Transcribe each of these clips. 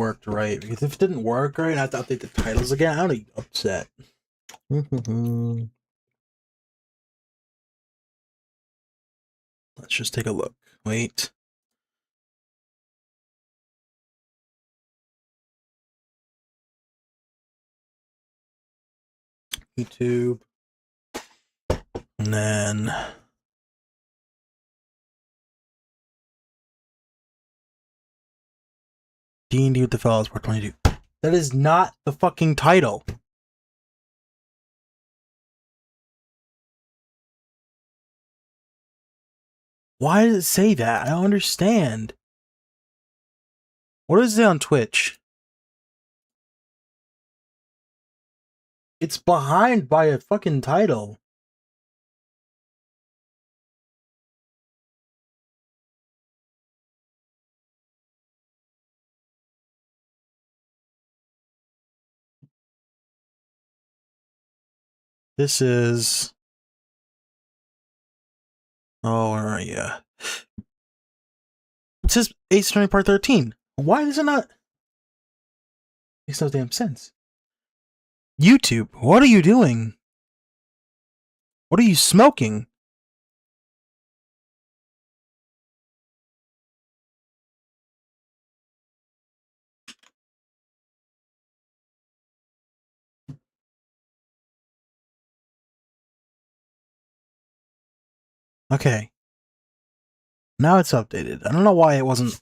worked right. Because if it didn't work right, I have to update the titles again. I'm gonna be upset. Let's just take a look. Wait. YouTube. And then D&D with the Fellows Part 22. That is not the fucking title. Why does it say that? I don't understand. What does it say on Twitch? It's behind by a fucking title. This is... Oh, where are you? It says Ace Attorney Part 13. Why does it not? Makes no damn sense. YouTube, what are you doing? What are you smoking? Okay. Now it's updated. I don't know why it wasn't.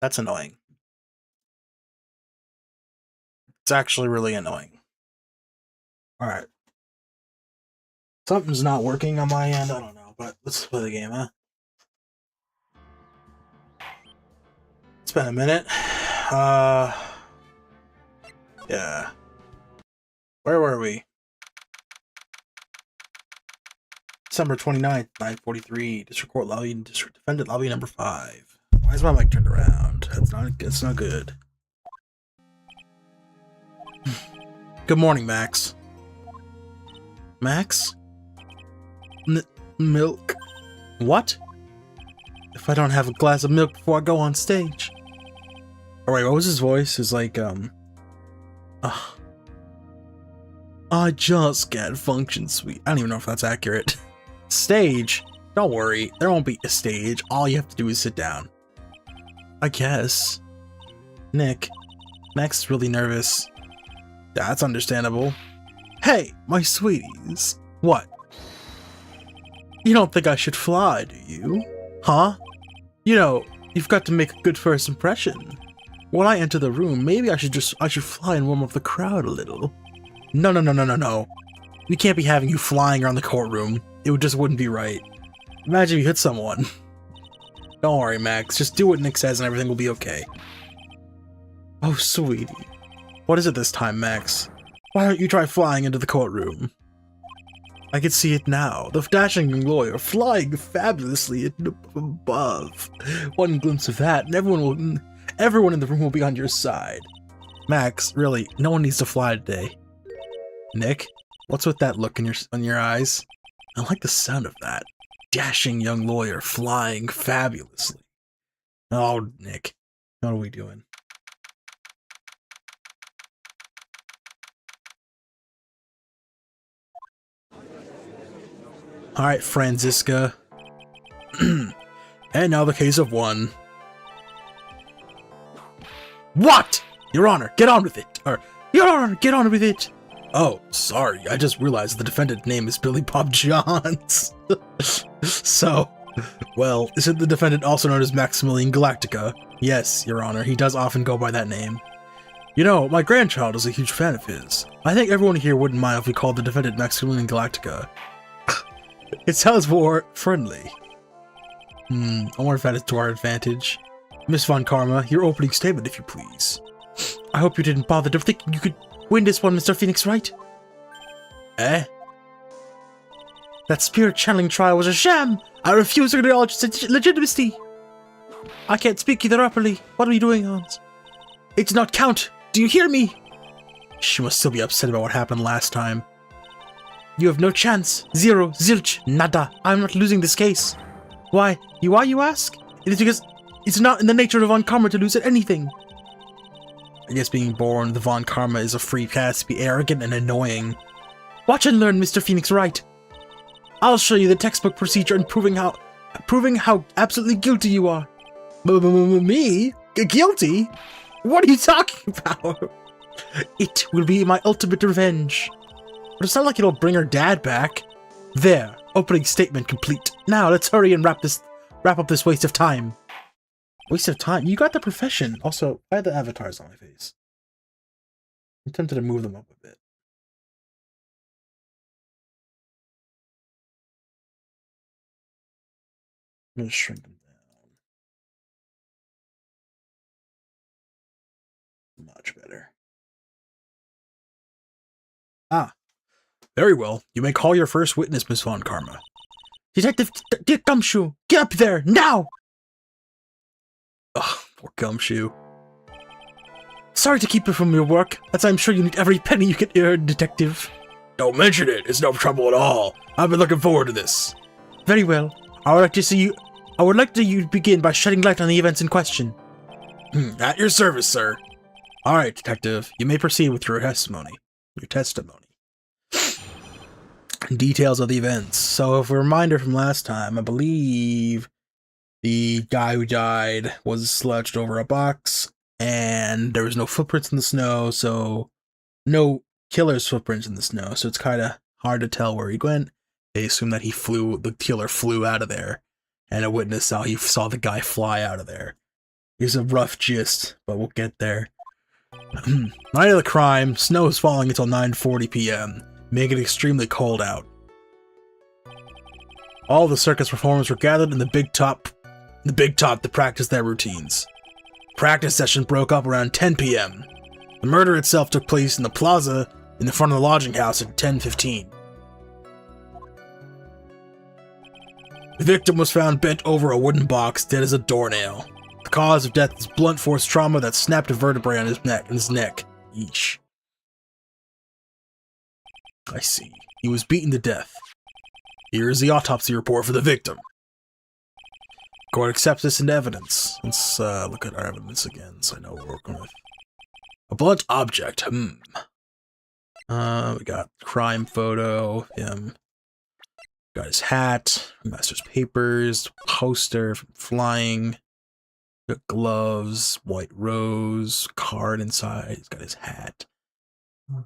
That's annoying. It's actually really annoying. Alright. Something's not working on my end. I don't know, but let's play the game, huh? It's been a minute. Yeah. Where were we? December 29th, 9:43. District Court Lobby and District Defendant Lobby number 5. Why is my mic turned around? That's not good. Good morning, Max. Max? Milk? What? If I don't have a glass of milk before I go on stage. Alright, what was his voice? It's like, I just can't function, sweet. I don't even know if that's accurate. Stage? Don't worry, there won't be a stage. All you have to do is sit down. I guess. Nick, Max is really nervous. That's understandable. Hey, my sweeties. What? You don't think I should fly, do you? Huh? You know, you've got to make a good first impression. When I enter the room, maybe I should fly and warm up the crowd a little. No. We can't be having you flying around the courtroom. It just wouldn't be right. Imagine you hit someone. Don't worry, Max. Just do what Nick says and everything will be okay. Oh, sweetie. What is it this time, Max? Why don't you try flying into the courtroom? I can see it now. The dashing young lawyer flying fabulously above. One glimpse of that, and everyone in the room will be on your side. Max, really, no one needs to fly today. Nick, what's with that look on your eyes? I like the sound of that. Dashing young lawyer flying fabulously. Oh, Nick, what are we doing? Alright, Franziska. And now the case of one. What? Your Honor, get on with it! Or, Your Honor, get on with it! Oh, sorry, I just realized the defendant's name is Billy Bob Johns. So, well, isn't the defendant also known as Maximilian Galactica? Yes, Your Honor, he does often go by that name. You know, my grandchild is a huge fan of his. I think everyone here wouldn't mind if we called the defendant Maximilian Galactica. It sounds more friendly. I wonder if that is to our advantage. Miss Von Karma, your opening statement, if you please. I hope you didn't bother to think you could win this one, Mr. Phoenix, right? Eh? That spirit channeling trial was a sham! I refuse to acknowledge its legitimacy! I can't speak either properly. What are we doing, Hans? It did not count! Do you hear me? She must still be upset about what happened last time. You have no chance. Zero. Zilch. Nada. I'm not losing this case. Why? Why, you ask? It It's not in the nature of Von Karma to lose at anything. I guess being born the Von Karma is a free pass to be arrogant and annoying. Watch and learn, Mr. Phoenix Wright. I'll show you the textbook procedure in proving how absolutely guilty you are. Me? Guilty? What are you talking about? It will be my ultimate revenge. But it's not like it'll bring her dad back. There, opening statement complete. Now let's hurry and wrap up this waste of time. Waste of time? You got the profession. Also, I had the avatars on my face. I'm tempted to move them up a bit. I'm gonna shrink them down. Much better. Ah. Very well. You may call your first witness, Miss Von Karma. Detective Gumshoe, get up there, now! Ugh, poor Gumshoe. Sorry to keep you from your work, as I'm sure you need every penny you can earn, Detective. Don't mention it. It's no trouble at all. I've been looking forward to this. Very well. I would like to you begin by shedding light on the events in question. At your service, sir. All right, Detective. You may proceed with your testimony. Details of the events. So, if a reminder from last time, I believe the guy who died was slouched over a box, and there was no footprints in the snow, so no killer's footprints in the snow, so it's kind of hard to tell where he went. They assume that the killer flew out of there, and a witness saw the guy fly out of there. Here's a rough gist, but we'll get there. Night of the crime, snow is falling until 9:40 p.m., making it extremely cold out. All the circus performers were gathered in the big top to practice their routines. Practice session broke up around 10 p.m. The murder itself took place in the plaza in the front of the lodging house at 10:15. The victim was found bent over a wooden box, dead as a doornail. The cause of death is blunt force trauma that snapped a vertebrae on his neck. Yeesh. I see. He was beaten to death. Here is the autopsy report for the victim. Court accepts this into evidence. Let's look at our evidence again, so I know what we're working with. A blunt object. We got crime photo of him. Got his hat, master's papers, poster from flying. Got gloves, white rose, card inside. He's got his hat.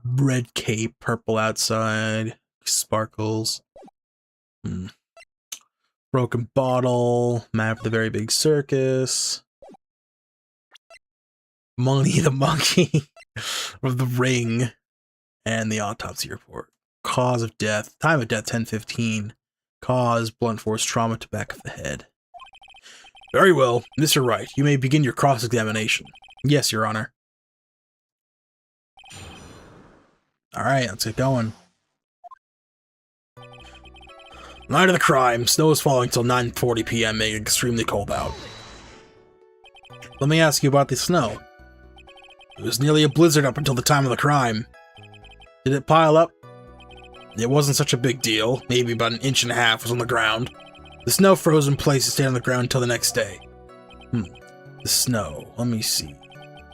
Red cape, purple outside, sparkles. Broken bottle, map of the very big circus. Money the monkey of the ring, and the autopsy report. Cause of death, time of death 10:15. Cause blunt force trauma to back of the head. Very well, Mr. Wright, you may begin your cross-examination. Yes, Your Honor. Alright, let's get going. Night of the crime, snow is falling till 9:40 p.m., making it extremely cold out. Let me ask you about the snow. It was nearly a blizzard up until the time of the crime. Did it pile up? It wasn't such a big deal, maybe about 1.5 inches was on the ground. The snow froze in place to stay on the ground until the next day. The snow, let me see.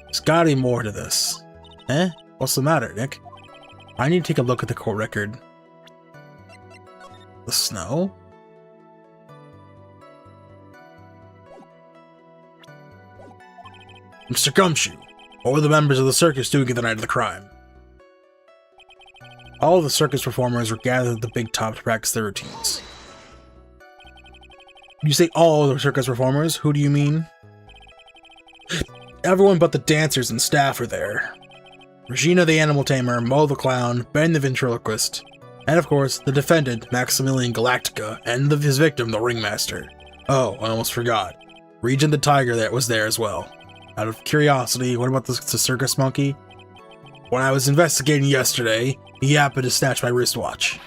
There's gotta be more to this. Eh? What's the matter, Nick? I need to take a look at the court record. The snow? Mr. Gumshoe, what were the members of the circus doing at the night of the crime? All of the circus performers were gathered at the big top to practice their routines. You say all the circus performers? Who do you mean? Everyone but the dancers and staff are there. Regina the animal tamer, Mo the clown, Ben the ventriloquist, and of course, the defendant, Maximilian Galactica, and his victim, the ringmaster. Oh, I almost forgot. Regent the tiger that was there as well. Out of curiosity, what about the circus monkey? When I was investigating yesterday, he happened to snatch my wristwatch.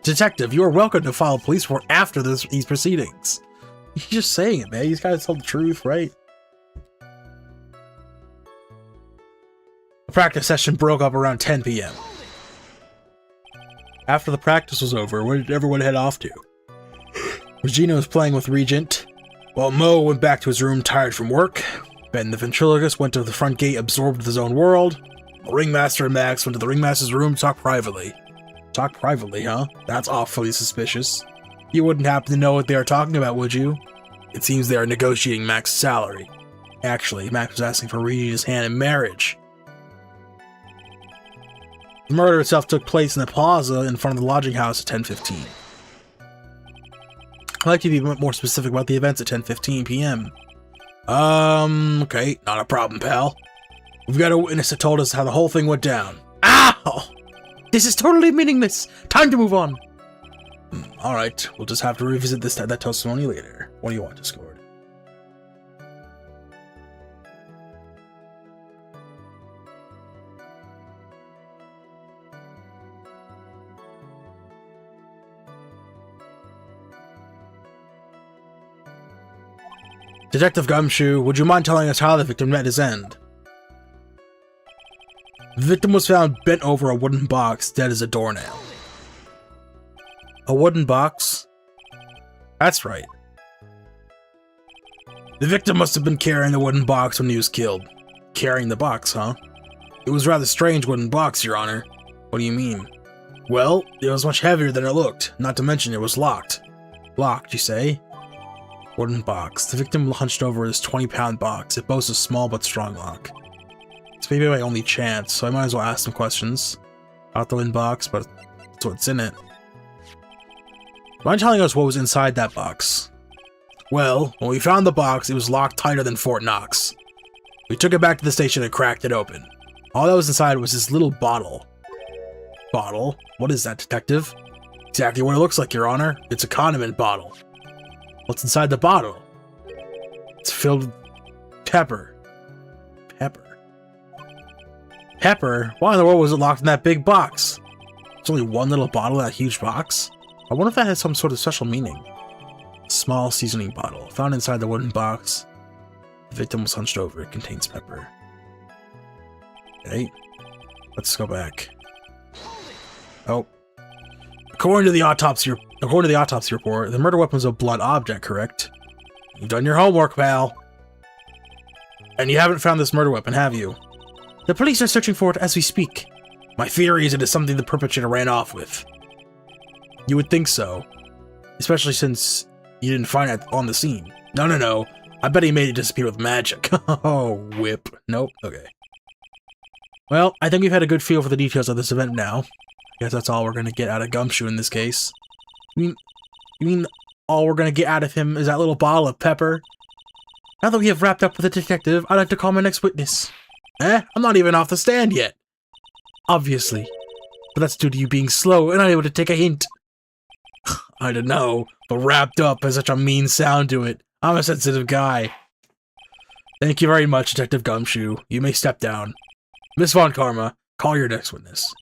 Detective, you are welcome to file a police report after these proceedings. He's just saying it, man. He's got to tell the truth, right? The practice session broke up around 10 p.m. After the practice was over, where did everyone head off to? Regina was playing with Regent, While Mo went back to his room tired from work, Ben the ventriloquist went to the front gate absorbed with his own world. The ringmaster and Max went to the ringmaster's room to talk privately. Talk privately, huh? That's awfully suspicious. You wouldn't happen to know what they are talking about, would you? It seems they are negotiating Max's salary. Actually, Max was asking for Reggie's hand in marriage. The murder itself took place in the plaza in front of the lodging house at 10:15. I'd like to be more specific about the events at 10:15 p.m. Okay, not a problem, pal. We've got a witness that told us how the whole thing went down. Ow! This is totally meaningless! Time to move on! Alright, we'll just have to revisit that testimony later. What do you want, Discord? Detective Gumshoe, would you mind telling us how the victim met his end? The victim was found bent over a wooden box, dead as a doornail. A wooden box? That's right. The victim must have been carrying the wooden box when he was killed. Carrying the box, huh? It was a rather strange wooden box, Your Honor. What do you mean? Well, it was much heavier than it looked, not to mention it was locked. Locked, you say? Wooden box. The victim hunched over his 20-pound box. It boasts a small but strong lock. It's maybe my only chance, so I might as well ask some questions about the wooden box, but that's what's in it. Mind telling us what was inside that box? Well, when we found the box, it was locked tighter than Fort Knox. We took it back to the station and cracked it open. All that was inside was this little bottle. Bottle? What is that, detective? Exactly what it looks like, Your Honor. It's a condiment bottle. What's inside the bottle? It's filled with pepper. Pepper. Pepper? Why in the world was it locked in that big box? There's only one little bottle in that huge box? I wonder if that has some sort of special meaning. A small seasoning bottle, found inside the wooden box. The victim was hunched over. It contains pepper. Okay. Let's go back. Oh. According to the autopsy report, the murder weapon was a blunt object, correct? You've done your homework, pal. And you haven't found this murder weapon, have you? The police are searching for it as we speak. My theory is it is something the perpetrator ran off with. You would think so. Especially since you didn't find it on the scene. No. I bet he made it disappear with magic. Oh, whip. Nope. Okay. Well, I think we've had a good feel for the details of this event now. I guess that's all we're gonna get out of Gumshoe in this case. You mean all we're gonna get out of him is that little bottle of pepper? Now that we have wrapped up with the detective, I'd like to call my next witness. I'm not even off the stand yet. Obviously. But that's due to you being slow and unable to take a hint. I don't know, but wrapped up has such a mean sound to it. I'm a sensitive guy. Thank you very much, Detective Gumshoe. You may step down. Miss Von Karma, call your next witness.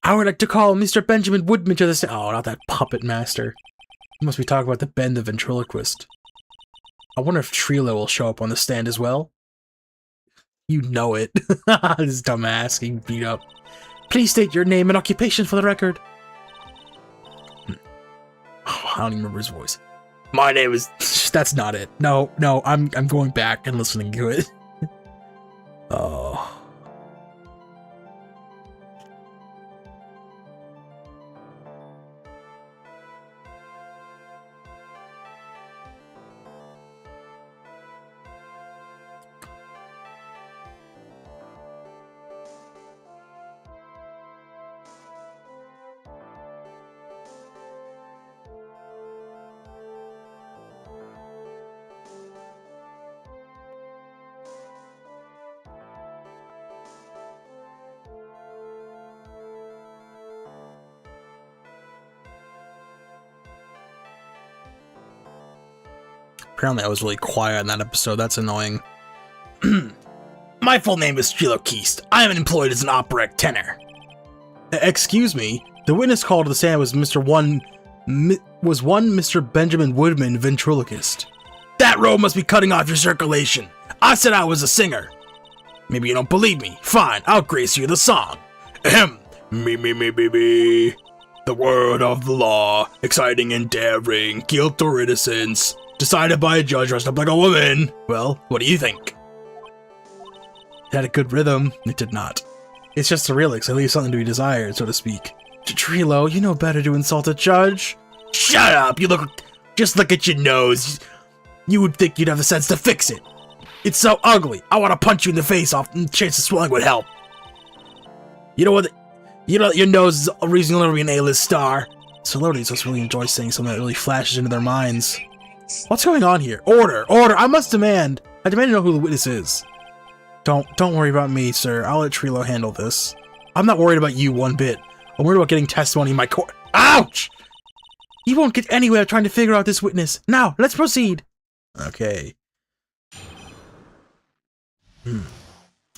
I would like to call Mr. Benjamin Woodman to the stand. Oh, not that puppet master. He must be talking about the Ben the ventriloquist. I wonder if Trilo will show up on the stand as well. You know it. This dumbass getting beat up. Please state your name and occupation for the record. Oh, I don't even remember his voice. My name is... That's not it. No, I'm going back and listening to it. Oh... Apparently I was really quiet in that episode, that's annoying. My full name is Trilo Keast. I am employed as an operatic tenor. Excuse me, the witness called to the stand was one Mr. Benjamin Woodman, ventriloquist. That robe must be cutting off your circulation. I said I was a singer. Maybe you don't believe me. Fine, I'll grace you the song. Ahem. Me. The word of the law, exciting and daring, guilt or innocence. Decided by a judge dressed up like a woman. Well, what do you think? It had a good rhythm. It did not. It's just a relic, so it leaves something to be desired, so to speak. Trilo, you know better to insult a judge. Shut up! Just look at your nose. You would think you'd have the sense to fix it. It's so ugly. I want to punch you in the face off, and the chance of swelling would help. You know what? You know your nose is a reason you'll never be an A-list star. Celebrities just really enjoy saying something that really flashes into their minds. What's going on here? Order! Order! I must demand! I demand to know who the witness is. Don't worry about me, sir. I'll let Trilo handle this. I'm not worried about you one bit. I'm worried about getting testimony in my court. Ouch! You won't get anywhere trying to figure out this witness. Now, let's proceed. Okay.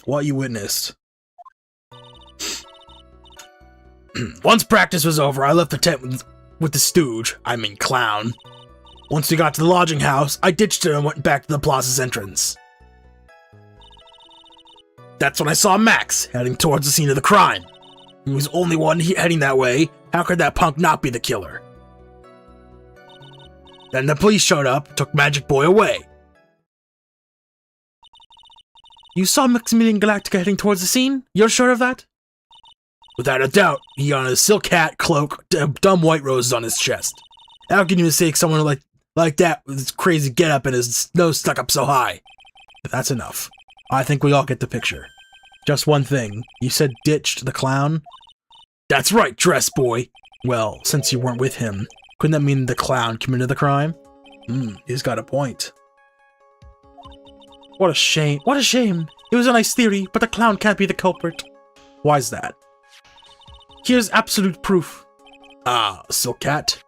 What you witnessed. Once practice was over, I left the tent with the stooge. I mean clown. Once we got to the lodging house, I ditched it and went back to the plaza's entrance. That's when I saw Max, heading towards the scene of the crime. He was the only one heading that way. How could that punk not be the killer? Then the police showed up, took Magic Boy away. You saw Maximilian Galactica heading towards the scene? You're sure of that? Without a doubt, he on a silk hat, cloak, dumb white roses on his chest. How can you mistake someone like that with his crazy getup and his nose stuck up so high? But that's enough. I think we all get the picture. Just one thing. You said ditched the clown? That's right, dress boy. Well, since you weren't with him, couldn't that mean the clown committed the crime? He's got a point. What a shame. What a shame. It was a nice theory, but the clown can't be the culprit. Why's that? Here's absolute proof. Ah, silk cat.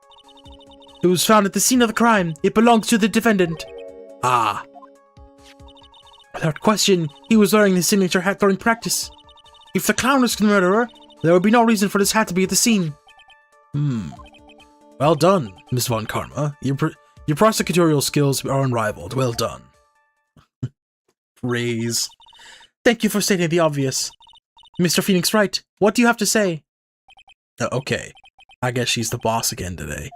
It was found at the scene of the crime. It belongs to the defendant. Ah. Without question, he was wearing his signature hat during practice. If the clown was the murderer, there would be no reason for this hat to be at the scene. Well done, Miss Von Karma. Your prosecutorial skills are unrivaled. Well done. Praise. Thank you for stating the obvious. Mr. Phoenix Wright, what do you have to say? Okay. I guess she's the boss again today.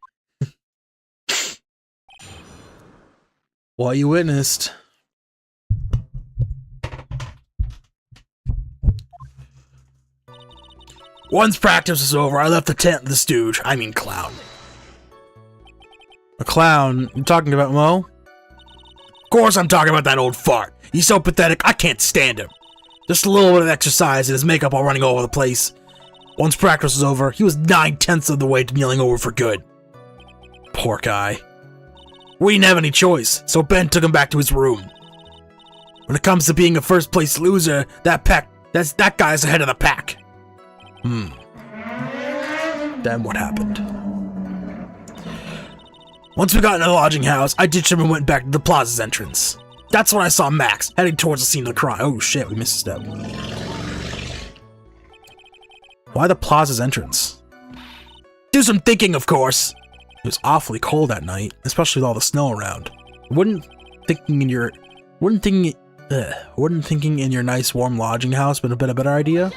What you witnessed. Once practice was over, I left the tent with the stooge. I mean clown. A clown? You talking about Mo? Of course I'm talking about that old fart. He's so pathetic, I can't stand him. Just a little bit of exercise and his makeup all running all over the place. Once practice was over, he was 9/10 of the way to kneeling over for good. Poor guy. We didn't have any choice, so Ben took him back to his room. When it comes to being a first-place loser, that guy's the head of the pack. Then what happened? Once we got into the lodging house, I ditched him and went back to the plaza's entrance. That's when I saw Max, heading towards the scene of the crime. Oh shit, we missed a step. Why the plaza's entrance? Do some thinking, of course! It was awfully cold that night, especially with all the snow around. Wouldn't thinking in your nice warm lodging house been a better idea?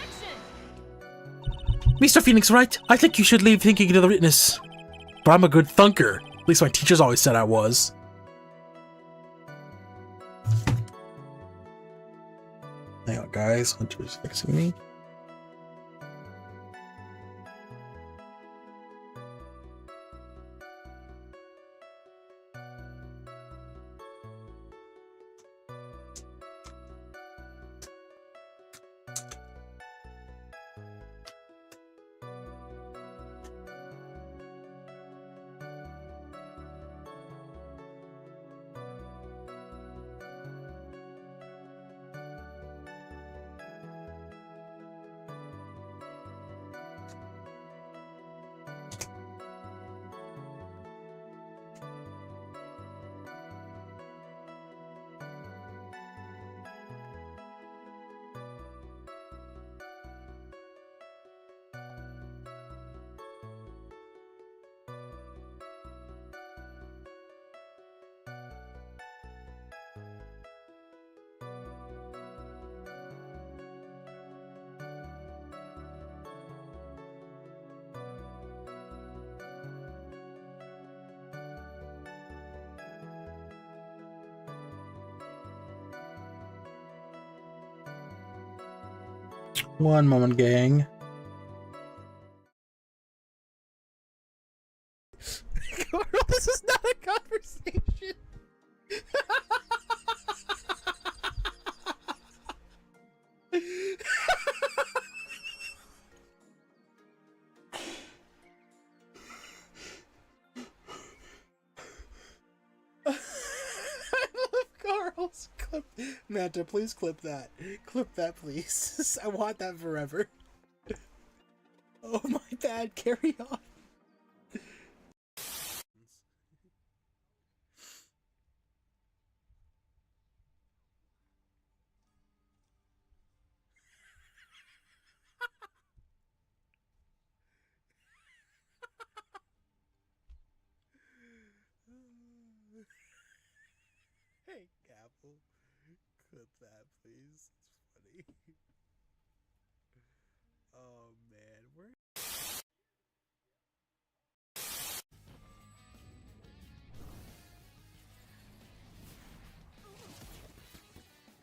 Mr. Phoenix Wright, I think you should leave thinking to the witness. But I'm a good thunker. At least my teachers always said I was. Hang on, guys. Hunter's fixing me. One moment, gang. Carl, this is not a conversation. I love Carl's clip. Manta, please clip that. Clip that, please. I want that forever. Oh my bad, carry on. Hey, Apple, clip that, please. It's funny. Oh man, we're.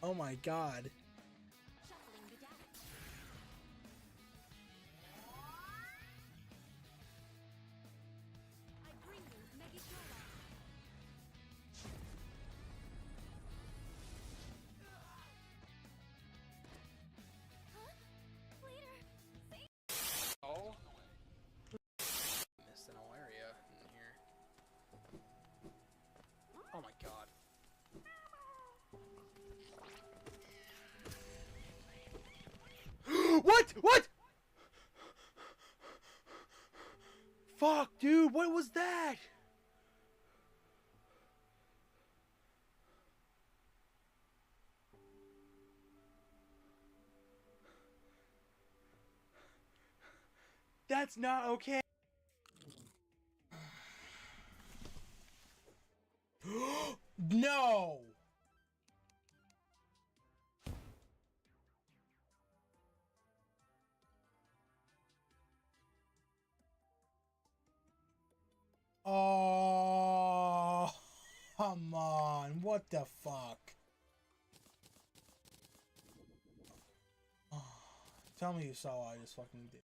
Oh my god. Missed an whole area in here. Oh my god. What? What? Fuck, dude, what was that? That's not okay. No. Oh, come on. What the fuck? Oh, tell me you saw what I just fucking did.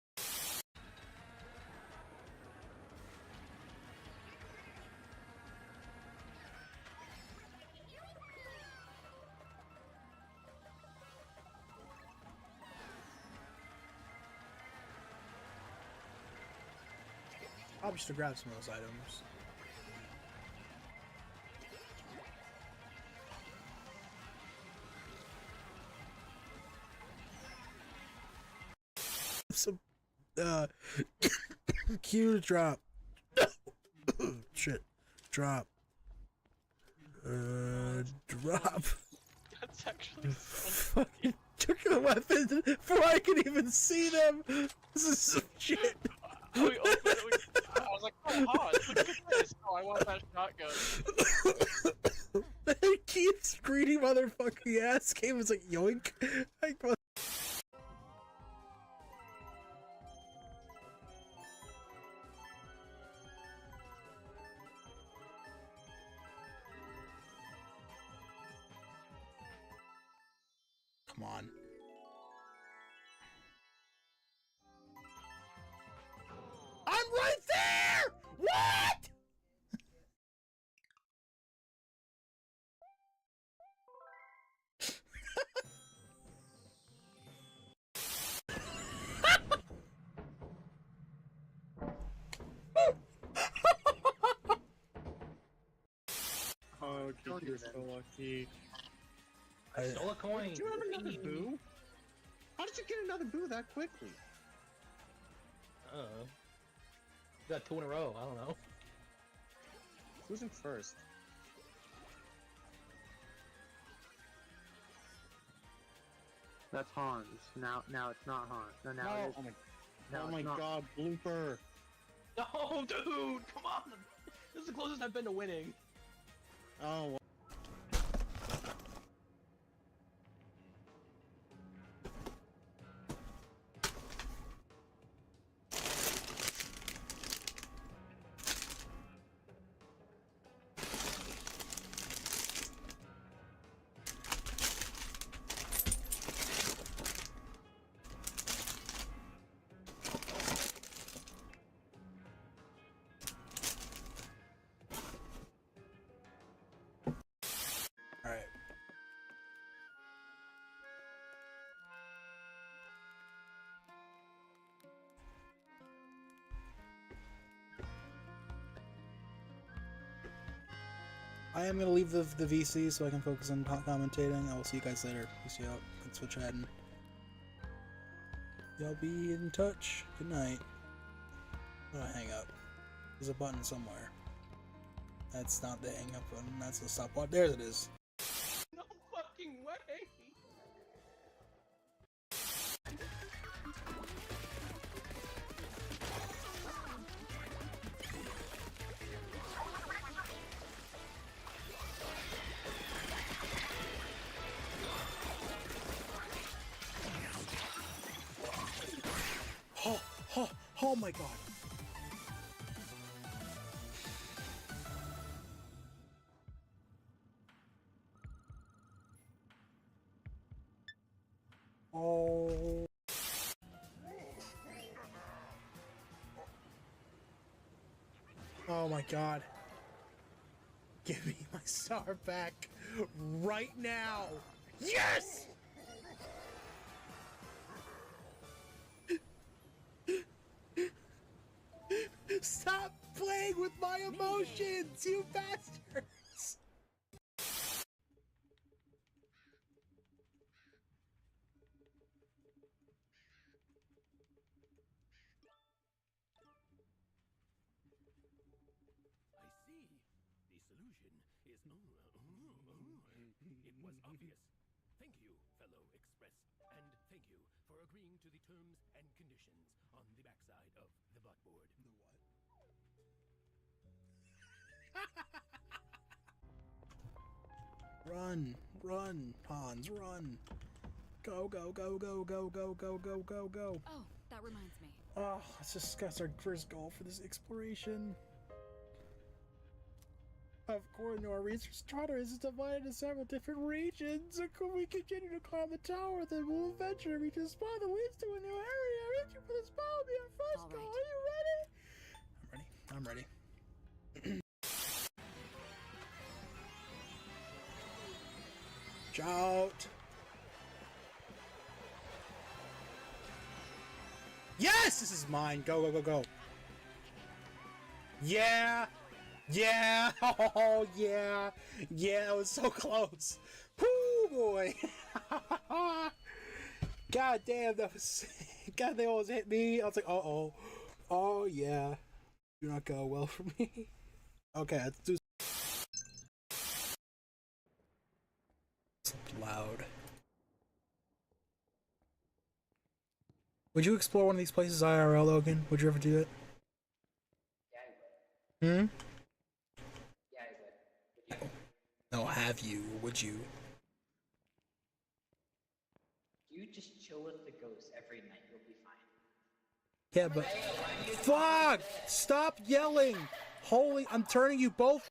Probably should grab some of those items. Some Q drop. Shit. Drop. Drop. That's actually Fucking took the weapons before I could even see them. This is some shit. we opened it, I was like, oh, Hans, look at this. Oh, I want that shotgun. The Keith's greedy motherfucking ass game was like yoink. Come on. I'm right there! What? Oh, you're so lucky. I stole a coin. Did you have another boo? How did you get another boo that quickly? Got two in a row. I don't know. Who's in first? That's Hans. Now it's not Hans. No, now No, it is. oh my, Now oh it's my not. god, blooper. No, dude, come on. This is the closest I've been to winning. Oh, well. I am gonna leave the VC so I can focus on commentating. I will see you guys later. Peace out. Thanks for chatting. Y'all be in touch. Good night. Oh, hang up. There's a button somewhere. That's not the hang up button. That's the stop button. There it is. No fucking way! Oh my god. Oh. Oh my god. Give me my star back right now. Yes! Stop playing with my emotions, you bastards! I see. The solution is it was obvious. Thank you, fellow Express, and thank you for agreeing to the terms and conditions on the backside of the buttboard. The what? Run, run, Hans, run. Go, go, go, go, go, go, go, go, go, go. Oh, that reminds me. Oh, let's discuss our first goal for this exploration. According to our research, Trotter is divided into several different regions. If we continue to climb the tower, then we'll eventually reach a spot that leads to a new area. Reaching for the spot will be our first All goal. right. Are you ready? I'm ready. Shout! Yes! This is mine! Go, go, go, go! Yeah! Yeah! Oh, yeah! Yeah, that was so close! Whoo, boy! God damn, that was... God, they almost hit me! I was like, uh-oh. Oh, yeah. Do not go well for me. Okay, let's do... Loud. Would you explore one of these places IRL, Logan? Would you ever do it? Yeah, I would. Hmm? Yeah, I would. Would you? No, have you? Would you? You just chill with the ghosts every night. You'll be fine. Yeah, but... Fuck! Stop yelling! Holy... I'm turning you both...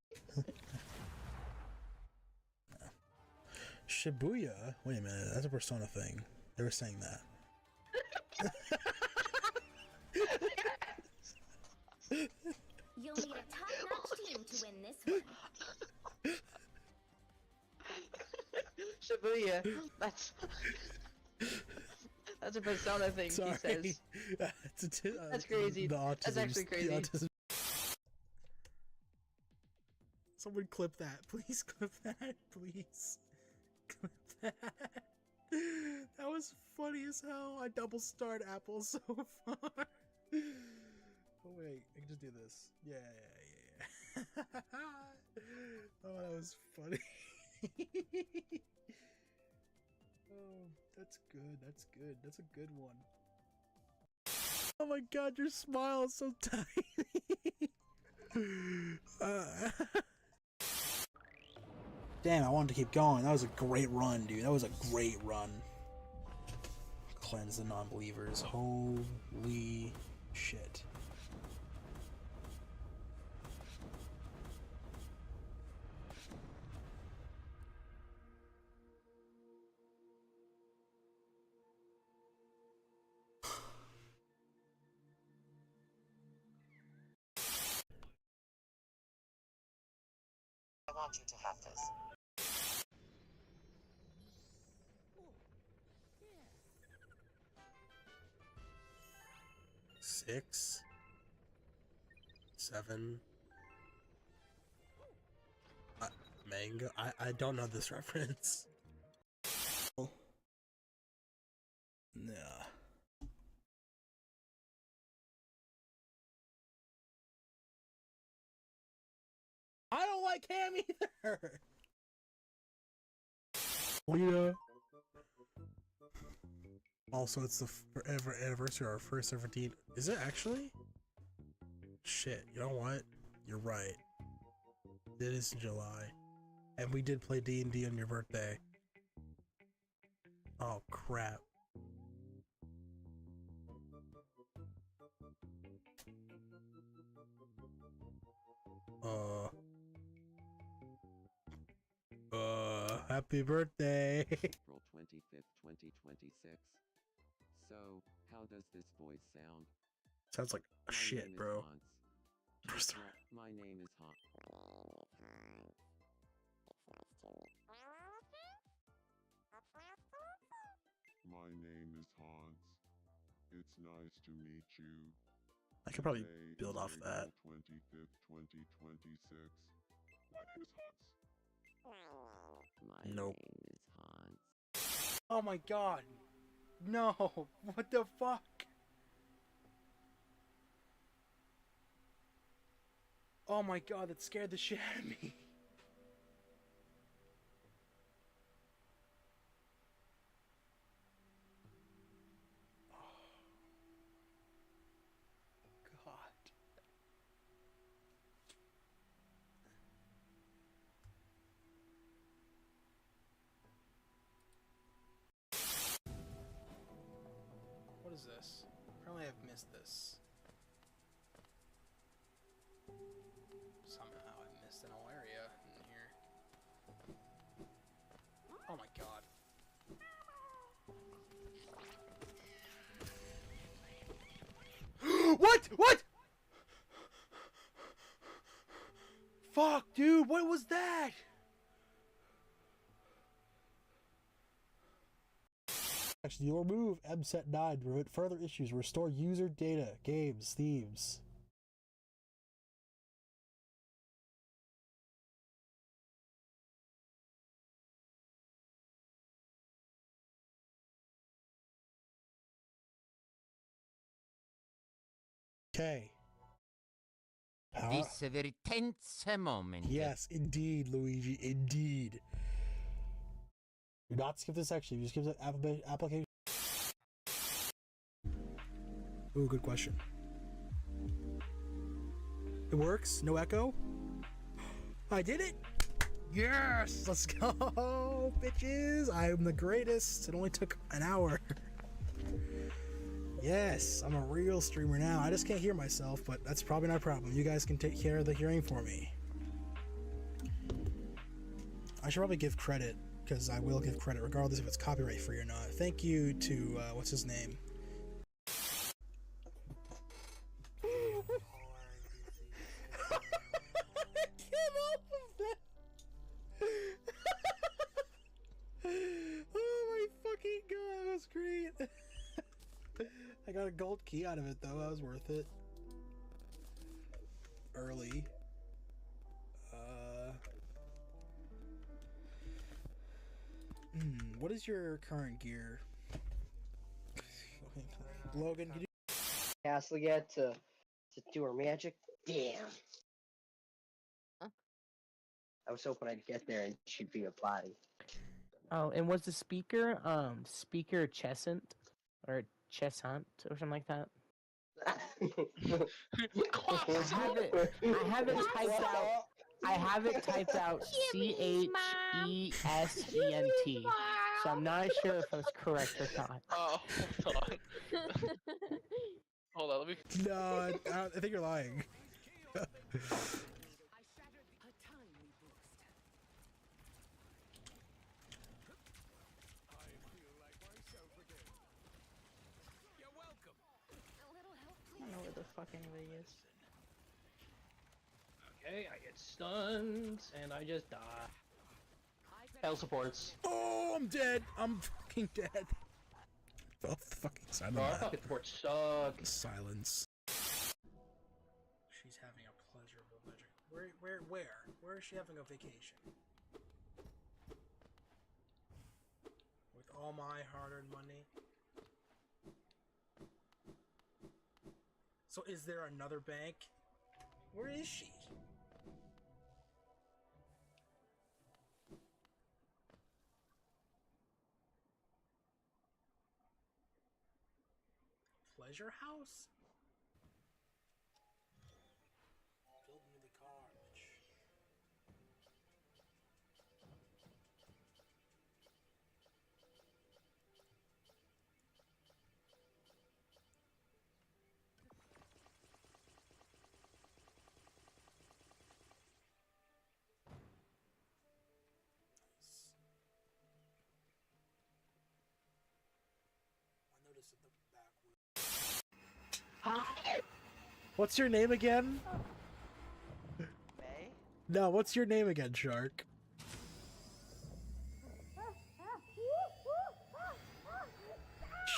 Shibuya? Wait a minute, that's a Persona thing. They were saying that. You'll need a top-notch team to win this one. Shibuya, that's a Persona thing. Sorry. He says. That's crazy. The autism, That's actually crazy. The autism. Someone clip that. Please clip that. Please. Clip that. That was funny as hell. I double starred Apple so far. Oh wait, I can just do this. Yeah. Oh, that was funny. Oh, that's good. That's good. That's a good one. Oh my god, your smile is so tiny. Damn, I wanted to keep going. That was a great run, dude. That was a great run. Cleanse the non-believers. Holy shit. I want you to have this. 6, 7. Manga? I don't know this reference. Nah. I don't like ham either. Lita. Also, it's the forever anniversary of our first ever D. Is it actually? Shit. You know what? You're right. It is in July, and we did play D&D on your birthday. Oh crap. Happy birthday. April 25th, 2026. So, how does this voice sound? Sounds like My shit, name is bro. Hans. My name is Hans. My name is Hans. It's nice to meet you. I could probably Today build is off that. April 25th, 2026. My name is Hans. My Nope. name is Hans. Oh my god. No. What the fuck? Oh my god, that scared the shit out of me. God. What is this? Apparently I've missed this. Somehow I missed an whole area in here. Oh my god. What? What? Fuck, dude, what was that? Actually, your move, MSET 9, prevent further issues, restore user data, games, themes. Okay. This is a very tense moment. Yes, indeed, Luigi, indeed. Do not skip this section. You just skip the application. Ooh, good question. It works? No echo? I did it! Yes! Let's go, bitches! I'm the greatest. It only took an hour. Yes, I'm a real streamer now. I just can't hear myself, but that's probably not a problem. You guys can take care of the hearing for me. I should probably give credit, because I will give credit regardless if it's copyright free or not. Thank you to, what's his name? Oh my fucking god, that was great. I got a gold key out of it though, that was worth it. Early. What is your current gear? Logan, can you Castle yet to do her magic? Damn. Huh? I was hoping I'd get there and she'd be a body. Oh, and was the speaker speaker Chesant or Chesant or something like that? I have it typed out. I have it typed out CHESENT. So I'm not sure if I was correct or not. Oh, hold on. Hold on, let me. No, I think you're lying. I don't know where the fuck anybody is. Okay, I get stunned and I just die. Hell supports. Oh, I'm dead. I'm fucking dead. Oh, fucking silence. Bro, our fucking supports suck. Silence. She's having a pleasurable pleasure. Where is she having a vacation? all my hard-earned money. So is there another bank? Where is she? Pleasure house? Build me the carriage. I noticed at the back. What's your name again? May? No, what's your name again, Shark?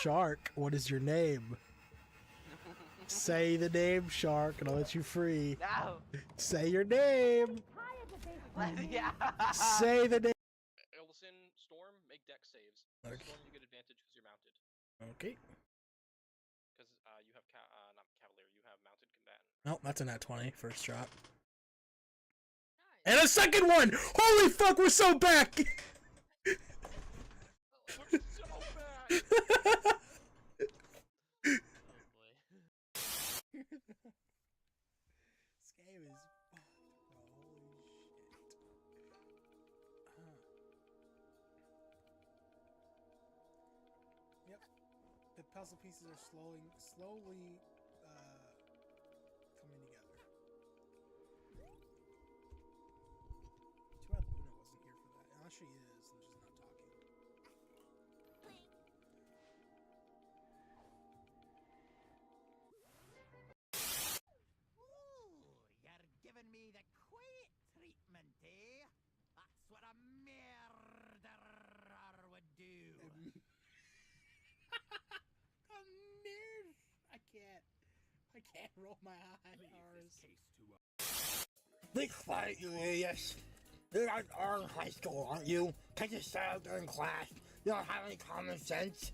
Shark, what is your name? Say the name, Shark, and I'll let you free. No! Say your name! Yeah. Say the name! Ellison, Storm, make deck saves. Okay. Storm, you get advantage because you're mounted. Okay. Because you have, not Cavalier, you have mounted combatant. Oh, that's a nat 20, first shot. And a second one! Holy fuck, we're so back! We're so bad! This game is fucked, bro. Holy shit. Yep. The puzzle pieces are slowly coming together. Too bad Luna wasn't here for that. Unless she is, and she's not talking. You're giving me the quiet treatment, eh? That's what a murderer would do. I can't roll my eyes. Big fight, you idiots. You're in high school, aren't you? Can't you stay out during class? You don't have any common sense?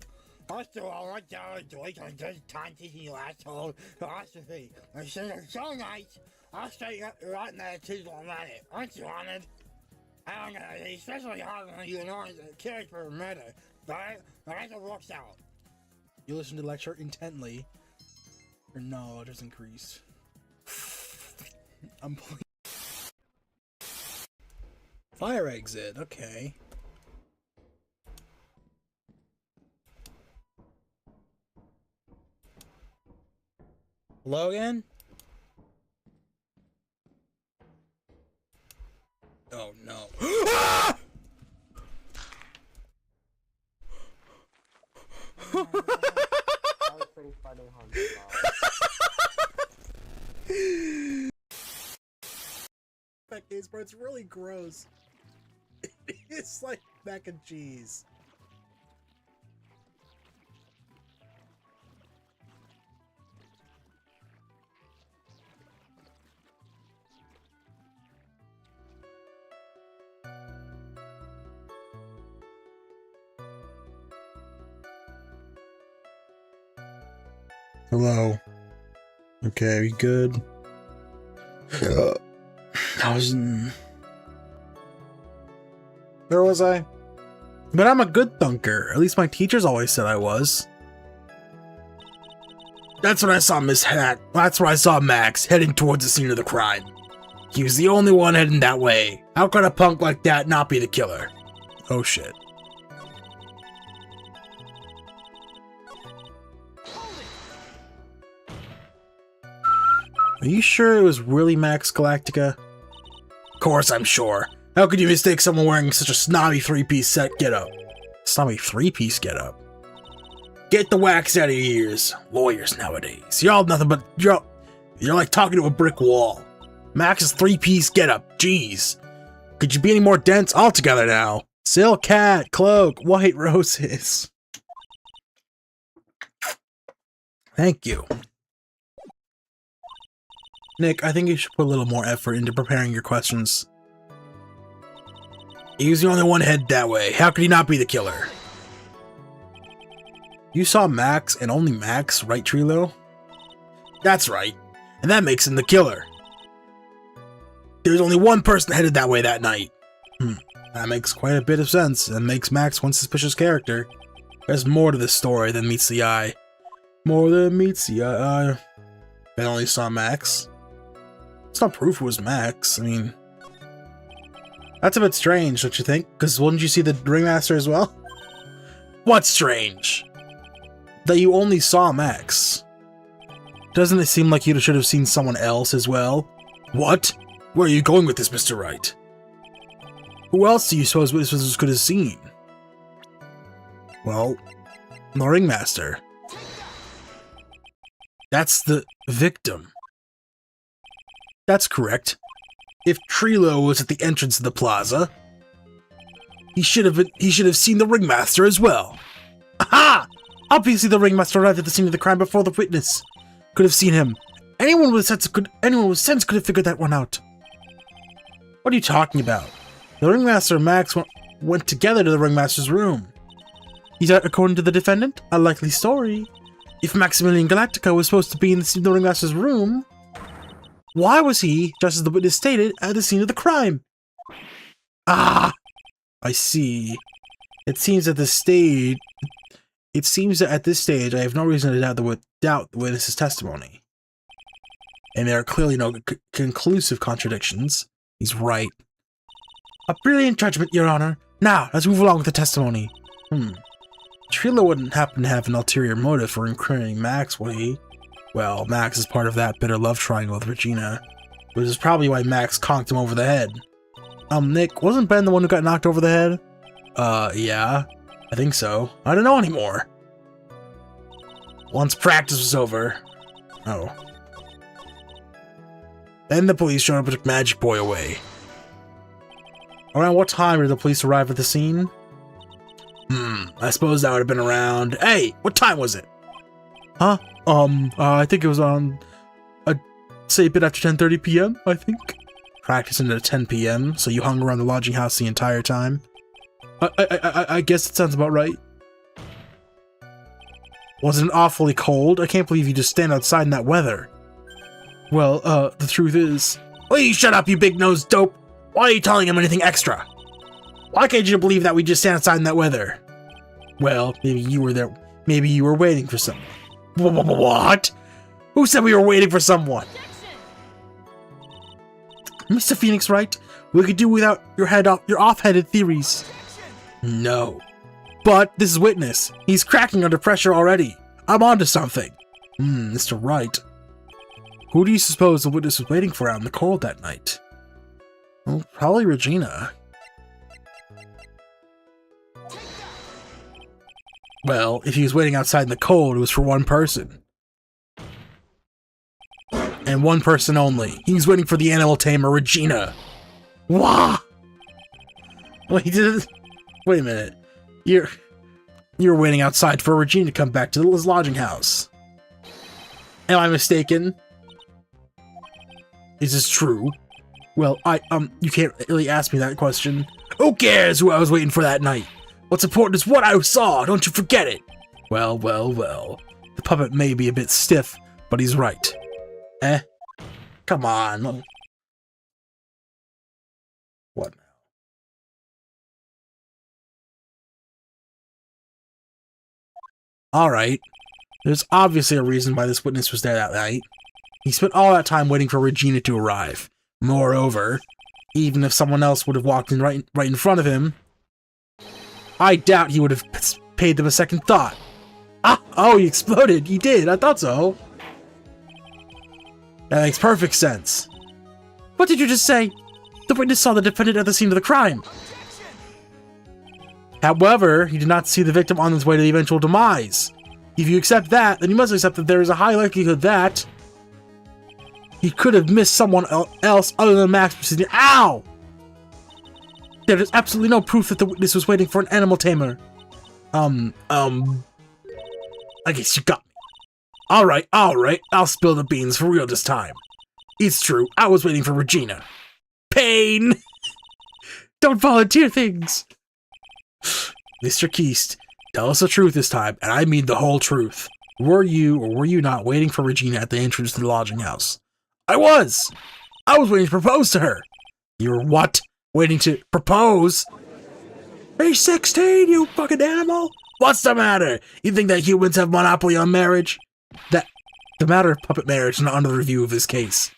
After all, I doubt I can just time teaching you asshole philosophy. And since you're so nice, I'll straighten up your rotten attitudes while I'm at it. Aren't you honored? I don't know, it's especially hard when you know the carry for a murder. But as it works out. You listen to the lecture intently. Your knowledge has increased. I'm playing. Fire exit, okay. Hello again? Oh no. Ah! That was pretty funny, HansOBall. That is, bro, it's really gross. It's like mac and cheese. Hello. Okay, we good? I was in... Where was I? But I'm a good thunker. At least my teachers always said I was. That's when I saw Miss Hat. That's where I saw Max heading towards the scene of the crime. He was the only one heading that way. How could a punk like that not be the killer? Oh shit. Are you sure it was really Max Galactica? Of course I'm sure. How could you mistake someone wearing such a snobby three-piece set getup? Snobby three-piece getup? Get the wax out of your ears. Lawyers nowadays. You're all nothing but... You're like talking to a brick wall. Max's three-piece getup. Jeez. Could you be any more dense altogether now? Silk hat, cloak, white roses. Thank you. Nick, I think you should put a little more effort into preparing your questions. He was the only one headed that way. How could he not be the killer? You saw Max and only Max, right, Trilo? That's right. And that makes him the killer. There's only one person headed that way that night. That makes quite a bit of sense and makes Max one suspicious character. There's more to this story than meets the eye. More than meets the eye. I only saw Max. It's not proof it was Max. I mean, that's a bit strange, don't you think? Because wouldn't you see the Ringmaster as well? What's strange? That you only saw Max. Doesn't it seem like you should have seen someone else as well? What? Where are you going with this, Mr. Wright? Who else do you suppose witnesses could have seen? Well, the Ringmaster. That's the victim. That's correct. If Trilo was at the entrance of the plaza, he should have seen the Ringmaster as well. Aha! Obviously the Ringmaster arrived at the scene of the crime before the witness could have seen him. Anyone with sense could have figured that one out. What are you talking about? The Ringmaster and Max went together to the Ringmaster's room. Is that, according to the defendant, a likely story? If Maximilian Galactica was supposed to be in the Ringmaster's room, why was he, just as the witness stated, at the scene of the crime? Ah! I see. It seems that at this stage I have no reason to doubt the witness's testimony. And there are clearly no conclusive contradictions. He's right. A brilliant judgment, Your Honor. Now, let's move along with the testimony. Trilo wouldn't happen to have an ulterior motive for incriminating Max, would he? Well, Max is part of that bitter love triangle with Regina, which is probably why Max conked him over the head. Nick, wasn't Ben the one who got knocked over the head? Yeah. I think so. I don't know anymore. Once practice was over. Oh. Then the police showed up and took Magic Boy away. Around what time did the police arrive at the scene? I suppose that would have been around... Hey! What time was it? Huh? I think it was on... I'd say a bit after 10:30 p.m., I think. Practicing at 10 p.m., so you hung around the lodging house the entire time? I guess it sounds about right. Wasn't it awfully cold? I can't believe you just stand outside in that weather. Well, the truth is... Please shut up, you big-nosed dope! Why are you telling him anything extra? Why can't you believe that we just stand outside in that weather? Well, maybe you were there. Maybe you were waiting for someone. What? Who said we were waiting for someone? Mr. Phoenix, right? We could do without your off-headed theories. No. But this is Witness. He's cracking under pressure already. I'm onto something. Mr. Wright. Who do you suppose the witness was waiting for out in the cold that night? Well, probably Regina. Well, if he was waiting outside in the cold, it was for one person. And one person only. He was waiting for the animal tamer, Regina. Wah! Wait, wait a minute. You're waiting outside for Regina to come back to his lodging house. Am I mistaken? Is this true? Well, you can't really ask me that question. Who cares who I was waiting for that night? What's important is what I saw, don't you forget it! Well, well, well. The puppet may be a bit stiff, but he's right. Come on. What now? Alright. There's obviously a reason why this witness was there that night. He spent all that time waiting for Regina to arrive. Moreover, even if someone else would have walked in right in front of him, I doubt he would have paid them a second thought. Oh, he exploded. He did. I thought so. That makes perfect sense. What did you just say? The witness saw the defendant at the scene of the crime. However, he did not see the victim on his way to the eventual demise. If you accept that, then you must accept that there is a high likelihood that he could have missed someone else other than Max proceeding. Ow! There is absolutely no proof that the witness was waiting for an animal tamer. I guess you got me. Alright, I'll spill the beans for real this time. It's true, I was waiting for Regina. Pain! Don't volunteer things! Mr. Keast, Tell us the truth this time, and I mean the whole truth. Were you or were you not waiting for Regina at the entrance to the lodging house? I was! I was waiting to propose to her. You were what? Waiting to propose? Age 16, you fucking animal! What's the matter? You think that humans have monopoly on marriage? That the matter of puppet marriage is not under the review of this case.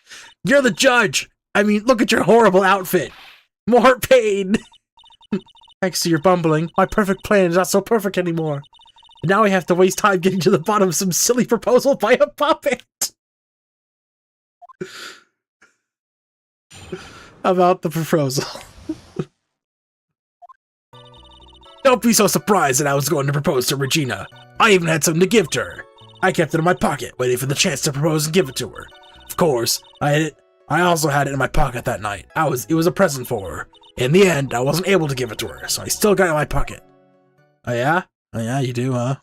You're the judge! I mean, look at your horrible outfit! More pain! Thanks to your bumbling, my perfect plan is not so perfect anymore. And now I have to waste time getting to the bottom of some silly proposal by a puppet! About the proposal. Don't be so surprised that I was going to propose to Regina. I even had something to give to her. I kept it in my pocket, waiting for the chance to propose and give it to her. Of course, I also had it in my pocket that night. It was a present for her. In the end, I wasn't able to give it to her, so I still got it in my pocket. Oh yeah? Oh yeah, you do, huh?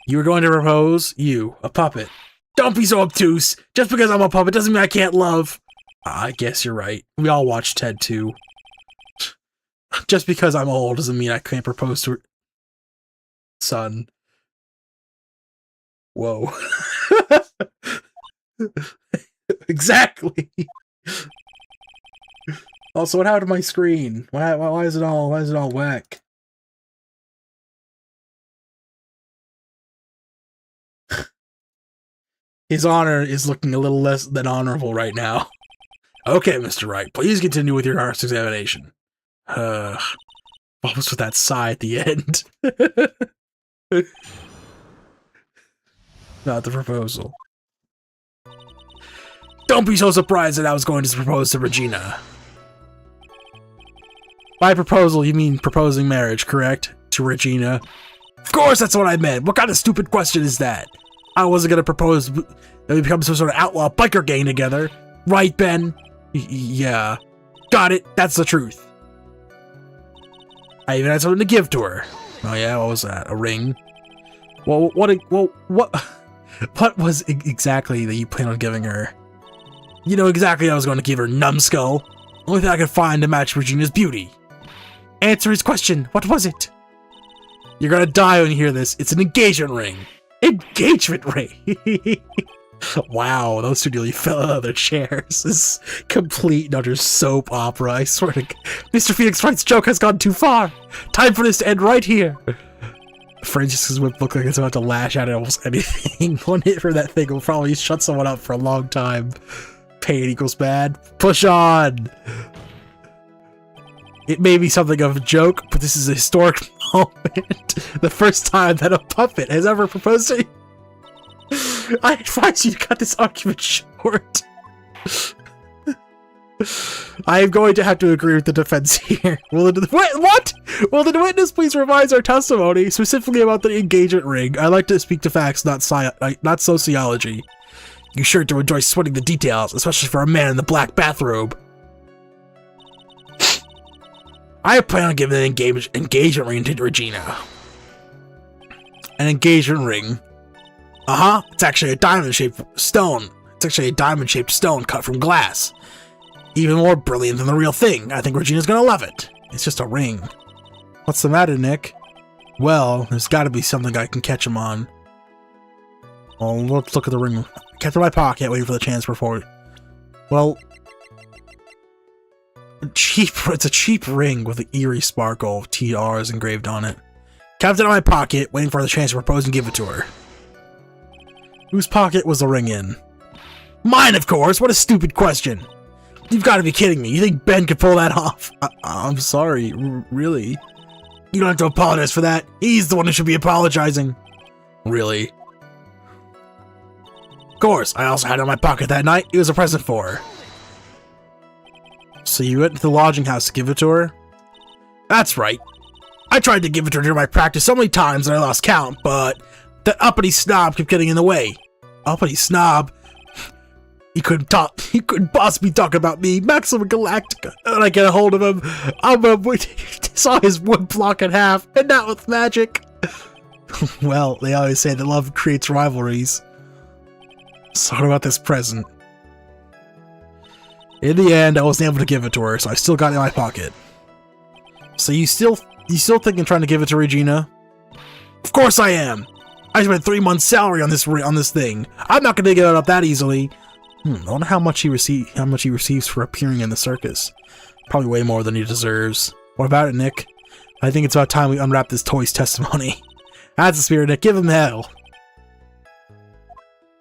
You were going to propose? You, a puppet. Don't be so obtuse! Just because I'm a puppet doesn't mean I can't love! I guess you're right. We all watched Ted too. Just because I'm old doesn't mean I can't propose to her. Son. Whoa. Exactly! Also, what happened to my screen? Why is it all whack? His honor is looking a little less than honorable right now. Okay, Mr. Wright, please continue with your arts examination. What was with that sigh at the end? Not the proposal. Don't be so surprised that I was going to propose to Regina. By proposal, you mean proposing marriage, correct? To Regina? Of course that's what I meant! What kind of stupid question is that? I wasn't gonna propose that we become some sort of outlaw biker gang together. Right, Ben? Yeah. Got it, that's the truth. I even had something to give to her. Oh yeah, what was that? A ring? Well, what was exactly that you plan on giving her? You know exactly I was going to give her, numbskull. Only thing I could find to match Regina's beauty. Answer his question. What was it? You're gonna die when you hear this. It's an engagement ring. Engagement ring. Wow, those two nearly fell out of their chairs. This is complete and utter soap opera. I swear to God. Mr. Phoenix Wright's joke has gone too far. Time for this to end right here. Francis's whip looked like it's about to lash out at almost anything. One hit from that thing will probably shut someone up for a long time. Pain equals bad. Push on! It may be something of a joke, but this is a historic moment. The first time that a puppet has ever proposed to you. I advise you to cut this argument short. I am going to have to agree with the defense here. Wait, what? Will the witness please revise our testimony, specifically about the engagement ring? I like to speak to facts, not sociology. You sure to enjoy sweating the details, especially for a man in the black bathrobe. I plan on giving an engagement ring to Regina. An engagement ring? Uh-huh. It's actually a diamond-shaped stone. It's actually a diamond-shaped stone cut from glass. Even more brilliant than the real thing. I think Regina's gonna love it. It's just a ring. What's the matter, Nick? Well, there's gotta be something I can catch him on. Well, let's look at the ring. I kept it in my pocket, waiting for the chance before. Well, it's a cheap ring with an eerie sparkle of TRs engraved on it. Kept it in my pocket, waiting for the chance to propose and give it to her. Whose pocket was the ring in? Mine, of course! What a stupid question! You've got to be kidding me. You think Ben could pull that off? I'm sorry. Really? You don't have to apologize for that. He's the one who should be apologizing. Really? Of course, I also had it in my pocket that night. It was a present for her. So you went to the lodging house to give it to her? That's right. I tried to give it to her during my practice so many times that I lost count, but that uppity snob kept getting in the way. Uppity snob? He couldn't possibly talk about me, Maximum Galactica. And I get a hold of him. Saw his wood block in half, and not with magic. Well, they always say that love creates rivalries. So what about this present? In the end, I wasn't able to give it to her, so I still got it in my pocket. So you You still thinking trying to give it to Regina? Of course I am! I spent 3 months' salary on this thing. I'm not gonna give it up that easily. I wonder how much he receives for appearing in the circus. Probably way more than he deserves. What about it, Nick? I think it's about time we unwrap this toy's testimony. That's the spirit, Nick. Give him hell.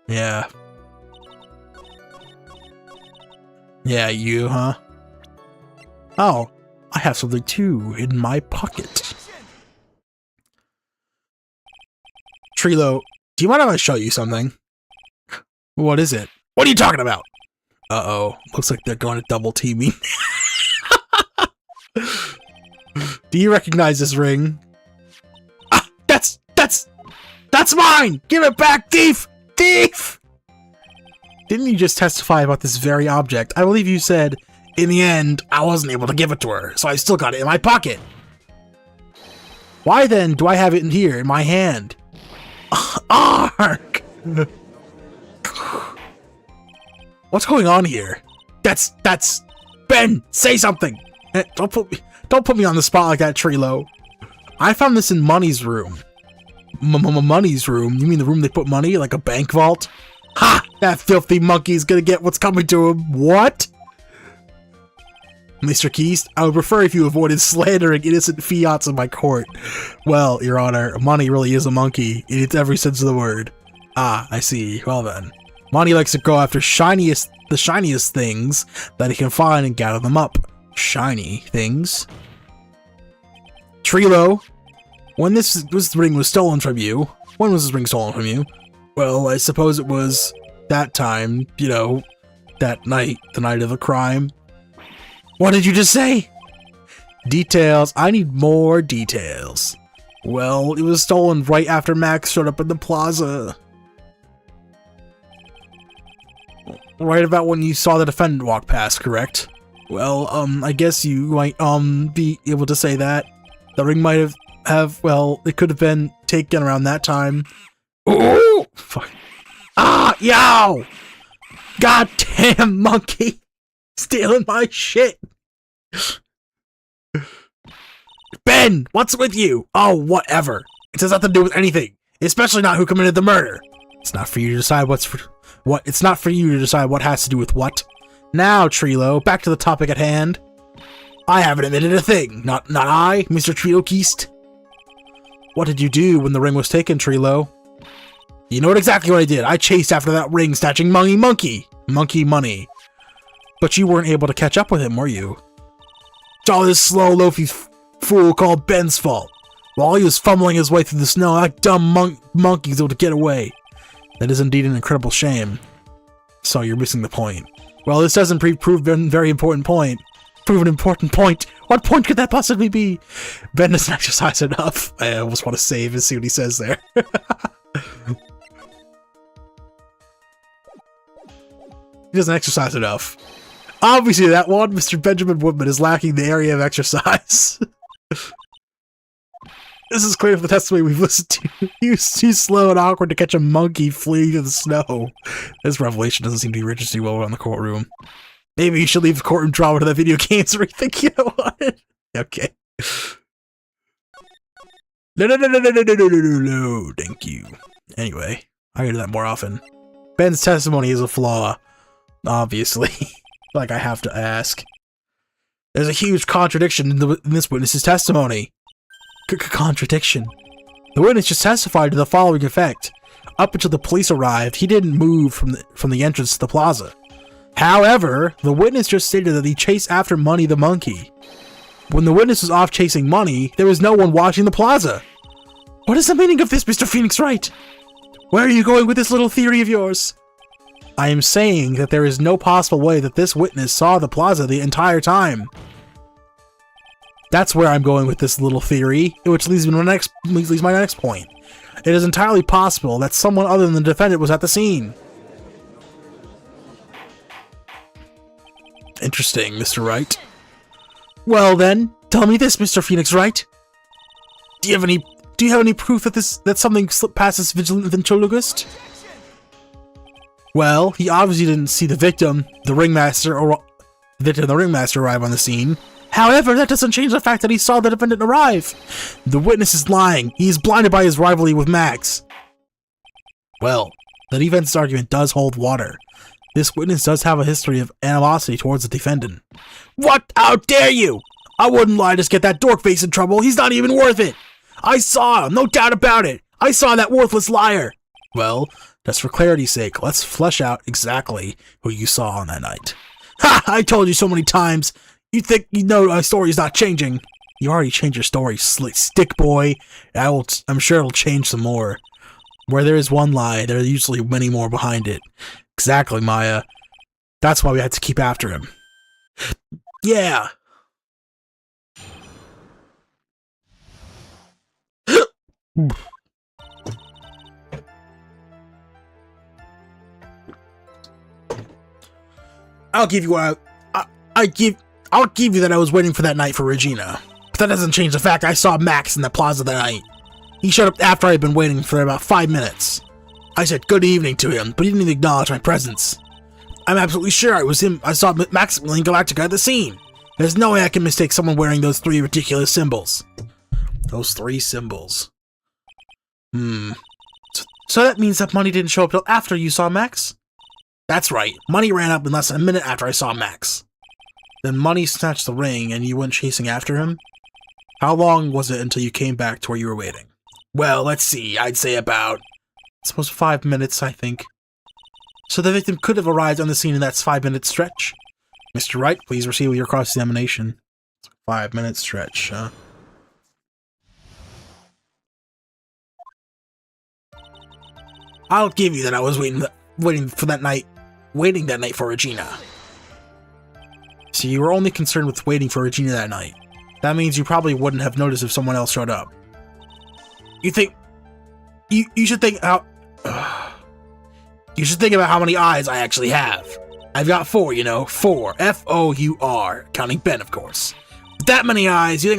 Yeah. Yeah, you, huh? Oh, I have something too in my pocket. Trilo, do you mind if I show you something? What is it? What are you talking about? Uh-oh. Looks like they're going to double team me. Do you recognize this ring? Ah, that's mine! Give it back, thief! Thief! Didn't you just testify about this very object? I believe you said, in the end, I wasn't able to give it to her, so I still got it in my pocket. Why then do I have it in here, in my hand? Ark! What's going on here? That's Ben, say something! Don't put me on the spot like that, Trilo. I found this in Money's room. Money's room? You mean the room they put money, like a bank vault? Ha! That filthy monkey's gonna get what's coming to him. What? Mr. Keast, I would prefer if you avoided slandering innocent fiats in my court. Well, Your Honor, Money really is a monkey, in its every sense of the word. Ah, I see. Well then. Money likes to go after the shiniest things that he can find and gather them up. Shiny things? Trilo, when this ring was stolen from you, when was this ring stolen from you? Well, I suppose it was that time, you know, that night, the night of the crime. What did you just say? Details. I need more details. Well, it was stolen right after Max showed up in the plaza. Right about when you saw the defendant walk past, correct? Well, I guess you might, be able to say that. The ring might have, well, it could have been taken around that time. Ooh! Fuck. Ah! Yow! Goddamn monkey! Stealing my shit! Ben! What's with you? Oh, whatever. It has nothing to do with anything. Especially not who committed the murder. It's not for you to decide it's not for you to decide what has to do with what. Now, Trilo, back to the topic at hand. I haven't admitted a thing. Not I, Mr. Trilo Keast. What did you do when the ring was taken, Trilo? You know exactly what I did. I chased after that ring, snatching monkey money. But you weren't able to catch up with him, were you? It's all this slow, loafy fool called Ben's fault. While he was fumbling his way through the snow, that dumb monkey was able to get away. That is indeed an incredible shame. So you're missing the point. Well, this doesn't prove a very important point. Prove an important point. What point could that possibly be? Ben doesn't exercise enough. I almost want to save and see what he says there. He doesn't exercise enough. Obviously, that one, Mr. Benjamin Woodman, is lacking the area of exercise. This is clear from the testimony we've listened to. He was too slow and awkward to catch a monkey fleeing through the snow. This revelation doesn't seem to be registering well around the courtroom. Maybe you should leave the courtroom drama to the video games rethink, you know what? Okay. No, thank you. Anyway, I gotta do that more often. Ben's testimony is a flaw. Obviously. Like I have to ask. There's a huge contradiction in this witness's testimony. Contradiction. The witness just testified to the following effect. Up until the police arrived, he didn't move from the entrance to the plaza. However, the witness just stated that he chased after Money the monkey. When the witness was off chasing Money, there was no one watching the plaza. What is the meaning of this, Mr. Phoenix Wright? Where are you going with this little theory of yours? I am saying that there is no possible way that this witness saw the plaza the entire time. That's where I'm going with this little theory, which leads me to my next point. It is entirely possible that someone other than the defendant was at the scene. Interesting, Mr. Wright. Well then, tell me this, Mr. Phoenix Wright. Do you have any proof that something slipped past this vigilant ventriloquist? Well, he obviously didn't see the victim, the ringmaster arrive on the scene. However, that doesn't change the fact that he saw the defendant arrive. The witness is lying. He is blinded by his rivalry with Max. Well, the defense's argument does hold water. This witness does have a history of animosity towards the defendant. What? How dare you? I wouldn't lie to get that dork face in trouble. He's not even worth it. I saw him, no doubt about it. I saw that worthless liar. Well, just for clarity's sake, let's flesh out exactly who you saw on that night. Ha! I told you so many times. You think you know my story's not changing. You already changed your story, stick boy. I'm sure it'll change some more. Where there is one lie, there are usually many more behind it. Exactly, Maya. That's why we had to keep after him. Yeah. I'll give you what I'll give you that I was waiting for that night for Regina. But that doesn't change the fact I saw Max in the plaza that night. He showed up after I had been waiting for about 5 minutes. I said good evening to him, but he didn't even acknowledge my presence. I'm absolutely sure it was him. I saw Maximilian Galactica at the scene. There's no way I can mistake someone wearing those 3 ridiculous symbols. Those 3 symbols. So that means that money didn't show up till after you saw Max? That's right. Money ran up in less than a minute after I saw Max. Then Money snatched the ring and you went chasing after him? How long was it until you came back to where you were waiting? Well, let's see. I'd say about... I suppose 5 minutes, I think. So the victim could have arrived on the scene in that 5-minute stretch? Mr. Wright, please proceed with your cross-examination. 5-minute stretch, huh? I'll give you that I was waiting that night for Regina. So you were only concerned with waiting for Regina that night. That means you probably wouldn't have noticed if someone else showed up. You think... You should think how... You should think about how many eyes I actually have. I've got 4, you know. 4. F-O-U-R. Counting Ben, of course. With that many eyes, you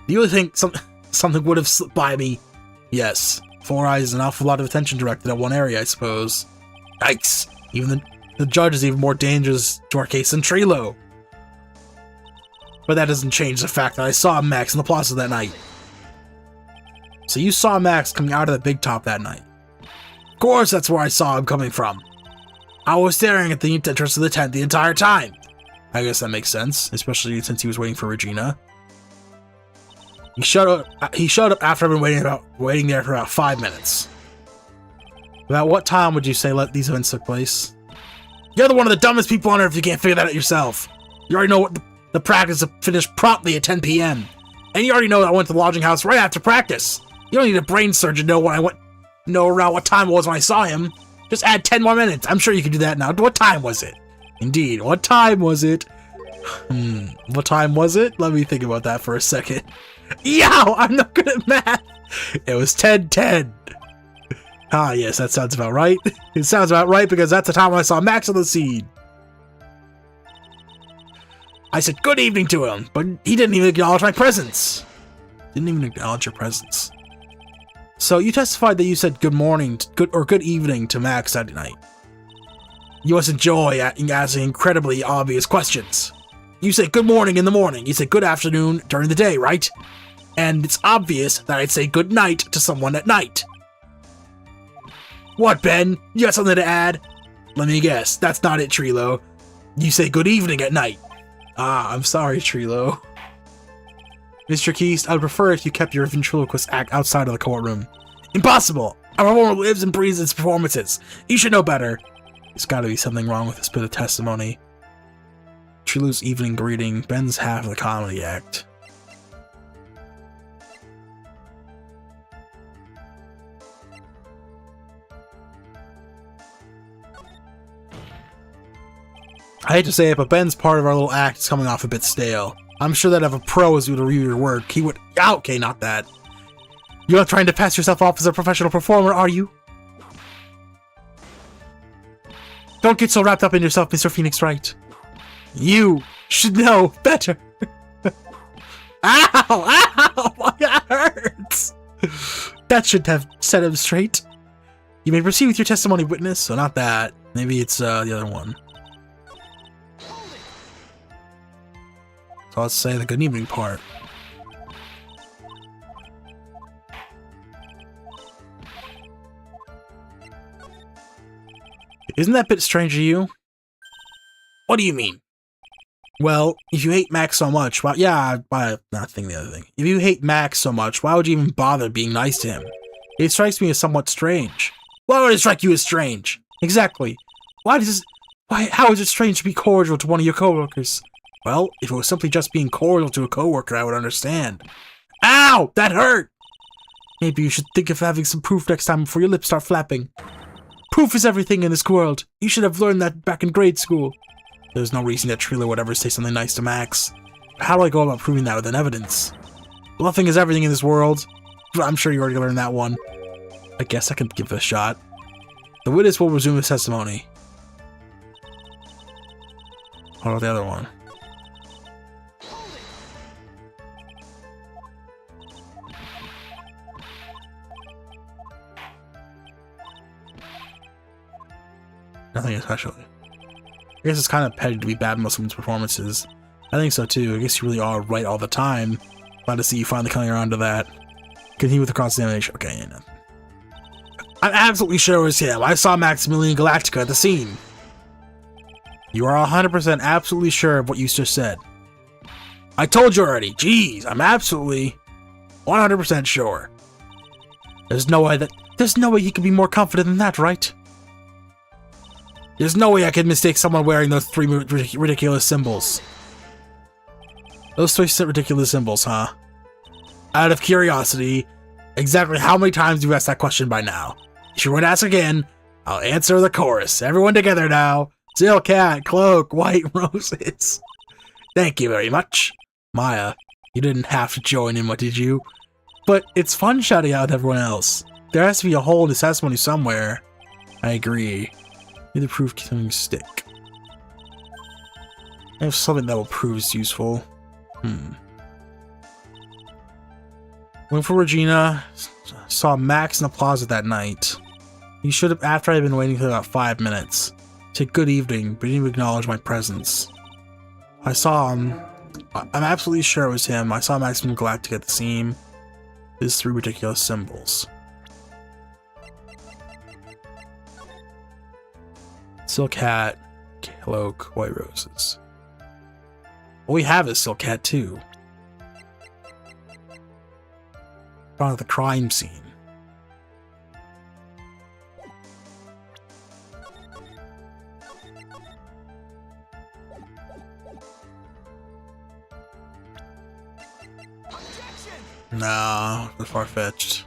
really think something would have slipped by me? Yes. 4 eyes is an awful lot of attention directed at one area, I suppose. Yikes. Even the judge is even more dangerous to our case than Trilo. But that doesn't change the fact that I saw Max in the plaza that night. So you saw Max coming out of the big top that night. Of course that's where I saw him coming from. I was staring at the entrance of the tent the entire time. I guess that makes sense, especially since he was waiting for Regina. He showed up after I've been waiting there for about 5 minutes. About what time would you say these events took place? You're one of the dumbest people on earth if you can't figure that out yourself. You already know what the practice finished promptly at 10 p.m. And you already know that I went to the lodging house right after practice. You don't need a brain surgeon to know around what time it was when I saw him. Just add 10 more minutes. I'm sure you can do that now. What time was it? Indeed, what time was it? What time was it? Let me think about that for a second. Yow! I'm not good at math! It was 10:10. Ah, yes, that sounds about right. It sounds about right because that's the time I saw Max on the scene. I said good evening to him, but he didn't even acknowledge my presence. Didn't even acknowledge your presence. So you testified that you said good morning, good evening to Max that night. You must enjoy asking incredibly obvious questions. You say good morning in the morning. You say good afternoon during the day, right? And it's obvious that I'd say good night to someone at night. What, Ben? You got something to add? Let me guess. That's not it, Trilo. You say good evening at night. Ah, I'm sorry, Trilo. Mr. Keast, I would prefer if you kept your ventriloquist act outside of the courtroom. Impossible! A performer lives and breathes its performances. You should know better. There's gotta be something wrong with this bit of testimony. Trilo's evening greeting, Ben's half of the comedy act. I hate to say it, but Ben's part of our little act is coming off a bit stale. I'm sure that if a pro was to review your work, he would... Okay, not that. You're not trying to pass yourself off as a professional performer, are you? Don't get so wrapped up in yourself, Mr. Phoenix Wright. You should know better. Ow! Ow! That hurts! That should have set him straight. You may proceed with your testimony, witness. So not that. Maybe it's the other one. So let's say the good evening part. Isn't that a bit strange to you? What do you mean? Well, if you hate Max so much, well, yeah, not think the other thing. If you hate Max so much, why would you even bother being nice to him? It strikes me as somewhat strange. Why would it strike you as strange? Exactly. How is it strange to be cordial to one of your coworkers? Well, if it was simply just being cordial to a coworker, I would understand. Ow! That hurt! Maybe you should think of having some proof next time before your lips start flapping. Proof is everything in this world. You should have learned that back in grade school. There's no reason that Trila would ever say something nice to Max. But how do I go about proving that with an evidence? Bluffing is everything in this world. I'm sure you already learned that one. I guess I can give it a shot. The witness will resume his testimony. What about the other one? Nothing especially. I guess it's kind of petty to be bad in most women's performances. I think so too. I guess you really are right all the time. Glad to see you finally coming around to that. Continue with the cross-examination. Okay, yeah, nothing. I'm absolutely sure it was him. I saw Maximilian Galactica at the scene. You are 100% absolutely sure of what you just said. I told you already. Jeez, I'm absolutely 100% sure. There's no way he could be more confident than that, right? There's no way I could mistake someone wearing those three ridiculous symbols. Those three ridiculous symbols, huh? Out of curiosity, exactly how many times have you asked that question by now? If you were to ask again, I'll answer the chorus. Everyone together now. Still cat, cloak, white roses. Thank you very much. Maya, you didn't have to join in, what did you? But it's fun shouting out at everyone else. There has to be a hole in the testimony somewhere. I agree. Need the proof killing stick. I have something that will prove is useful. Went for Regina. Saw Max in the plaza that night. He should have, after I had been waiting for about 5 minutes. Said good evening, but he didn't acknowledge my presence. I saw him. I'm absolutely sure it was him. I saw Maximum Galactic at the scene. These three ridiculous symbols. Silk hat, cloak, white roses. What we have is Silk hat too. Front of the crime scene. No, that's far-fetched.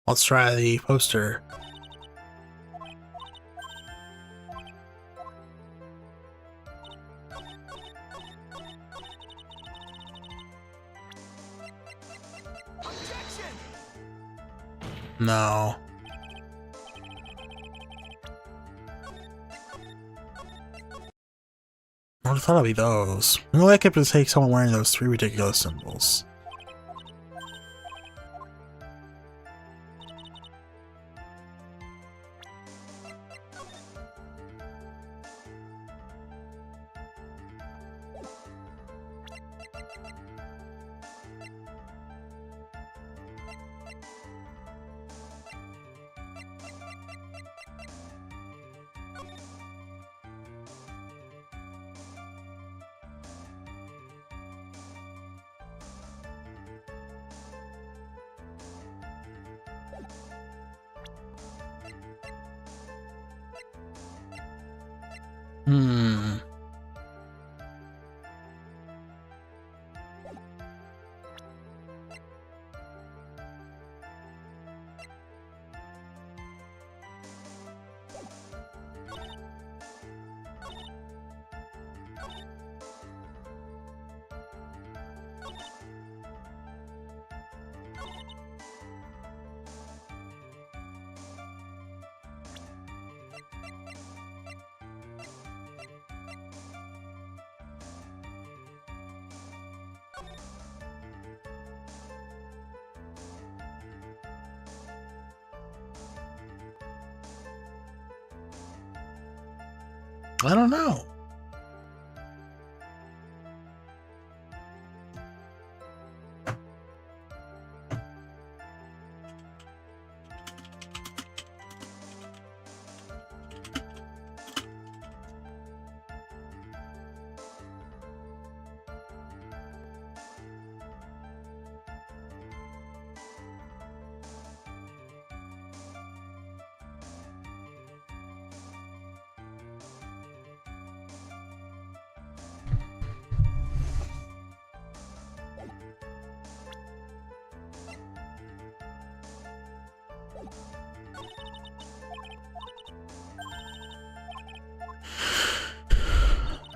Let's try the poster. No. I would have thought it'd be those. You know, I kept to take someone wearing those three ridiculous symbols. I don't know.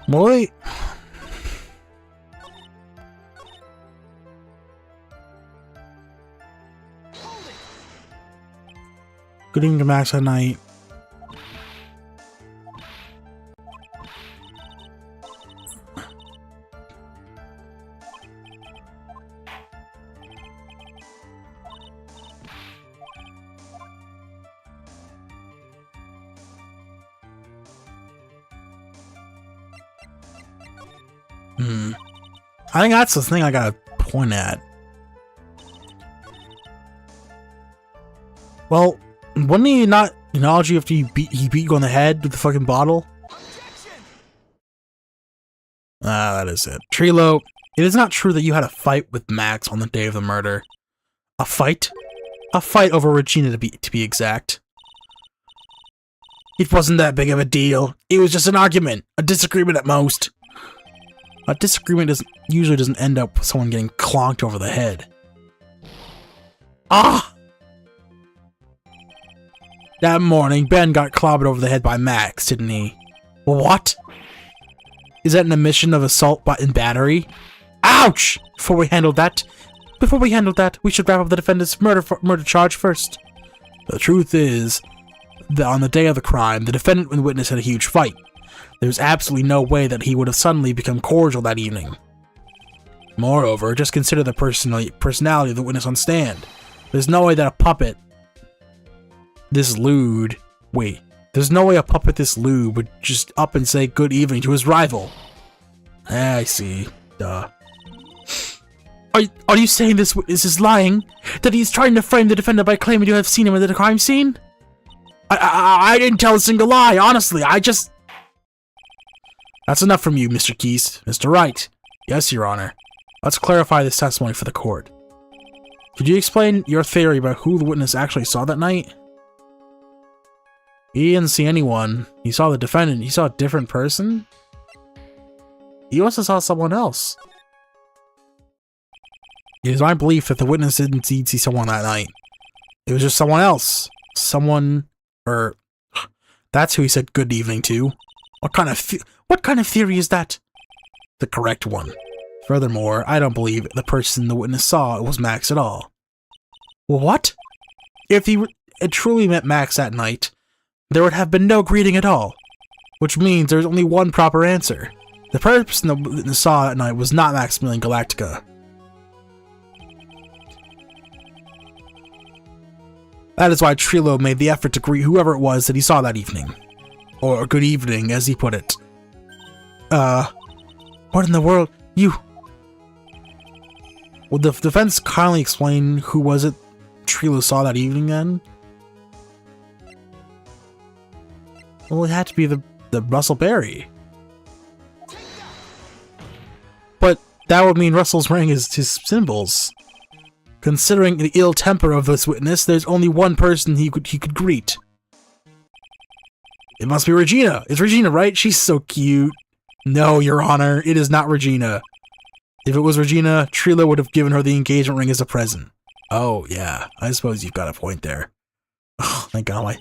Boy. Good evening to Max at night. I think that's the thing I gotta point at. Well, wouldn't he not acknowledge you after he beat you on the head with the fucking bottle? Ah, that is it. Trilo, it is not true that you had a fight with Max on the day of the murder. A fight? A fight over Regina to be exact. It wasn't that big of a deal. It was just an argument, a disagreement at most. A disagreement usually doesn't end up with someone getting clonked over the head. Ah! That morning, Ben got clobbered over the head by Max, didn't he? What? Is that an admission of assault and battery? Ouch! Before we handle that, we should wrap up the defendant's murder charge first. The truth is that on the day of the crime, the defendant and the witness had a huge fight. There's absolutely no way that he would have suddenly become cordial that evening. Moreover, just consider the personality of the witness on stand. There's no way that a puppet this lewd would just up and say good evening to his rival. I see. Duh. Are you saying this witness is lying? That he's trying to frame the defendant by claiming to have seen him at the crime scene? I didn't tell a single lie, honestly, That's enough from you, Mr. Keys. Mr. Wright. Yes, Your Honor. Let's clarify this testimony for the court. Could you explain your theory about who the witness actually saw that night? He didn't see anyone. He saw the defendant. He saw a different person? He also saw someone else. It is my belief that the witness didn't indeed see someone that night. It was just someone else. That's who he said good evening to. What kind of theory is that? The correct one. Furthermore, I don't believe the person the witness saw was Max at all. What? If he had truly met Max that night, there would have been no greeting at all. Which means there's only one proper answer. The person the witness saw that night was not Maximilian Galactica. That is why Trilo made the effort to greet whoever it was that he saw that evening. Or good evening, as he put it. What in the world? Would the defense kindly explain who was it Trilo saw that evening then? Well, it had to be the Russell Berry. But that would mean Russell's wearing his symbols. Considering the ill temper of this witness, there's only one person he could greet. It must be Regina. It's Regina, right? She's so cute. No, Your Honor, it is not Regina. If it was Regina, Trilo would have given her the engagement ring as a present. Oh, yeah. I suppose you've got a point there. Oh, thank God.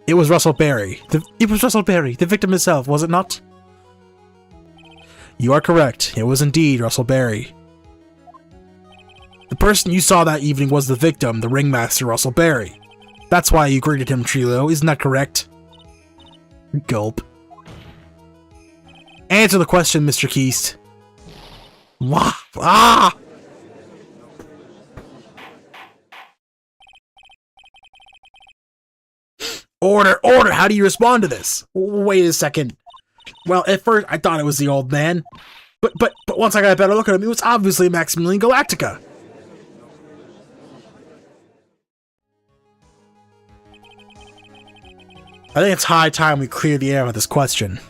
It was Russell Berry. It was Russell Berry, the victim himself, was it not? You are correct. It was indeed Russell Berry. The person you saw that evening was the victim, the ringmaster Russell Berry. That's why you greeted him, Trilo. Isn't that correct? Gulp. Answer the question, Mr. Keast. Ah! Order! Order! How do you respond to this? Wait a second. Well, at first I thought it was the old man. But once I got a better look at him, it was obviously Maximilian Galactica. I think it's high time we clear the air with this question.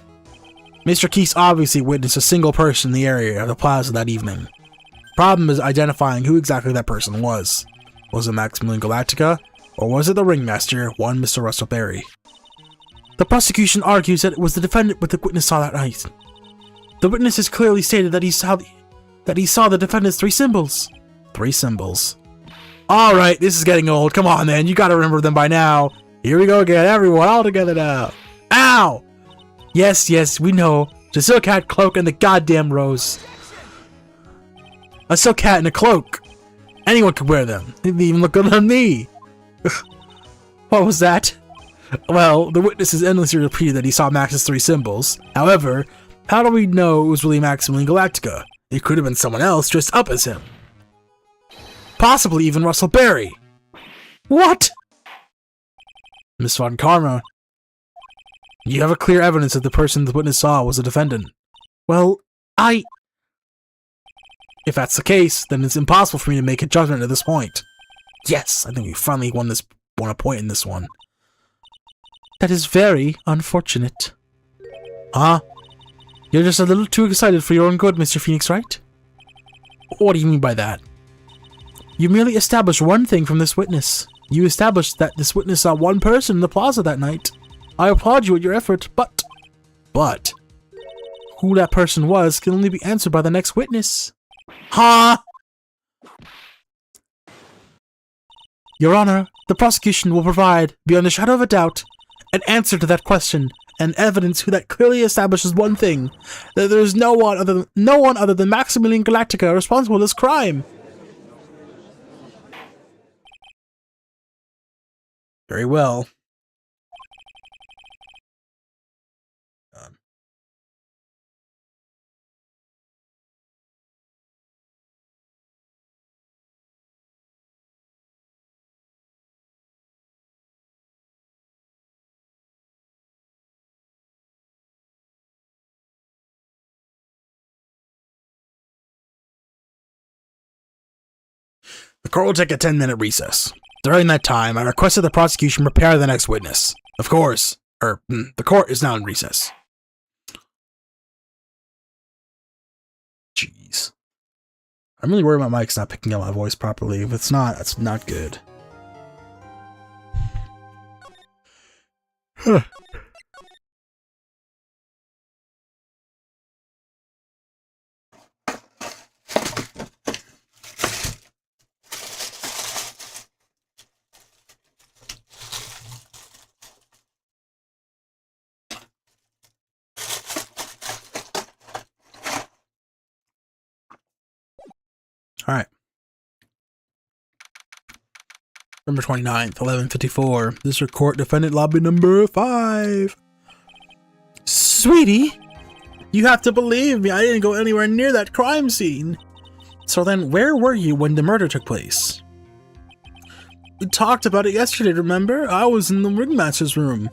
Mr. Keese obviously witnessed a single person in the area of the plaza that evening. Problem is identifying who exactly that person was. Was it Maximilian Galactica, or was it the ringmaster, one Mr. Russell Berry? The prosecution argues that it was the defendant what the witness saw that night. The witness has clearly stated that he saw the defendant's 3 symbols. 3 symbols. Alright, this is getting old. Come on, man. You gotta remember them by now. Here we go again. Everyone, all together now. Ow! Yes, we know. The silk hat, cloak, and the goddamn rose. A silk hat and a cloak. Anyone could wear them. They didn't even look good on me. What was that? Well, the witness has endlessly repeated that he saw Max's 3 symbols. However, how do we know it was really Maximilian Galactica? It could have been someone else dressed up as him. Possibly even Russell Berry. What? Miss Von Karma, you have a clear evidence that the person the witness saw was a defendant. Well, if that's the case, then it's impossible for me to make a judgment at this point. Yes, I think we finally won a point in this one. That is very unfortunate. Huh? You're just a little too excited for your own good, Mr. Phoenix, right? What do you mean by that? You merely established one thing from this witness. You established that this witness saw one person in the plaza that night. I applaud you at your effort, but... who that person was can only be answered by the next witness. Huh? Your Honor, the prosecution will provide, beyond a shadow of a doubt, an answer to that question, and evidence that clearly establishes one thing, that there is no one other than Maximilian Galactica responsible for this crime. Very well. The court will take a 10-minute recess. During that time, I requested the prosecution prepare the next witness. Of course, the court is now in recess. Jeez. I'm really worried my mic's not picking up my voice properly. If it's not, that's not good. Huh. Alright. November 29th, 11:54. District Court Defendant Lobby number 5. Sweetie, you have to believe me, I didn't go anywhere near that crime scene. So then, where were you when the murder took place? We talked about it yesterday, remember? I was in the ringmaster's room.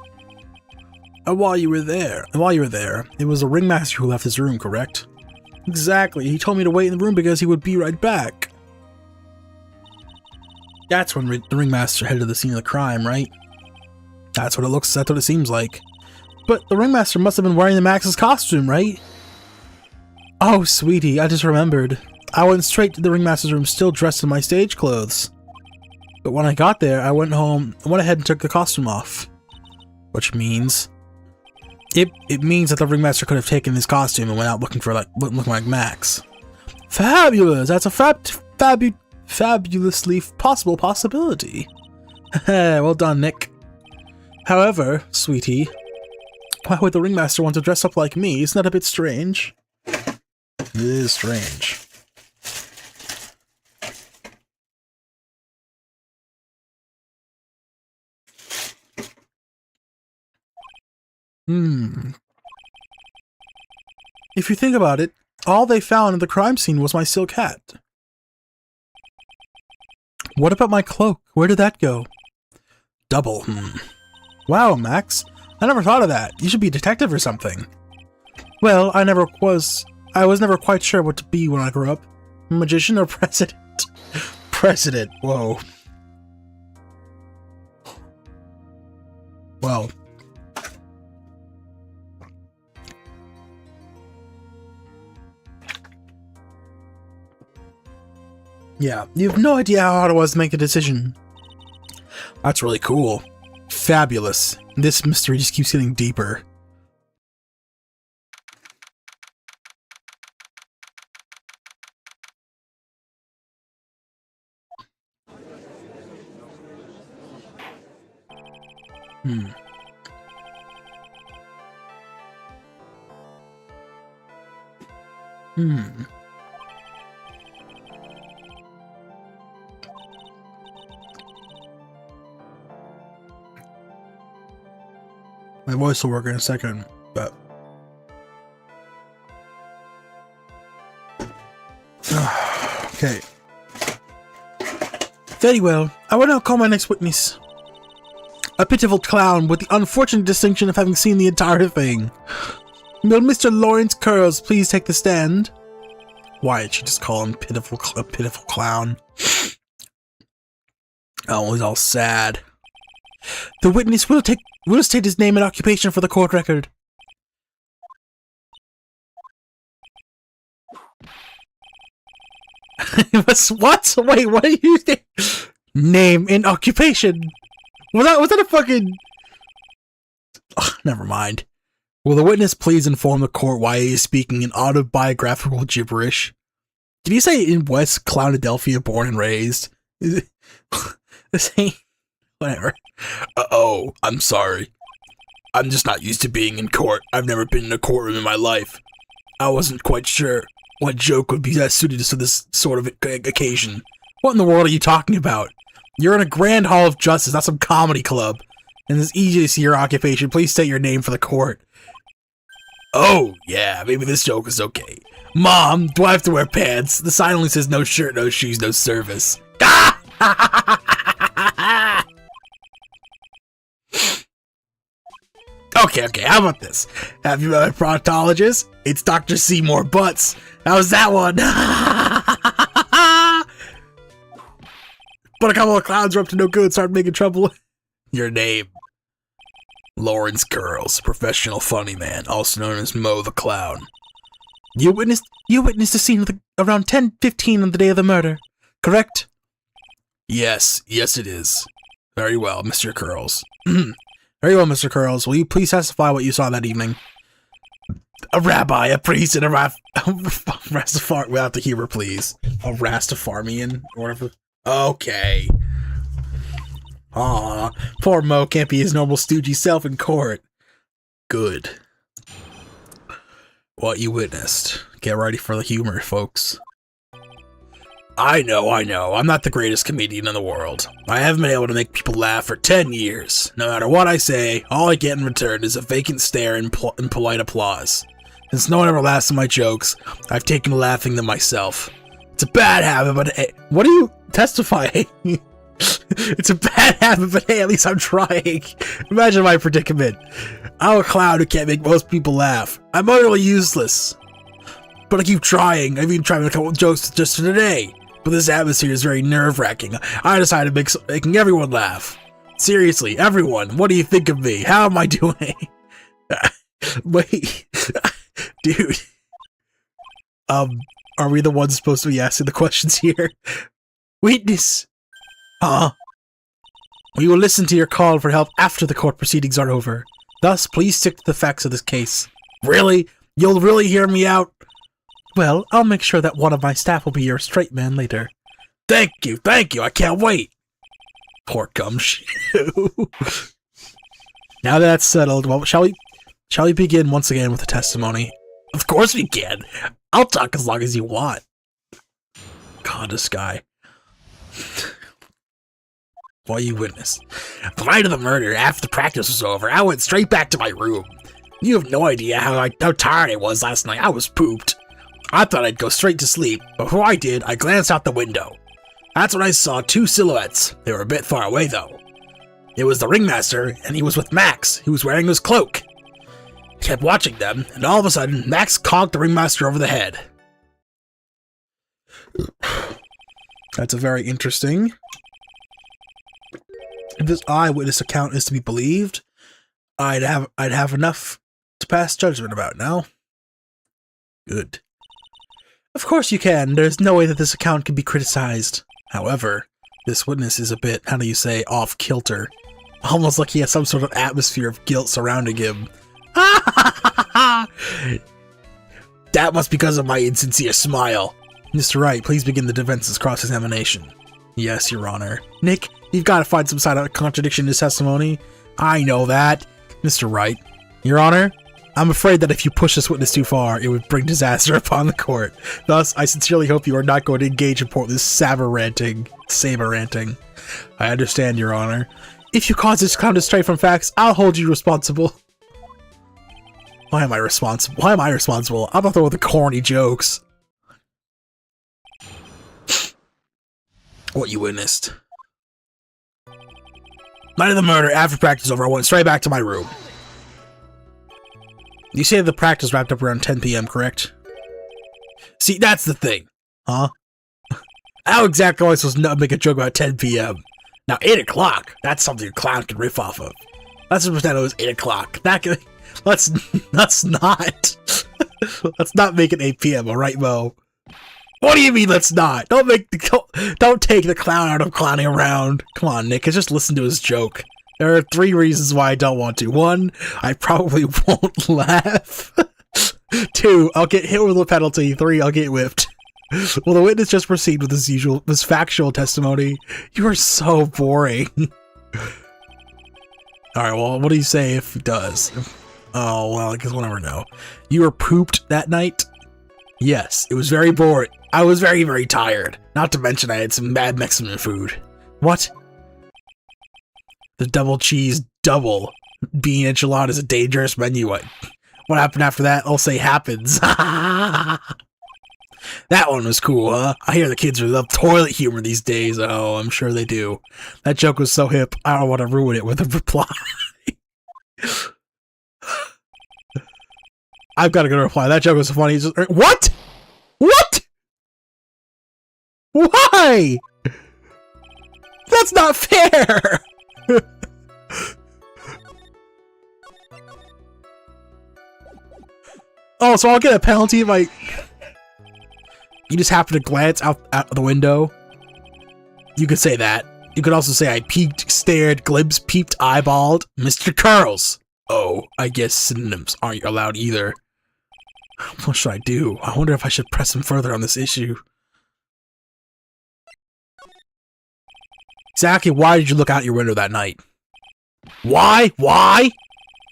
And while you were there, it was the ringmaster who left his room, correct? Exactly, he told me to wait in the room because he would be right back. That's when the ringmaster headed to the scene of the crime, right? That's what it seems like. But the ringmaster must have been wearing the Max's costume, right? Oh, sweetie, I just remembered. I went straight to the ringmaster's room still dressed in my stage clothes. But when I got there, I went ahead and took the costume off. Which means... It means that the ringmaster could have taken his costume and went out looking like Max. Fabulous! That's a fabulously possible possibility. Well done, Nick. However, sweetie, why would the ringmaster want to dress up like me? Isn't that a bit strange? It is strange. If you think about it, all they found at the crime scene was my silk hat. What about my cloak? Where did that go? Double, Wow, Max. I never thought of that. You should be a detective or something. Well, I was never quite sure what to be when I grew up. Magician or president? President, whoa. Well. Yeah, you have no idea how hard it was to make the decision. That's really cool. Fabulous. This mystery just keeps getting deeper. Hmm. My voice will work in a second, but... Okay. Very well. I will now call my next witness. A pitiful clown with the unfortunate distinction of having seen the entire thing. Will Mr. Lawrence Curls please take the stand? Why did she just call him a pitiful clown? Oh, he's all sad. The witness will state his name and occupation for the court record. What? Wait, what are you saying? Name and occupation. Was that a fucking... Ugh, never mind. Will the witness please inform the court why he is speaking in autobiographical gibberish? Did you say in West Clownadelphia born and raised? This ain't... Whatever. Uh-oh, I'm sorry. I'm just not used to being in court. I've never been in a courtroom in my life. I wasn't quite sure what joke would be best suited to this sort of occasion. What in the world are you talking about? You're in a grand hall of justice, not some comedy club. And it's easy to see your occupation. Please state your name for the court. Oh, yeah, maybe this joke is okay. Mom, do I have to wear pants? The sign only says no shirt, no shoes, no service. Okay, how about this? Have you met a proctologist? It's Dr. Seymour Butts. How's that one? But a couple of clowns are up to no good, started making trouble. Your name. Lawrence Curls, professional funny man, also known as Mo the Clown. You witnessed the scene around 10:15 on the day of the murder, correct? Yes, it is. Very well, Mr. Curls. Very well, Mr. Curls. Will you please testify what you saw that evening? A rabbi, a priest, and a Rastafari. We'll have to hear her, please. A Rastafarian, or whatever. Okay. Aw, poor Mo can't be his normal stoogey self in court. Good. What you witnessed. Get ready for the humor, folks. I know. I'm not the greatest comedian in the world. I haven't been able to make people laugh for 10 years. No matter what I say, all I get in return is a vacant stare and polite applause. Since no one ever laughs at my jokes, I've taken to laughing them myself. It's a bad habit, but hey, what are you testifying? It's a bad habit, but hey, at least I'm trying. Imagine my predicament. I'm a clown who can't make most people laugh. I'm utterly useless. But I keep trying. I've even tried a couple of jokes just for today. But this atmosphere is very nerve-wracking. I decided making everyone laugh. Seriously, everyone, what do you think of me? How am I doing? Wait. Dude. Are we the ones supposed to be asking the questions here? Witness. We will listen to your call for help after the court proceedings are over. Thus, please stick to the facts of this case. Really? You'll really hear me out? Well, I'll make sure that one of my staff will be your straight man later. Thank you, I can't wait! Poor gumshoe. Now that that's settled, well, shall we begin once again with the testimony? Of course we can! I'll talk as long as you want. God, this guy. What you witnessed. The night of the murder, after the practice was over, I went straight back to my room. You have no idea how tired I was last night. I was pooped. I thought I'd go straight to sleep. Before I did, I glanced out the window. That's when I saw two silhouettes. They were a bit far away, though. It was the ringmaster, and he was with Max, who was wearing his cloak. kept watching them, and all of a sudden, Max conked the ringmaster over the head. That's a very interesting. If this eyewitness account is to be believed, I'd have enough to pass judgment about now. Good. Of course you can. There's no way that this account can be criticized. However, this witness is a bit, how do you say, off-kilter. Almost like he has some sort of atmosphere of guilt surrounding him. That must be because of my insincere smile. Mr. Wright, please begin the defense's cross-examination. Yes, Your Honor. Nick, you've got to find some sort of contradiction in his testimony. I know that. Mr. Wright. Your Honor, I'm afraid that if you push this witness too far, it would bring disaster upon the court. Thus, I sincerely hope you are not going to engage in this saber ranting. I understand, Your Honor. If you cause this clown to stray from facts, I'll hold you responsible. Why am I responsible? I'm not the one with the corny jokes. What you witnessed. Night of the murder, after practice over, I went straight back to my room. You say the practice wrapped up around 10 p.m., correct? See, that's the thing. Huh? How exactly am I supposed to make a joke about 10 p.m.? Now, 8 o'clock, that's something a clown can riff off of. Let's pretend it was 8 o'clock. Let's not. Let's not make it 8 p.m., alright, Mo? What do you mean, let's not? Don't take the clown out of clowning around. Come on, Nick, just listen to his joke. There are 3 reasons why I don't want to. 1, I probably won't laugh. 2, I'll get hit with a penalty. 3, I'll get whipped. Will the witness just proceed with his factual testimony? You are so boring. Alright, well, what do you say if he does? Oh, well, I guess we'll never know. You were pooped that night? Yes, it was very boring. I was very, very tired. Not to mention I had some bad Mexican food. What? The double cheese double bean enchilada is a dangerous menu. What happened after that? I'll say happens. That one was cool, huh? I hear the kids love toilet humor these days. Oh, I'm sure they do. That joke was so hip, I don't want to ruin it with a reply. I've got to go reply. That joke was funny. What? What? Why? That's not fair! Oh, so I'll get a penalty if I... You just happen to glance out the window? You could say that. You could also say I peeked, stared, glimpsed, peeped, eyeballed. Mr. Curls! Oh, I guess synonyms aren't allowed either. What should I do? I wonder if I should press him further on this issue. Exactly why did you look out your window that night? Why? Why?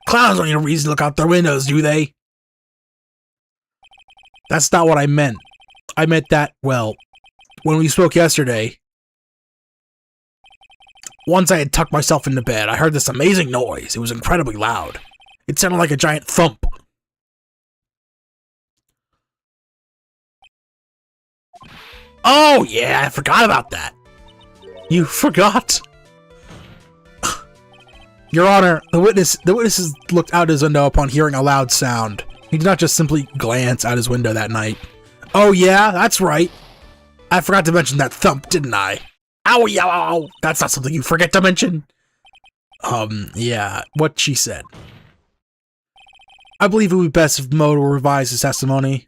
Clowns don't need a reason to look out their windows, do they? That's not what I meant. I meant that, well, when we spoke yesterday, once I had tucked myself into bed, I heard this amazing noise. It was incredibly loud. It sounded like a giant thump. Oh, yeah, I forgot about that. You forgot? Your Honor, the witnesses looked out his window upon hearing a loud sound. He did not just simply glance out his window that night. Oh yeah, that's right. I forgot to mention that thump, didn't I? Ow, yow! That's not something you forget to mention. Yeah, what she said. I believe it would be best if Mo will revise his testimony.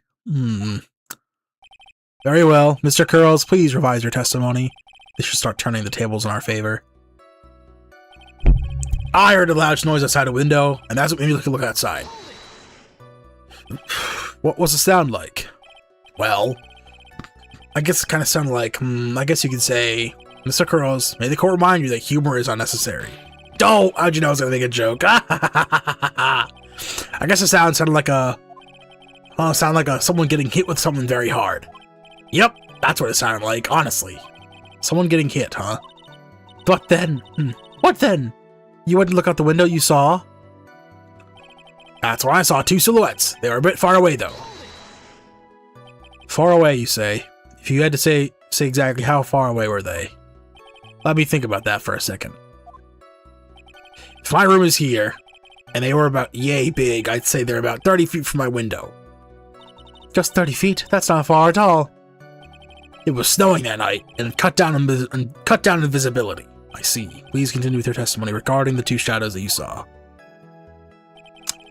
Very well. Mr. Curls, please revise your testimony. This should start turning the tables in our favor. I heard a loud noise outside the window, and that's what made me look outside. What was the sound like? Well, I guess it kind of sounded like, I guess you could say, Mr. Curls, may the court remind you that humor is unnecessary. Don't! How'd you know I was gonna make a joke? I guess the sound sounded like someone getting hit with something very hard. Yep, that's what it sounded like, honestly. Someone getting hit, huh? But then, what then? You went to look out the window, you saw? That's where I saw 2 silhouettes. They were a bit far away, though. Far away, you say? If you had to say exactly how far away were they? Let me think about that for a second. If my room is here, and they were about yay big. I'd say they're about 30 feet from my window. Just 30 feet? That's not far at all. It was snowing that night, and cut down in visibility. I see. Please continue with your testimony regarding the two shadows that you saw.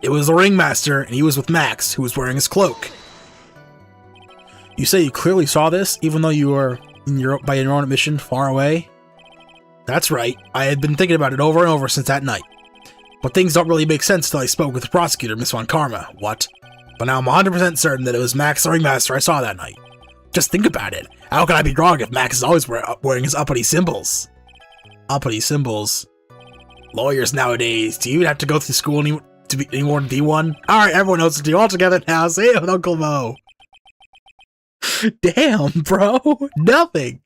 It was the ringmaster, and he was with Max, who was wearing his cloak. You say you clearly saw this, even though you were, by your own admission, far away? That's right. I had been thinking about it over and over since that night. But things don't really make sense till I spoke with the prosecutor, Miss Von Karma. What? But now I'm 100% certain that it was Max the ringmaster I saw that night. Just think about it. How can I be wrong if Max is always wearing his uppity symbols? Uppity symbols? Lawyers nowadays, do you even have to go through school anymore to be one? Alright, everyone knows what to do all together now. Say it with Uncle Mo. Damn, bro. Nothing.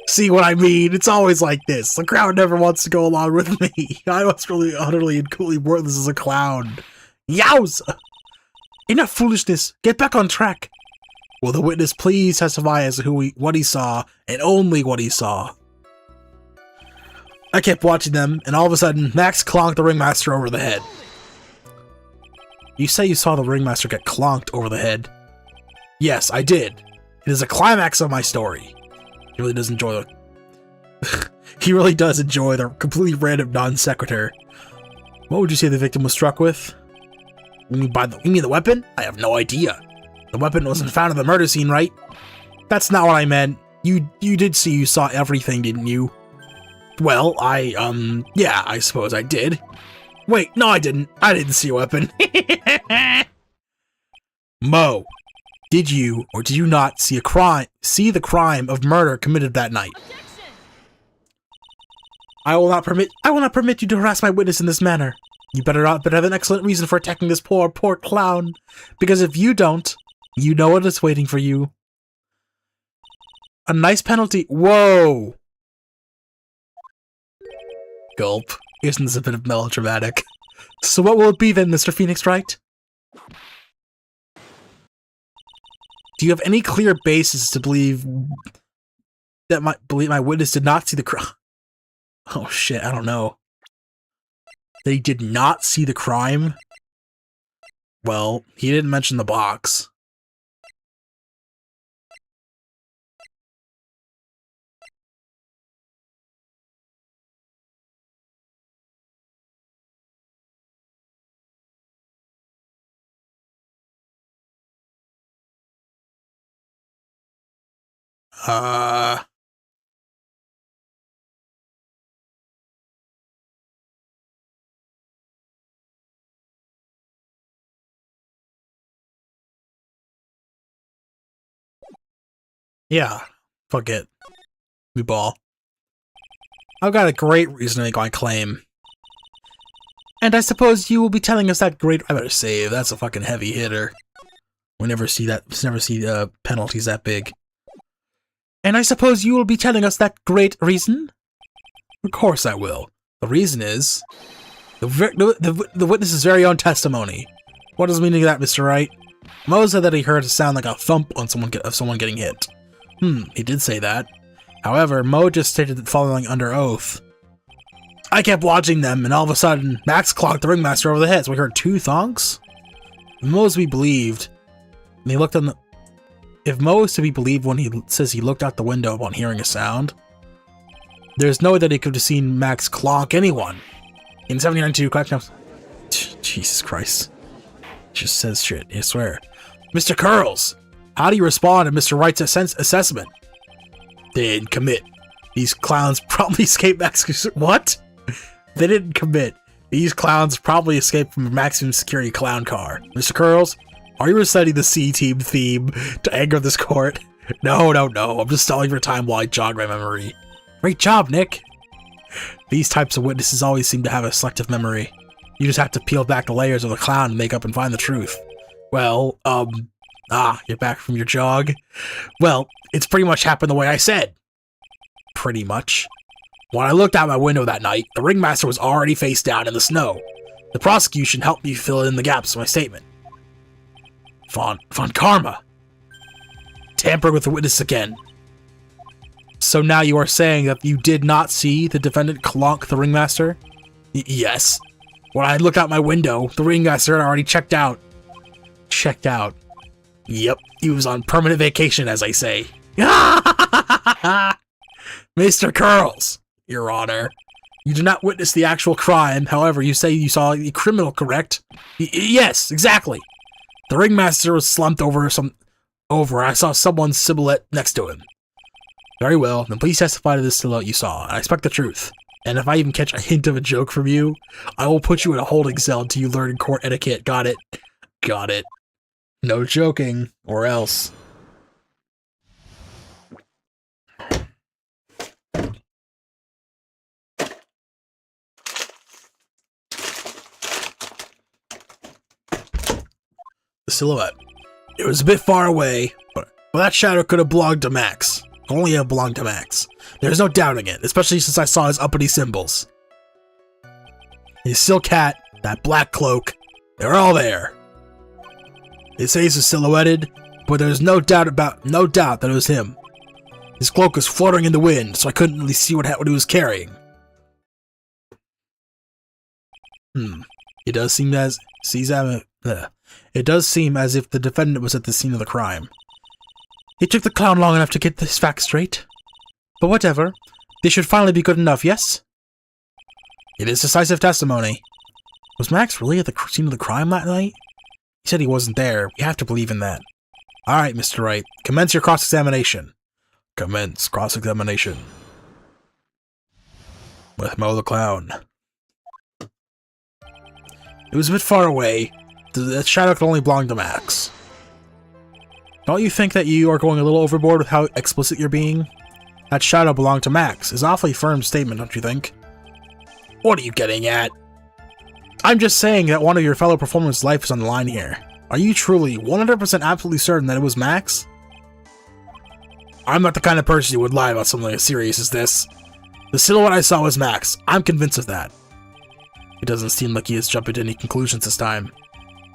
See what I mean? It's always like this. The crowd never wants to go along with me. I was really utterly and coolly worthless as a clown. Yowza! Enough foolishness. Get back on track. Will the witness please testify as to what he saw, and only what he saw? I kept watching them, and all of a sudden, Max clonked the ringmaster over the head. You say you saw the ringmaster get clonked over the head? Yes, I did. It is a climax of my story. He really does enjoy he really does enjoy the completely random non sequitur. What would you say the victim was struck with? You mean the weapon? I have no idea. The weapon wasn't found at the murder scene, right? That's not what I meant. You saw everything, didn't you? Well, yeah, I suppose I did. Wait, no I didn't. I didn't see a weapon. Mo, did you or did you not see the crime of murder committed that night? I will not permit you to harass my witness in this manner. You better have an excellent reason for attacking this poor clown. Because if you don't, you know what is waiting for you. A nice penalty. Whoa! Gulp. Isn't this a bit of melodramatic? So what will it be then, Mr. Phoenix Wright? Do you have any clear basis to believe that my witness did not see the crime? Oh shit, I don't know. They did not see the crime? Well, he didn't mention the box. Yeah, fuck it. We ball. I've got a great reason to make my claim. And I suppose you will be telling us that great— I better save, that's a fucking heavy hitter. We never see penalties that big. And I suppose you will be telling us that great reason? Of course I will. The reason is the witness's very own testimony. What is the meaning of that, Mr. Wright? Mo said that he heard a sound like a thump on someone getting hit. He did say that. However, Mo just stated that following under oath. I kept watching them, and all of a sudden, Max clocked the ringmaster over the head, so we heard two thonks? If Mo is to be believed, and he looked on the— if Mo is to be believed when he says he looked out the window upon hearing a sound, there's no way that he could have seen Max clonk anyone. In 79-2, Jesus Christ. Just says shit, I swear. Mr. Curls, how do you respond to Mr. Wright's assessment? They didn't commit. These clowns probably escaped Max— What? They didn't commit. These clowns probably escaped from a maximum security clown car. Mr. Curls, are you reciting the C-Team theme to anger this court? No. I'm just stalling for time while I jog my memory. Great job, Nick. These types of witnesses always seem to have a selective memory. You just have to peel back the layers of the clown and make up and find the truth. Well, you're back from your jog? Well, it's pretty much happened the way I said. Pretty much. When I looked out my window that night, the ringmaster was already face down in the snow. The prosecution helped me fill in the gaps of my statement. Von Karma. Tampering with the witness again. So now you are saying that you did not see the defendant clonk the ringmaster? Yes. When I looked out my window, the ringmaster had already checked out. Checked out. Yep, he was on permanent vacation, as I say. Mr. Curls, Your Honor. You did not witness the actual crime, however, you say you saw the criminal, correct? Yes, exactly. The ringmaster was slumped over I saw someone's silhouette next to him. Very well, then please testify to this silhouette you saw. I expect the truth. And if I even catch a hint of a joke from you, I will put you in a holding cell until you learn court etiquette. Got it? Got it. No joking, or else. The silhouette. It was a bit far away, but that shadow could have belonged to Max. Only have belonged to Max. There's no doubting it, especially since I saw his uppity symbols. His silk hat, that black cloak, they're all there. His face is silhouetted, but there's no doubt that it was him. His cloak was fluttering in the wind, so I couldn't really see what he was carrying. It does seem as if the defendant was at the scene of the crime. It took the clown long enough to get this fact straight. But whatever. This should finally be good enough, yes? It is decisive testimony. Was Max really at the scene of the crime that night? He said he wasn't there. We have to believe in that. Alright, Mr. Wright. Commence your cross-examination. Commence cross-examination. With Mo the Clown. It was a bit far away. The shadow could only belong to Max. Don't you think that you are going a little overboard with how explicit you're being? That shadow belonged to Max. Is an awfully firm statement, don't you think? What are you getting at? I'm just saying that one of your fellow performers' life is on the line here. Are you truly 100% absolutely certain that it was Max? I'm not the kind of person who would lie about something as serious as this. The silhouette I saw was Max. I'm convinced of that. It doesn't seem like he has jumped to any conclusions this time.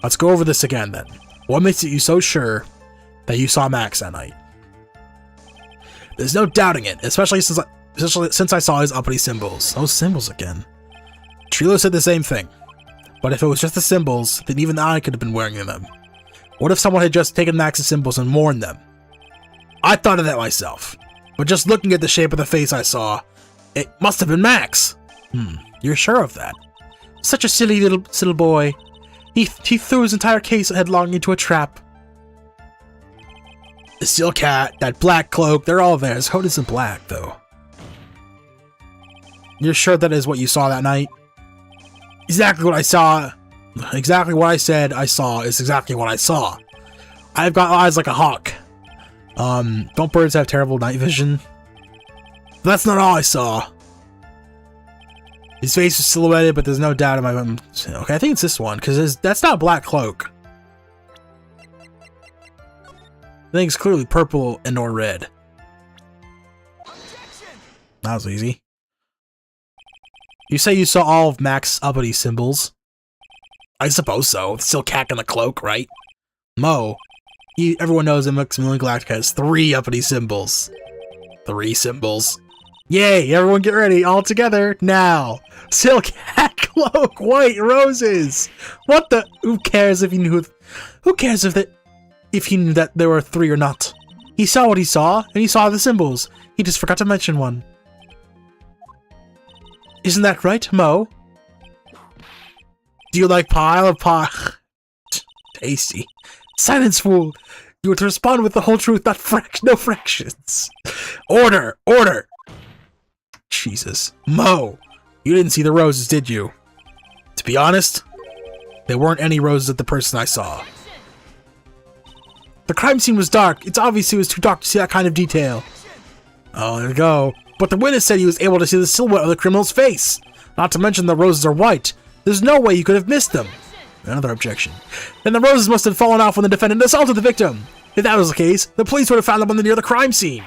Let's go over this again then. What makes you so sure that you saw Max that night? There's no doubting it, especially since I saw his uppity symbols. Those symbols again. Trilo said the same thing. But if it was just the symbols, then even I could have been wearing them. What if someone had just taken Max's symbols and worn them? I thought of that myself. But just looking at the shape of the face I saw, it must have been Max. You're sure of that? Such a silly little boy. He threw his entire case headlong into a trap. The silk hat, that black cloak, they're all there. His coat isn't black, though. You're sure that is what you saw that night? Exactly what I saw. Exactly what I said I saw is exactly what I saw. I've got eyes like a hawk. Don't birds have terrible night vision? That's not all I saw. His face is silhouetted, but there's no doubt in my mind. Okay, I think it's this one, because that's not a black cloak. I think it's clearly purple and or red. That was easy. You say you saw all of Max's uppity symbols? I suppose so. Still cack in the cloak, right? Mo, everyone knows that Maximilian Galactica has 3 uppity symbols. 3 symbols. Yay! Everyone get ready, all together, now! Silk hat, cloak, white roses! What the? Who cares if he knew? Who cares if he knew that there were 3 or not? He saw what he saw, and he saw the symbols. He just forgot to mention one. Isn't that right, Mo? Do you like pie? I love pie. Tasty. Silence, fool! You were to respond with the whole truth, not no fractions. Order! Order! Jesus. Mo! You didn't see the roses, did you? To be honest, there weren't any roses at the person I saw. The crime scene was dark. It's obvious it was too dark to see that kind of detail. Oh, there we go. But the witness said he was able to see the silhouette of the criminal's face. Not to mention the roses are white. There's no way you could have missed them. Another objection. Then the roses must have fallen off when the defendant assaulted the victim. If that was the case, the police would have found them near the crime scene.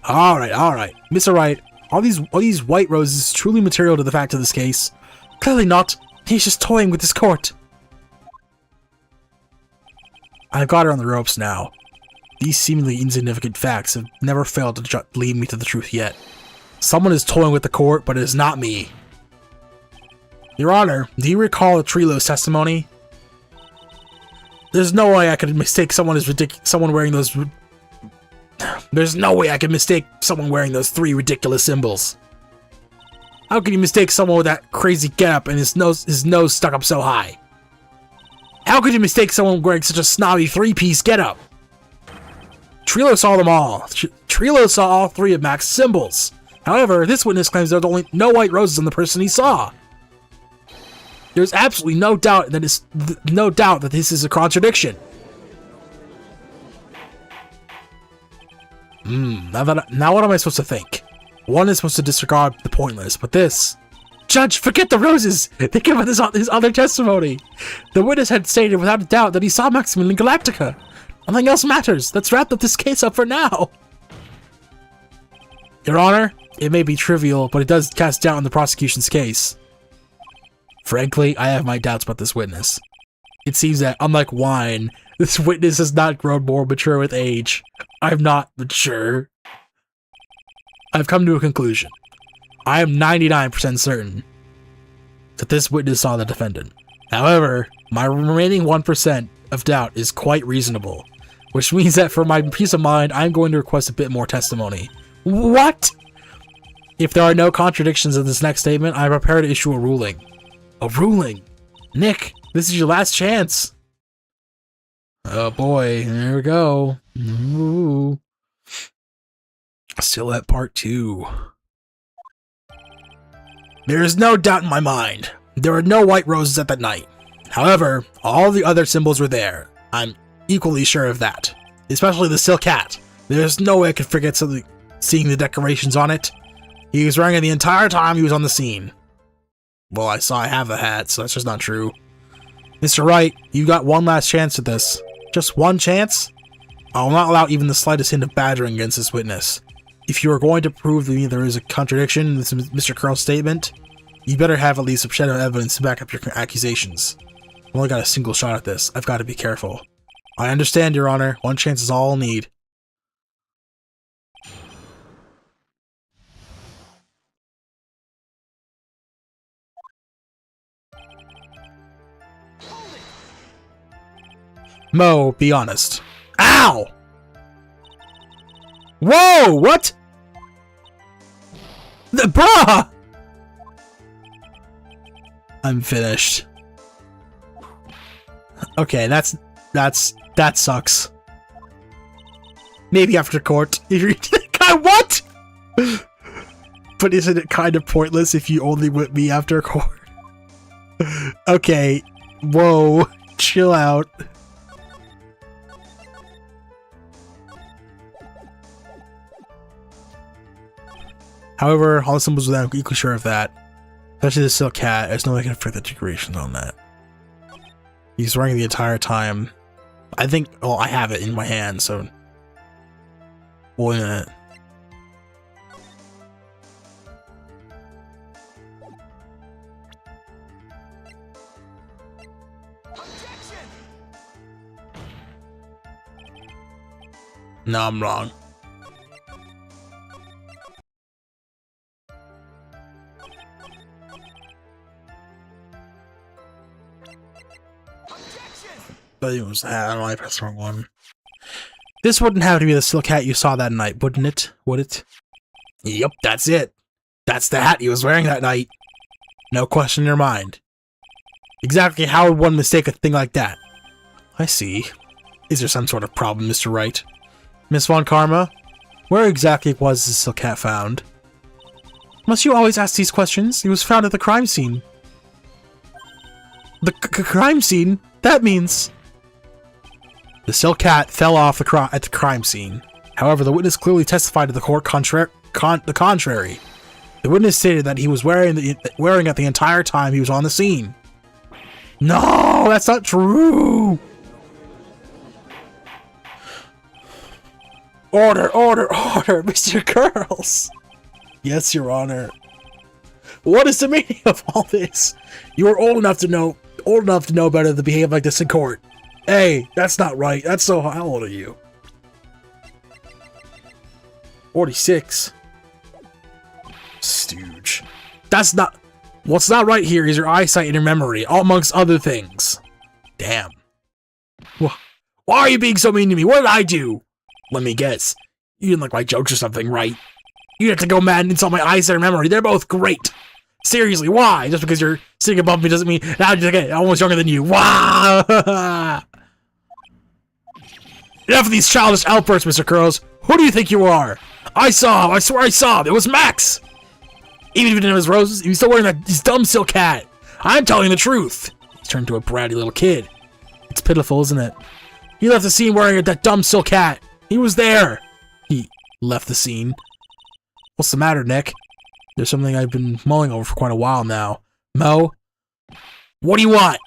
Alright. Mr. Wright, are these white roses truly material to the fact of this case? Clearly not. He's just toying with his court. I've got her on the ropes now. These seemingly insignificant facts have never failed to lead me to the truth yet. Someone is toying with the court, but it is not me. Your Honor, do you recall Trilo's testimony? There's no way I could mistake someone wearing those. There's no way I could mistake someone wearing those 3 ridiculous symbols. How can you mistake someone with that crazy getup and his nose stuck up so high? How could you mistake someone wearing such a snobby 3-piece getup? Trilo saw them all. Trilo saw all 3 of Mac's symbols. However, this witness claims there are only no white roses on the person he saw. There's absolutely no doubt that this is a contradiction. Now what am I supposed to think? One is supposed to disregard the pointless, but this... Judge, forget the roses! Think about his other testimony. The witness had stated without a doubt that he saw Maximilian Galactica. Nothing else matters. Let's wrap this case up for now. Your Honor, it may be trivial, but it does cast doubt on the prosecution's case. Frankly, I have my doubts about this witness. It seems that, unlike wine, this witness has not grown more mature with age. I'm not mature. I've come to a conclusion. I am 99% certain that this witness saw the defendant. However, my remaining 1% of doubt is quite reasonable, which means that for my peace of mind, I'm going to request a bit more testimony. What? If there are no contradictions in this next statement, I am prepared to issue a ruling. A ruling? Nick, this is your last chance. Oh boy, there we go. Ooh. Still at part 2. There is no doubt in my mind. There were no white roses at that night. However, all the other symbols were there. I'm equally sure of that. Especially the silk hat. There's no way I could forget seeing the decorations on it. He was wearing it the entire time he was on the scene. Well, I have the hat, so that's just not true. Mr. Wright, you got one last chance at this. Just one chance? I will not allow even the slightest hint of badgering against this witness. If you are going to prove that there is a contradiction in Mr. Curl's statement, you better have at least a shadow of evidence to back up your accusations. I've only got a single shot at this. I've got to be careful. I understand, Your Honor. One chance is all I'll need. Mo, be honest. Ow! Whoa! What? Bruh! I'm finished. Okay, that sucks. Maybe after court. God, what? But isn't it kind of pointless if you only whip me after court? Okay. Whoa. Chill out. However, all the symbols were I'm equally sure of that. Especially the silk hat, there's no way I can fit the decorations on that. He's wearing the entire time. I think, well, I have it in my hand, so... Wait a minute. No, I'm wrong. But it was that. I don't know, I pressed the wrong one. This wouldn't have to be the silk hat you saw that night, wouldn't it? Would it? Yep, that's it. That's the hat he was wearing that night. No question in your mind. Exactly how would one mistake a thing like that? I see. Is there some sort of problem, Mr. Wright? Miss Von Karma? Where exactly was the silk hat found? Must you always ask these questions? It was found at the crime scene. The crime scene? That means... The silk hat fell off at the crime scene. However, the witness clearly testified to the court the contrary. The witness stated that he was wearing it the entire time he was on the scene. No, that's not true! Order, order, order, Mr. Curls! Yes, Your Honor. What is the meaning of all this? You are old enough to know better than behave like this in court. Hey, that's not right. That's so high. How old are you? 46. Stooge. That's not... What's not right here is your eyesight and your memory, all amongst other things. Damn. Why are you being so mean to me? What did I do? Let me guess. You didn't like my jokes or something, right? You have to go mad and insult my eyesight and memory. They're both great. Seriously, why? Just because you're sitting above me doesn't mean now you're almost younger than you. Wow! Enough of these childish outbursts, Mr. Curls. Who do you think you are? I saw him. I swear I saw him. It was Max. Even if he didn't have his roses, he was still wearing his dumb silk hat. I'm telling the truth. He's turned into a bratty little kid. It's pitiful, isn't it? He left the scene wearing that dumb silk hat. He was there. He left the scene. What's the matter, Nick? There's something I've been mulling over for quite a while now. Mo? What do you want?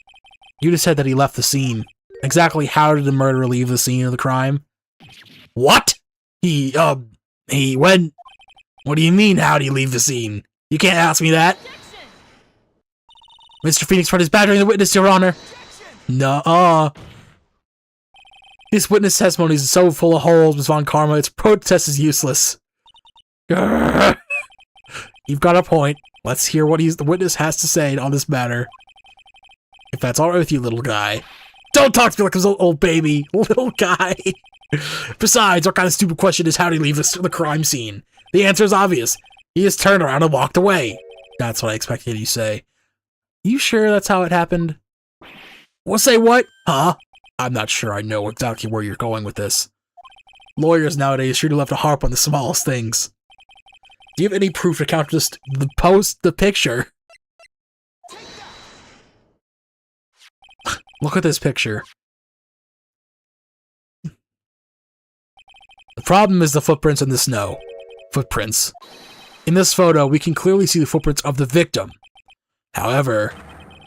You just said that he left the scene. Exactly how did the murderer leave the scene of the crime? What? He went... What do you mean, how did he leave the scene? You can't ask me that. Mr. Phoenix Wright is battering the witness, Your Honor. Nuh-uh. This witness testimony is so full of holes, Ms. Von Karma, its protest is useless. Grrr. You've got a point. Let's hear what the witness has to say on this matter. If that's alright with you, little guy. Don't talk to me like an old baby, little guy. Besides, what kind of stupid question is how did he leave the crime scene? The answer is obvious. He just turned around and walked away. That's what I expected you to say. You sure that's how it happened? Well, say what? Huh? I'm not sure I know exactly where you're going with this. Lawyers nowadays sure to love to harp on the smallest things. Do you have any proof to counter the picture? Look at this picture. The problem is the footprints in the snow. Footprints. In this photo, we can clearly see the footprints of the victim. However,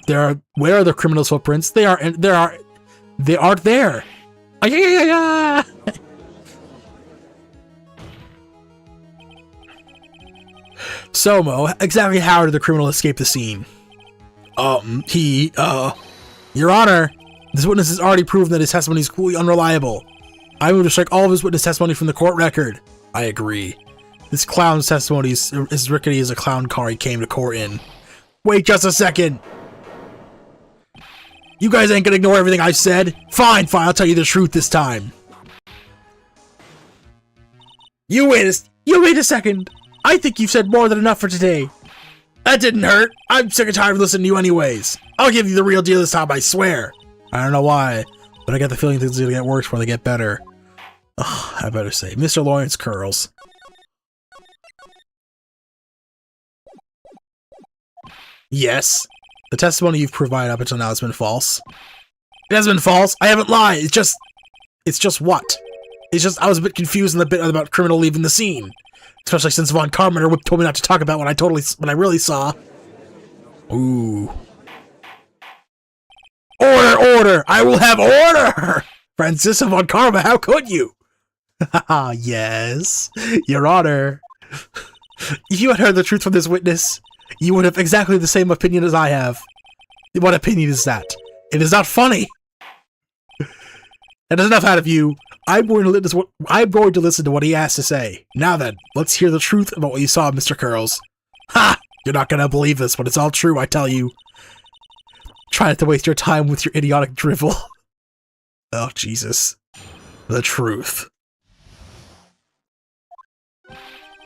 where are the criminal's footprints? They aren't there. So, Mo, exactly how did the criminal escape the scene? Your Honor, this witness has already proven that his testimony is completely unreliable. I move to strike all of his witness testimony from the court record. I agree. This clown's testimony is as rickety as a clown car he came to court in. Wait just a second! You guys ain't gonna ignore everything I said? Fine, I'll tell you the truth this time. You wait a second! I think you've said more than enough for today. That didn't hurt. I'm sick and tired of listening to you anyways. I'll give you the real deal this time, I swear. I don't know why, but I get the feeling things are gonna get worse before they get better. Ugh, I better say, Mr. Lawrence Curls. Yes, the testimony you've provided up until now has been false. It hasn't been false. I haven't lied. It's just what? It's just I was a bit confused in the bit about criminal leaving the scene, especially since Von Carpenter told me not to talk about what I really saw. Ooh. Order! I will have order! Francis Von Karma, how could you? Haha, yes, Your Honor. If you had heard the truth from this witness, you would have exactly the same opinion as I have. What opinion is that? It is not funny. That is enough out of you. I'm going to listen to what he has to say. Now then, let's hear the truth about what you saw, Mr. Curls. Ha! You're not gonna believe this, but it's all true, I tell you. Try not to waste your time with your idiotic drivel. Oh, Jesus. The truth.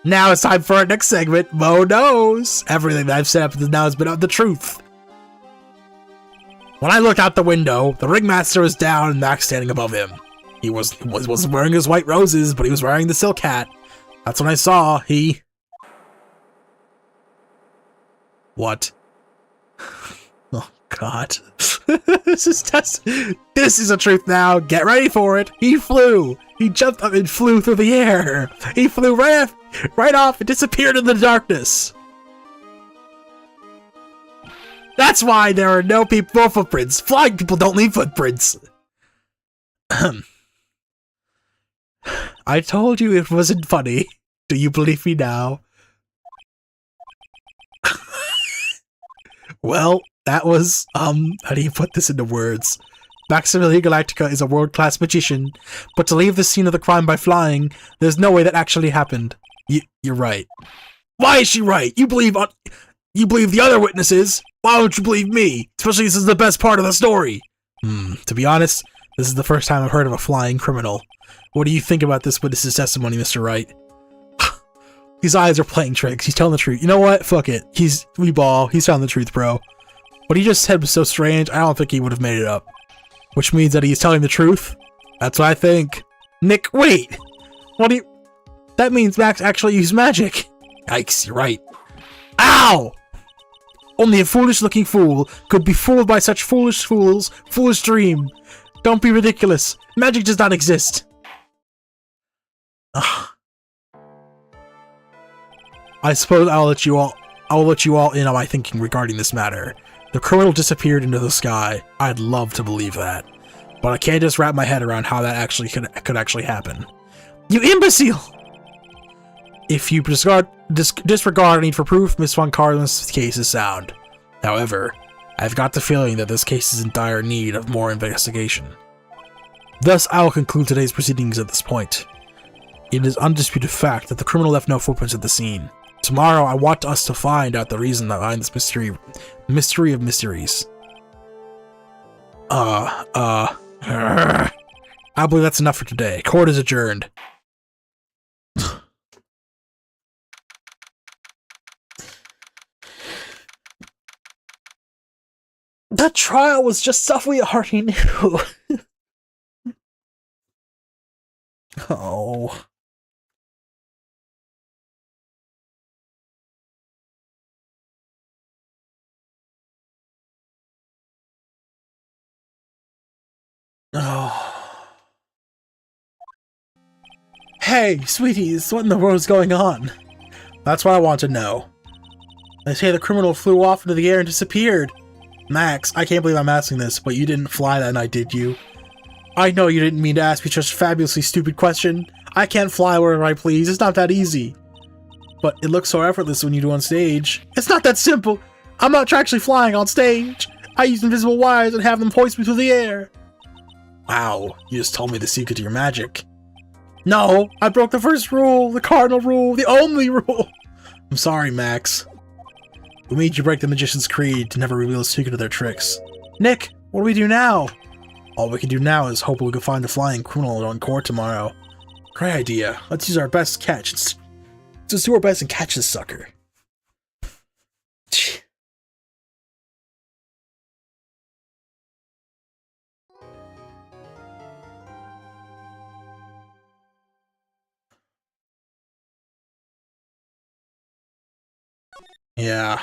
Now it's time for our next segment, Mo Knows. Everything that I've said up to now has been the truth. When I looked out the window, the ringmaster was down and Max standing above him. He wasn't wearing his white roses, but he was wearing the silk hat. That's when I saw What? Oh, God. This is a truth now. Get ready for it. He flew. He jumped up and flew through the air. He flew right off and disappeared in the darkness. That's why there are no footprints. Flying people don't leave footprints. I told you it wasn't funny. Do you believe me now? Well, that was, how do you put this into words? Maximilian Galactica is a world-class magician, but to leave the scene of the crime by flying, there's no way that actually happened. You're right. Why is she right? You believe You believe the other witnesses? Why don't you believe me? Especially this is the best part of the story. To be honest, this is the first time I've heard of a flying criminal. What do you think about this witness's testimony, Mr. Wright? His eyes are playing tricks. He's telling the truth. You know what? Fuck it. He's telling the truth, bro. What he just said was so strange, I don't think he would have made it up. Which means that he's telling the truth? That's what I think. Nick, wait! What do you... That means Max actually used magic. Yikes, you're right. Ow! Only a foolish-looking fool could be fooled by such foolish fools' foolish dream. Don't be ridiculous. Magic does not exist. Ugh. I suppose I will let you all in on my thinking regarding this matter. The criminal disappeared into the sky. I'd love to believe that, but I can't just wrap my head around how that actually could actually happen. You imbecile! If you disregard any need for proof, Miss Von Carlin's case is sound. However, I've got the feeling that this case is in dire need of more investigation. Thus, I will conclude today's proceedings at this point. It is undisputed fact that the criminal left no footprints at the scene. Tomorrow, I want us to find out the reason behind this mystery of mysteries. I believe that's enough for today. Court is adjourned. That trial was just stuff we already knew. Oh. Oh. Hey, sweeties, what in the world is going on? That's what I want to know. They say the criminal flew off into the air and disappeared. Max, I can't believe I'm asking this, but you didn't fly that night, did you? I know you didn't mean to ask me such a fabulously stupid question. I can't fly wherever I please, it's not that easy. But it looks so effortless when you do on stage. It's not that simple! I'm not actually flying on stage! I use invisible wires and have them hoist me through the air! Wow, you just told me the secret to your magic. No, I broke the first rule, the cardinal rule, the only rule! I'm sorry, Max. Who made you break the magician's creed to never reveal the secret of their tricks? Nick, what do we do now? All we can do now is hope we can find the flying criminal on court tomorrow. Great idea. Let's use our best catch. Let's do our best and catch this sucker. Yeah.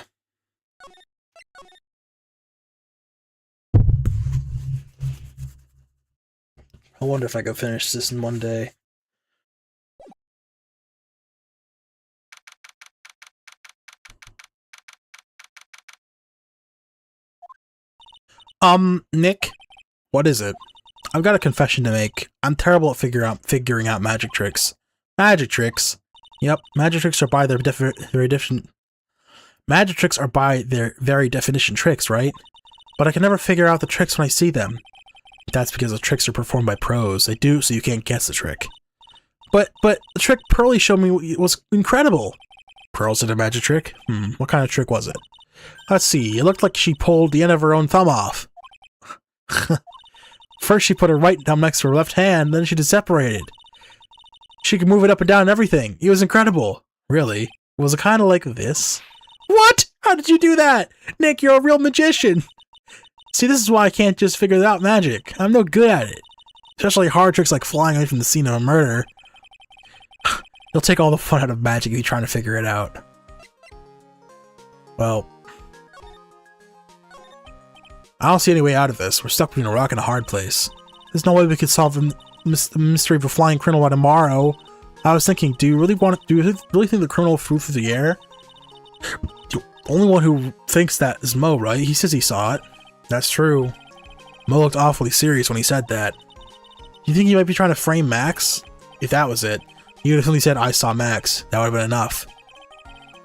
I wonder if I could finish this in one day. Nick? What is it? I've got a confession to make. I'm terrible at figuring out magic tricks. Magic tricks? Yep, magic tricks are by their Magic tricks are by their very definition tricks, right? But I can never figure out the tricks when I see them. That's because the tricks are performed by pros. They do, so you can't guess the trick. But the trick Pearly showed me was incredible. Pearls did a magic trick? What kind of trick was it? Let's see, it looked like she pulled the end of her own thumb off. First she put her right thumb next to her left hand, then she just separated. She could move it up and down and everything. It was incredible. Really? Was it kind of like this? What? How did you do that? Nick, you're a real magician. See, this is why I can't just figure out magic. I'm no good at it. Especially hard tricks like flying away from the scene of a murder. You'll take all the fun out of magic if you're trying to figure it out. Well, I don't see any way out of this. We're stuck between a rock and a hard place. There's no way we could solve the mystery of a flying criminal by tomorrow. I was thinking, do you really think the criminal flew through the air? The only one who thinks that is Mo, right? He says he saw it. That's true. Mo looked awfully serious when he said that. You think he might be trying to frame Max? If that was it, he would have simply said, I saw Max. That would have been enough.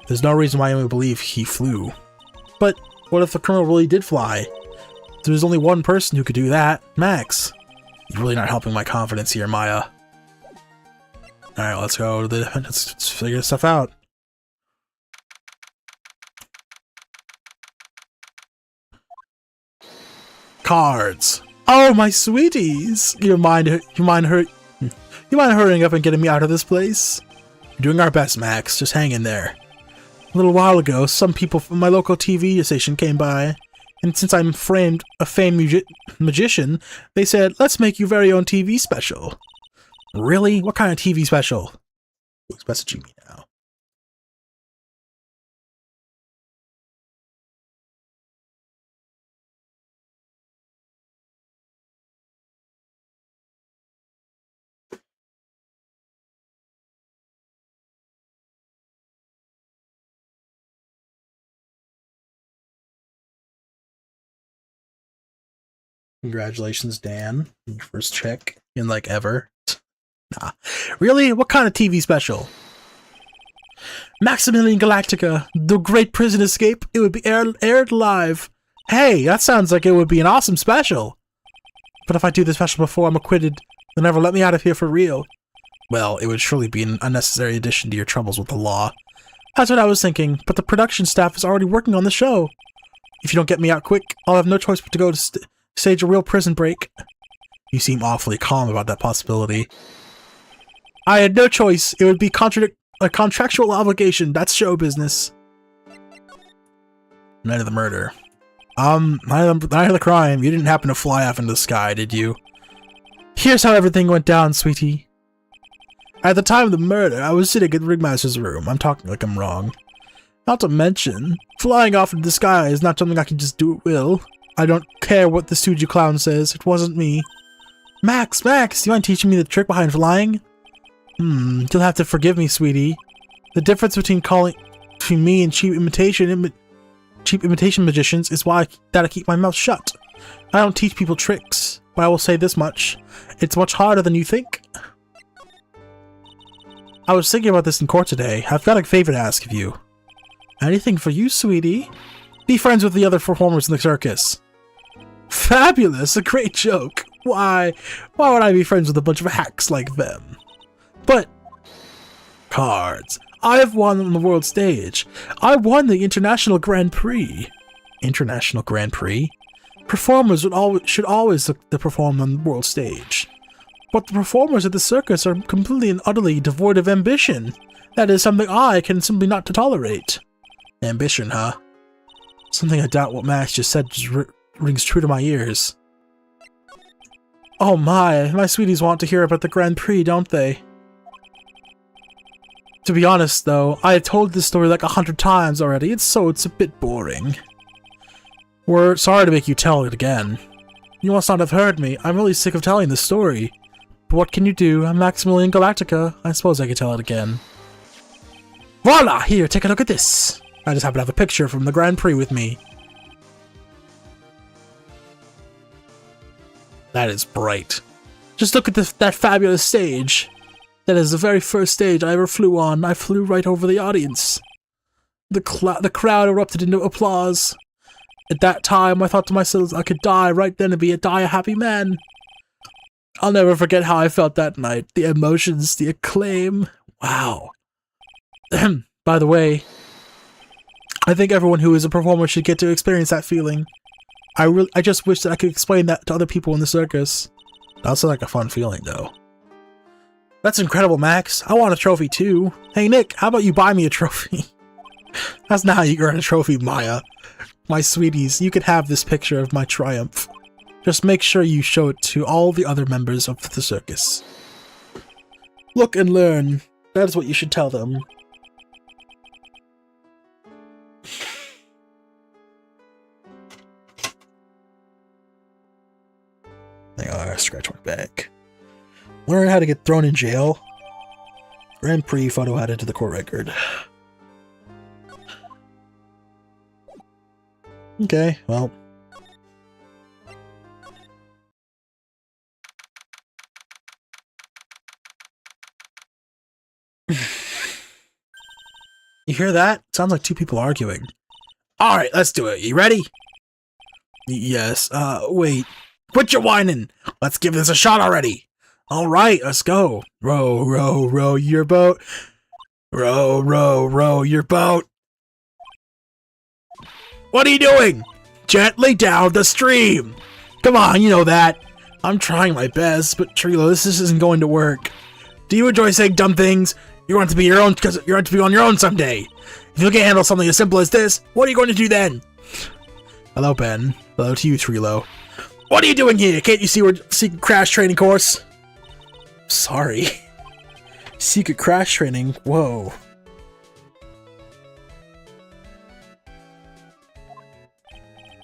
There's no reason why I would believe he flew. But what if the criminal really did fly? There's only one person who could do that, Max. You're really not helping my confidence here, Maya. Alright, let's go. Let's figure this stuff out. Cards. Oh, my sweeties! You mind hurrying up and getting me out of this place? We're doing our best, Max. Just hang in there. A little while ago, some people from my local TV station came by, and since I'm a famed magician, they said, let's make your very own TV special. Really? What kind of TV special? Who's messaging me now? Congratulations, Dan. Your first check in like ever. Nah. Really? What kind of TV special? Maximilian Galactica, The Great Prison Escape. It would be aired live. Hey, that sounds like it would be an awesome special. But if I do the special before I'm acquitted, they'll never let me out of here for real. Well, it would surely be an unnecessary addition to your troubles with the law. That's what I was thinking, but the production staff is already working on the show. If you don't get me out quick, I'll have no choice but to go to stage a real prison break. You seem awfully calm about that possibility. I had no choice. It would be a contractual obligation. That's show business. Night of the murder. Night of the crime. You didn't happen to fly off into the sky, did you? Here's how everything went down, sweetie. At the time of the murder, I was sitting in the ringmaster's room. I'm talking like I'm wrong. Not to mention, flying off into the sky is not something I can just do at will. I don't care what the studio clown says. It wasn't me. Max, do you mind teaching me the trick behind flying? You'll have to forgive me, sweetie. The difference between me and cheap imitation magicians is why I keep my mouth shut. I don't teach people tricks, but I will say this much. It's much harder than you think. I was thinking about this in court today. I've got a favor to ask of you. Anything for you, sweetie. Be friends with the other performers in the circus. Fabulous! A great joke. Why would I be friends with a bunch of hacks like them? But cards. I have won on the world stage. I won the International Grand Prix. International Grand Prix? Performers should always look to perform on the world stage. But the performers at the circus are completely and utterly devoid of ambition. That is something I can simply not tolerate. Ambition, huh? Something I doubt what Max just said just rings true to my ears. Oh my sweeties want to hear about the Grand Prix, don't they? To be honest, though, I have told this story like 100 times already, it's a bit boring. We're sorry to make you tell it again. You must not have heard me. I'm really sick of telling this story. But what can you do? I'm Maximilian Galactica. I suppose I could tell it again. Voila! Here, take a look at this. I just happen to have a picture from the Grand Prix with me. That is bright. Just look at that fabulous stage. That is the very first stage I ever flew on. I flew right over the audience. The crowd erupted into applause. At that time, I thought to myself I could die right then and die a happy man. I'll never forget how I felt that night. The emotions, the acclaim. Wow. By the way, I think everyone who is a performer should get to experience that feeling. I just wish that I could explain that to other people in the circus. That sounds like a fun feeling, though. That's incredible, Max. I want a trophy, too. Hey, Nick, how about you buy me a trophy? That's not how you earn a trophy, Maya. My sweeties, you can have this picture of my triumph. Just make sure you show it to all the other members of the circus. Look and learn. That is what you should tell them. Hang on, I gotta scratch my back. Learn how to get thrown in jail. Grand Prix photo added to the court record. Okay, well. You hear that? Sounds like two people arguing. Alright, let's do it. You ready? Yes, wait. Quit your whining! Let's give this a shot already! Alright, let's go. Row, row, row your boat. Row, row, row your boat. What are you doing? Gently down the stream. Come on, you know that. I'm trying my best, but Trilo, this isn't going to work. Do you enjoy saying dumb things? You want to be your own because you're going to be on your own someday. If you can't handle something as simple as this, what are you going to do then? Hello, Ben. Hello to you, Trilo. What are you doing here? Can't you see we're secret crash training course? Sorry. Secret crash training? Whoa.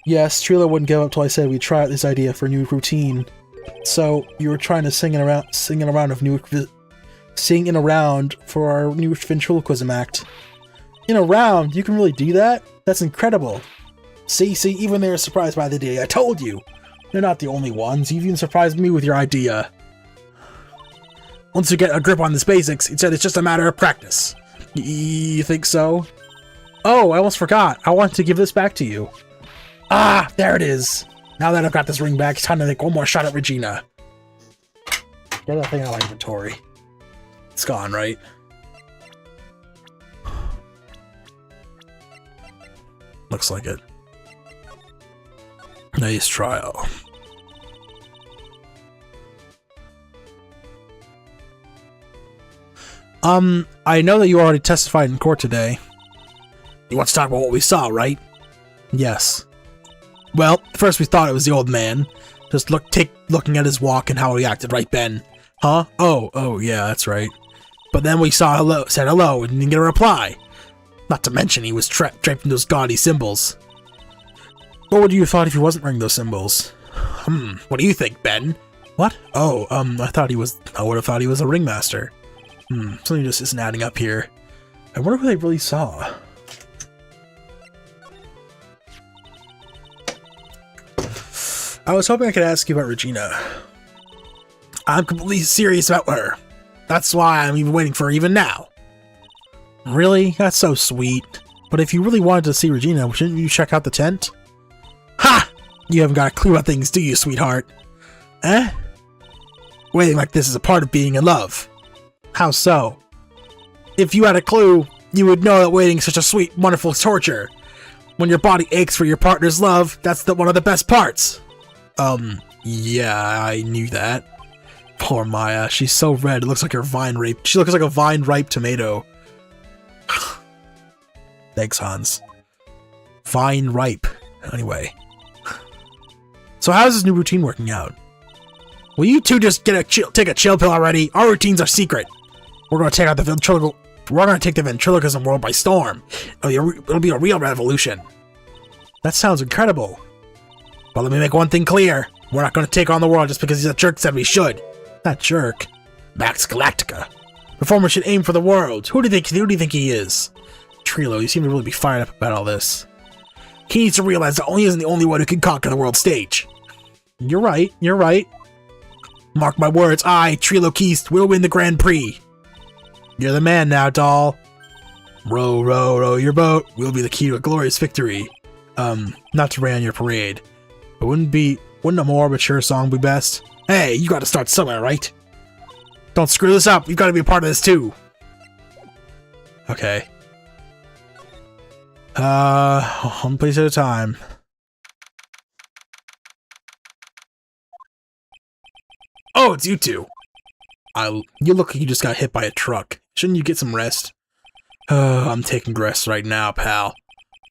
Yes, Trilo wouldn't give up till I said we'd try out this idea for a new routine. So, you were trying to sing around for our new ventriloquism act. In a round? You can really do that? That's incredible. See, even they were surprised by the idea. I told you! They're not the only ones. You've even surprised me with your idea. Once you get a grip on the basics, it said it's just a matter of practice. You think so? Oh, I almost forgot. I want to give this back to you. Ah, there it is. Now that I've got this ring back, it's time to take one more shot at Regina. Get that thing out of my inventory. It's gone, right? Looks like it. Nice trial. I know that you already testified in court today. You want to talk about what we saw, right? Yes. Well, first we thought it was the old man. Just looking at his walk and how he acted, right, Ben? Huh? Oh, yeah, that's right. But then we said hello, and didn't get a reply. Not to mention he was draped in those gaudy symbols. What would you have thought if he wasn't wearing those symbols? What do you think, Ben? What? Oh, I would have thought he was a ringmaster. Something just isn't adding up here. I wonder who they really saw. I was hoping I could ask you about Regina. I'm completely serious about her. That's why I'm even waiting for her even now. Really? That's so sweet. But if you really wanted to see Regina, shouldn't you check out the tent? Ha! You haven't got a clue about things, do you, sweetheart? Eh? Waiting like this is a part of being in love. How so? If you had a clue, you would know that waiting is such a sweet, wonderful torture. When your body aches for your partner's love, that's one of the best parts. Yeah, I knew that. Poor Maya, she's so red, it looks like her vine ripe. She looks like a vine-ripe tomato. Thanks, Hans. Vine-ripe. Anyway. So how's this new routine working out? Will you two just take a chill pill already? Our routines are secret. We're gonna take the ventriloquism world by storm. It'll be a real revolution. That sounds incredible. But let me make one thing clear. We're not gonna take on the world just because he's a jerk said we should. That jerk. Max Galactica. Performer should aim for the world. Who do you think he is? Trilo, you seem to really be fired up about all this. He needs to realize that he isn't the only one who can conquer the world stage. You're right. Mark my words, I, Trilo Keast, will win the Grand Prix. You're the man now, doll. Row, row, row your boat. We'll be the key to a glorious victory. Not to rain on your parade. But wouldn't a more mature song be best? Hey, you gotta start somewhere, right? Don't screw this up. You've gotta be a part of this too. Okay. One place at a time. Oh, it's you two. You look like you just got hit by a truck. Shouldn't you get some rest? I'm taking rest right now, pal.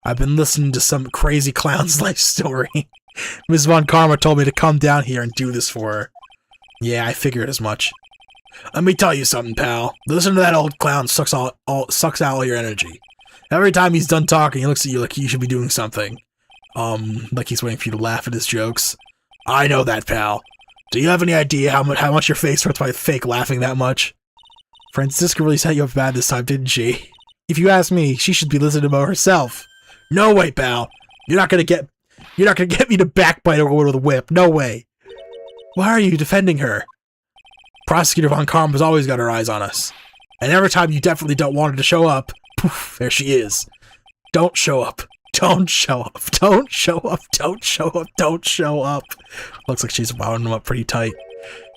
I've been listening to some crazy clown's life story. Ms. Von Karma told me to come down here and do this for her. Yeah, I figured as much. Let me tell you something, pal. Listen to that old clown sucks out all your energy. Every time he's done talking, he looks at you like you should be doing something. Like he's waiting for you to laugh at his jokes. I know that, pal. Do you have any idea how much your face hurts by fake laughing that much? Francisca really set you up bad this time, didn't she? If you ask me, she should be listening about herself. No way, pal. You're not gonna get me to backbite her with a whip. No way. Why are you defending her? Prosecutor Von Karma's always got her eyes on us. And every time you definitely don't want her to show up, poof, there she is. Don't show up. Don't show up. Don't show up. Don't show up. Don't show up. Looks like she's wound him up pretty tight.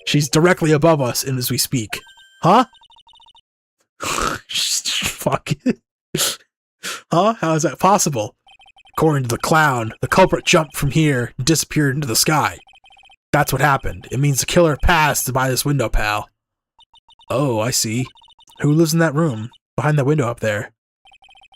She's directly above us as we speak. Huh? Fuck. Huh? How is that possible? According to the clown, the culprit jumped from here and disappeared into the sky. That's what happened. It means the killer passed by this window, pal. Oh, I see. Who lives in that room? Behind that window up there?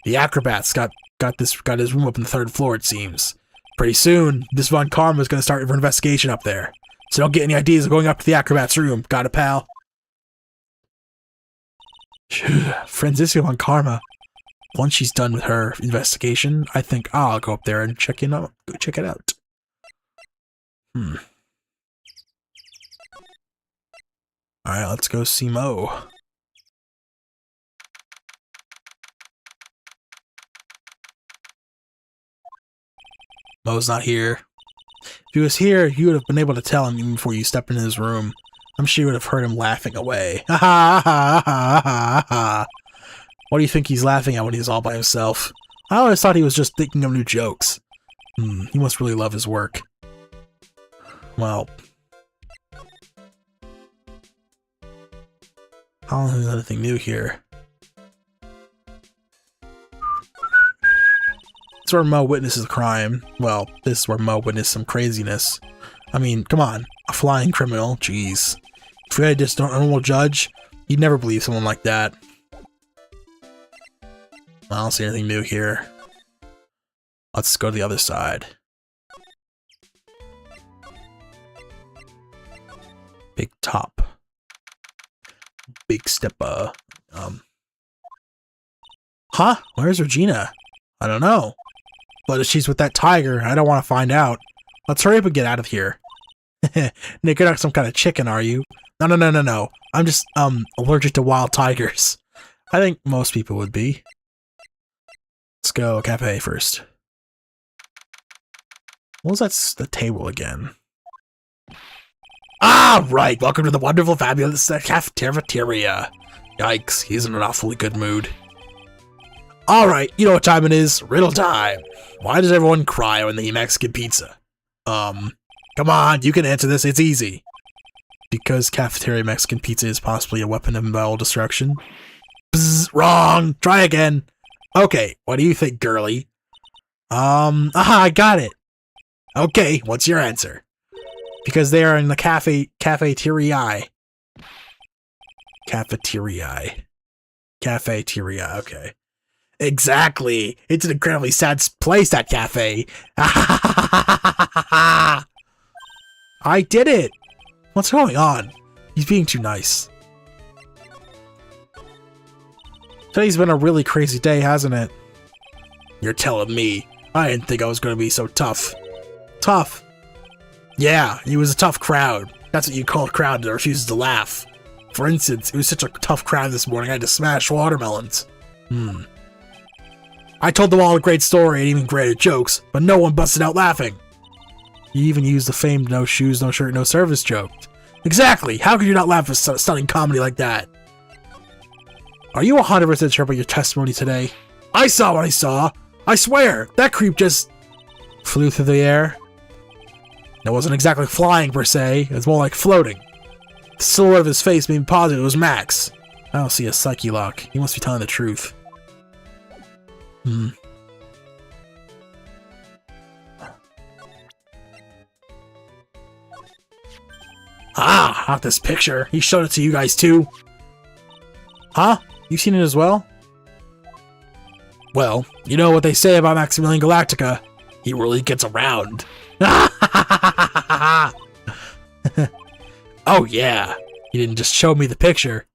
The acrobat's got his room up on the 3rd floor, it seems. Pretty soon, this Von Karma's gonna start her investigation up there. So don't get any ideas of going up to the acrobat's room. Got it, pal? Franziska Von Karma. Once she's done with her investigation, I think I'll go up there and check it out. Alright, let's go see Mo. Mo's not here. If he was here, you would have been able to tell him even before you stepped into his room. I'm sure you would have heard him laughing away. Ha ha ha ha ha ha. What do you think he's laughing at when he's all by himself? I always thought he was just thinking of new jokes. He must really love his work. Well, I don't think there's anything new here. This is where Mo witnesses a crime. Well, this is where Mo witnessed some craziness. I mean, come on. A flying criminal? Jeez. If you had just a normal judge, you'd never believe someone like that. I don't see anything new here. Let's go to the other side. Big top. Big stepper. Huh? Where's Regina? I don't know. But if she's with that tiger, I don't want to find out. Let's hurry up and get out of here. Nick, you're not some kind of chicken, are you? No. I'm just, allergic to wild tigers. I think most people would be. Let's go cafe first. What was the table again? Ah, right! Welcome to the wonderful, fabulous cafeteria. Yikes, he's in an awfully good mood. Alright, you know what time it is. Riddle time. Why does everyone cry when they eat Mexican pizza? Come on, you can answer this, it's easy. Because cafeteria Mexican pizza is possibly a weapon of viral destruction. Bzz, wrong! Try again! Okay, what do you think, girly? I got it! Okay, what's your answer? Because they are in the cafeteria. Cafeteria, okay. Exactly! It's an incredibly sad place, that cafe! I did it! What's going on? He's being too nice. Today's been a really crazy day, hasn't it? You're telling me. I didn't think I was going to be so tough. Tough? Yeah, it was a tough crowd. That's what you call a crowd that refuses to laugh. For instance, it was such a tough crowd this morning I had to smash watermelons. I told them all a great story and even greater jokes, but no one busted out laughing. You even used the famed no shoes, no shirt, no service joke. Exactly! How could you not laugh at stunning comedy like that? Are you 100% sure about your testimony today? I saw what I saw! I swear! That creep just flew through the air. It wasn't exactly flying per se, it was more like floating. The silhouette of his face made me positive it was Max. I don't see a psyche lock. He must be telling the truth. Ah, not this picture. He showed it to you guys too. Huh? You've seen it as well? Well, you know what they say about Maximilian Galactica. He really gets around. Oh yeah. He didn't just show me the picture.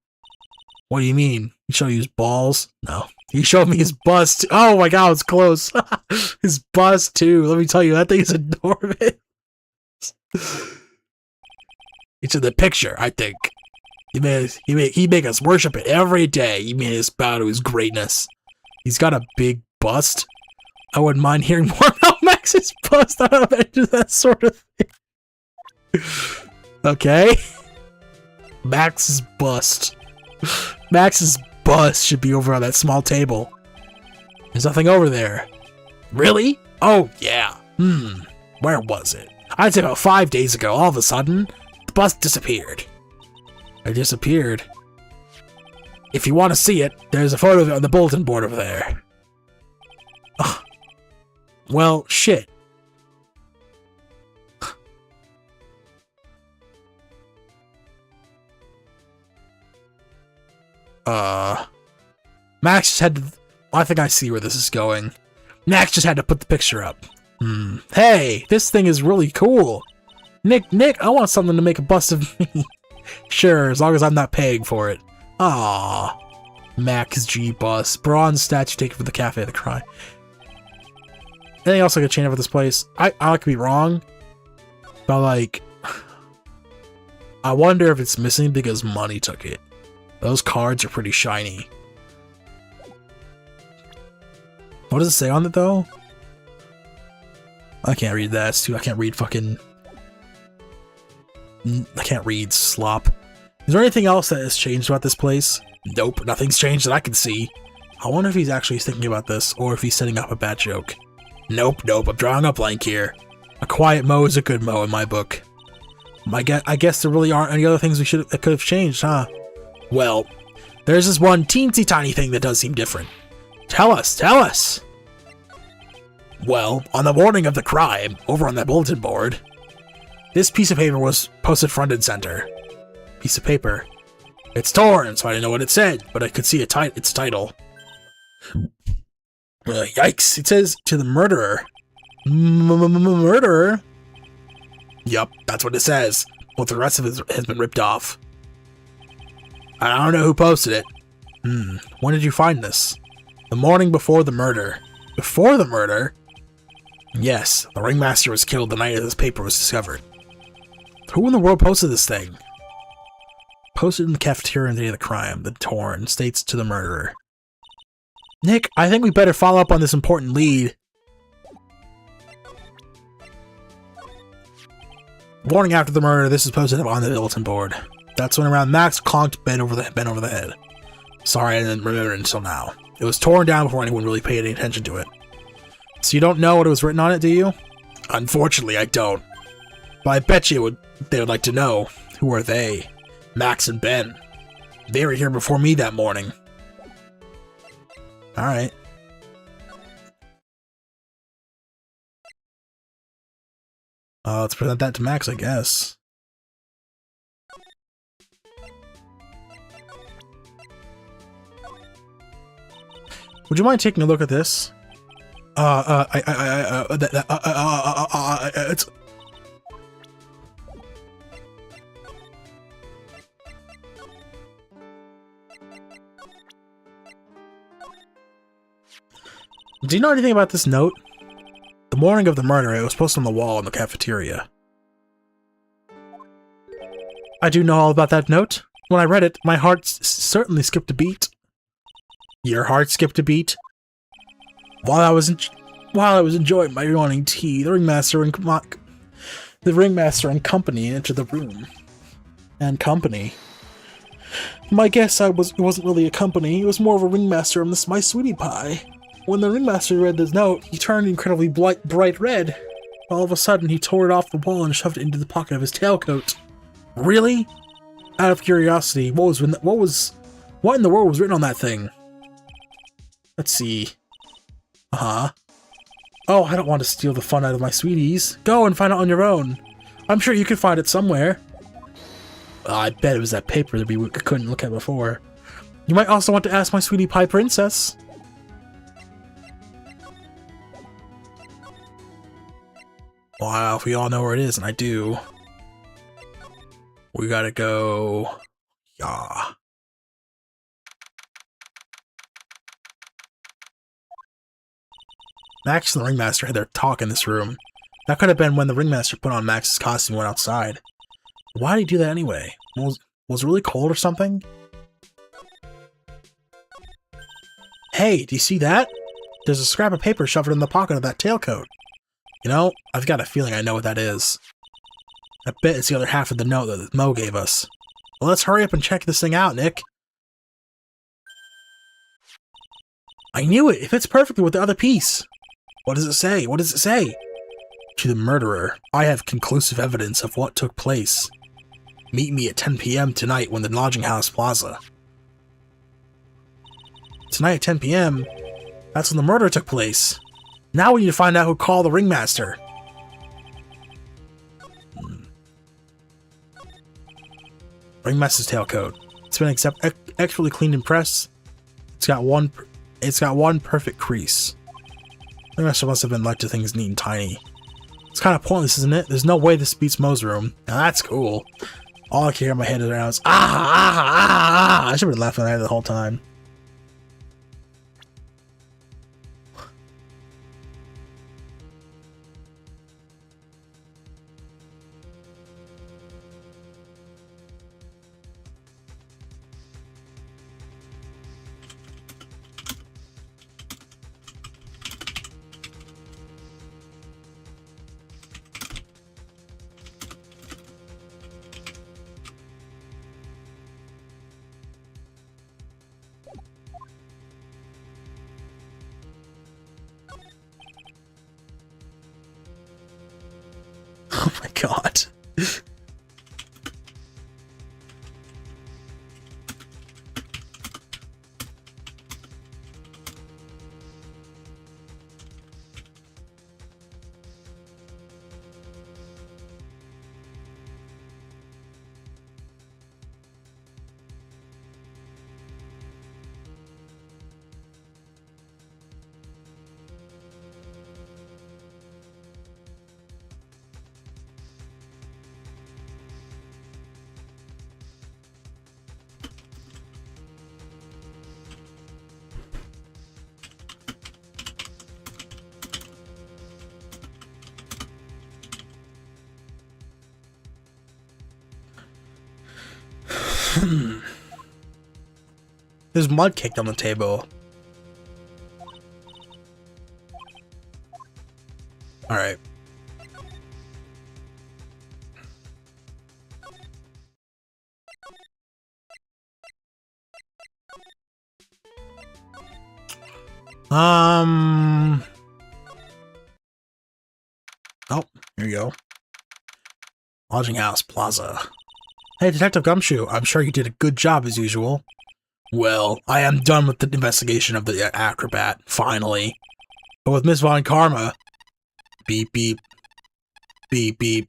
What do you mean? He showed you his balls? No. He showed me his bust. Oh my god, it's close. His bust too. Let me tell you, that thing is enormous. It's in the picture, I think. He make us worship it every day. He made us bow to his greatness. He's got a big bust. I wouldn't mind hearing more about Max's bust. I don't know if I that sort of thing. Okay. Max's bust. Max's bust should be over on that small table. There's nothing over there. Really? Oh, yeah. Where was it? I'd say about 5 days ago, all of a sudden, the bust disappeared. It disappeared. If you want to see it, there's a photo of it on the bulletin board over there. Ugh. Well, shit. Max just had to... I think I see where this is going. Max just had to put the picture up. Hey, this thing is really cool. Nick, I want something to make a bust of me. Sure, as long as I'm not paying for it. Ah, Max G bus. Bronze statue taken from the Cafe of the Cry. Anything else I could change about this place? I could be wrong. But like... I wonder if it's missing because money took it. Those cards are pretty shiny. What does it say on it though? I can't read that. It's too. I can't read fucking. I can't read slop. Is there anything else that has changed about this place? Nope, nothing's changed that I can see. I wonder if he's actually thinking about this or if he's setting up a bad joke. Nope, I'm drawing a blank here. A quiet mo is a good mo in my book. I guess there really aren't any other things that could have changed, huh? Well, there's this one teensy tiny thing that does seem different. Tell us! Well, on the morning of the crime, over on that bulletin board, this piece of paper was posted front and center. Piece of paper. It's torn, so I didn't know what it said, but I could see its title. Yikes, it says, to the murderer. Murderer? Yup, that's what it says, but the rest of it has been ripped off. I don't know who posted it. When did you find this? The morning before the murder. Before the murder? Yes, the ringmaster was killed the night this paper was discovered. Who in the world posted this thing? Posted in the cafeteria on the day of the crime. The torn states to the murderer. Nick, I think we better follow up on this important lead. Morning after the murder, this is posted up on the bulletin board. That's when around Max conked Ben over the head. Sorry, I didn't remember it until now. It was torn down before anyone really paid any attention to it. So you don't know what was written on it, do you? Unfortunately, I don't. But I bet you they would like to know. Who are they? Max and Ben. They were here before me that morning. Alright. Let's present that to Max, I guess. Would you mind taking a look at this? It's... Do you know anything about this note? The morning of the murder, it was posted on the wall in the cafeteria. I do know all about that note. When I read it, my heart certainly skipped a beat. Your heart skipped a beat? While I was enjoying my morning tea, the ringmaster and company entered the room. And company. My guess it wasn't really a company. It was more of a ringmaster and my sweetie pie. When the ringmaster read this note, he turned incredibly bright red. All of a sudden, he tore it off the wall and shoved it into the pocket of his tailcoat. Really? Out of curiosity, what in the world was written on that thing? Let's see. Oh, I don't want to steal the fun out of my sweeties. Go and find it on your own. I'm sure you could find it somewhere. I bet it was that paper that we couldn't look at before. You might also want to ask my sweetie pie princess. Wow, if we all know where it is, and I do. We gotta go... Yeah. Max and the ringmaster had their talk in this room. That could have been when the ringmaster put on Max's costume and went outside. Why did he do that anyway? Was it really cold or something? Hey, do you see that? There's a scrap of paper shoved in the pocket of that tailcoat. You know, I've got a feeling I know what that is. I bet it's the other half of the note that Mo gave us. Well, let's hurry up and check this thing out, Nick. I knew it! It fits perfectly with the other piece! What does it say? What does it say? To the murderer, I have conclusive evidence of what took place. Meet me at 10 p.m. tonight when the lodging house plaza. Tonight at 10 p.m.? That's when the murder took place. Now we need to find out who called the ringmaster. Ringmaster's tailcoat. It's been expertly cleaned and pressed. It's got one perfect crease. The rest must have been left to things neat and tiny. It's kind of pointless, isn't it? There's no way this beats Mo's room. Now that's cool. All I can hear in my head around is I should have been laughing at it the whole time. Oh my god. There's mud caked on the table. Alright. Oh, here you go. Lodging House Plaza. Hey, Detective Gumshoe, I'm sure you did a good job as usual. Well, I am done with the investigation of the acrobat, finally. But with Miss Von Karma... Beep beep. Beep beep.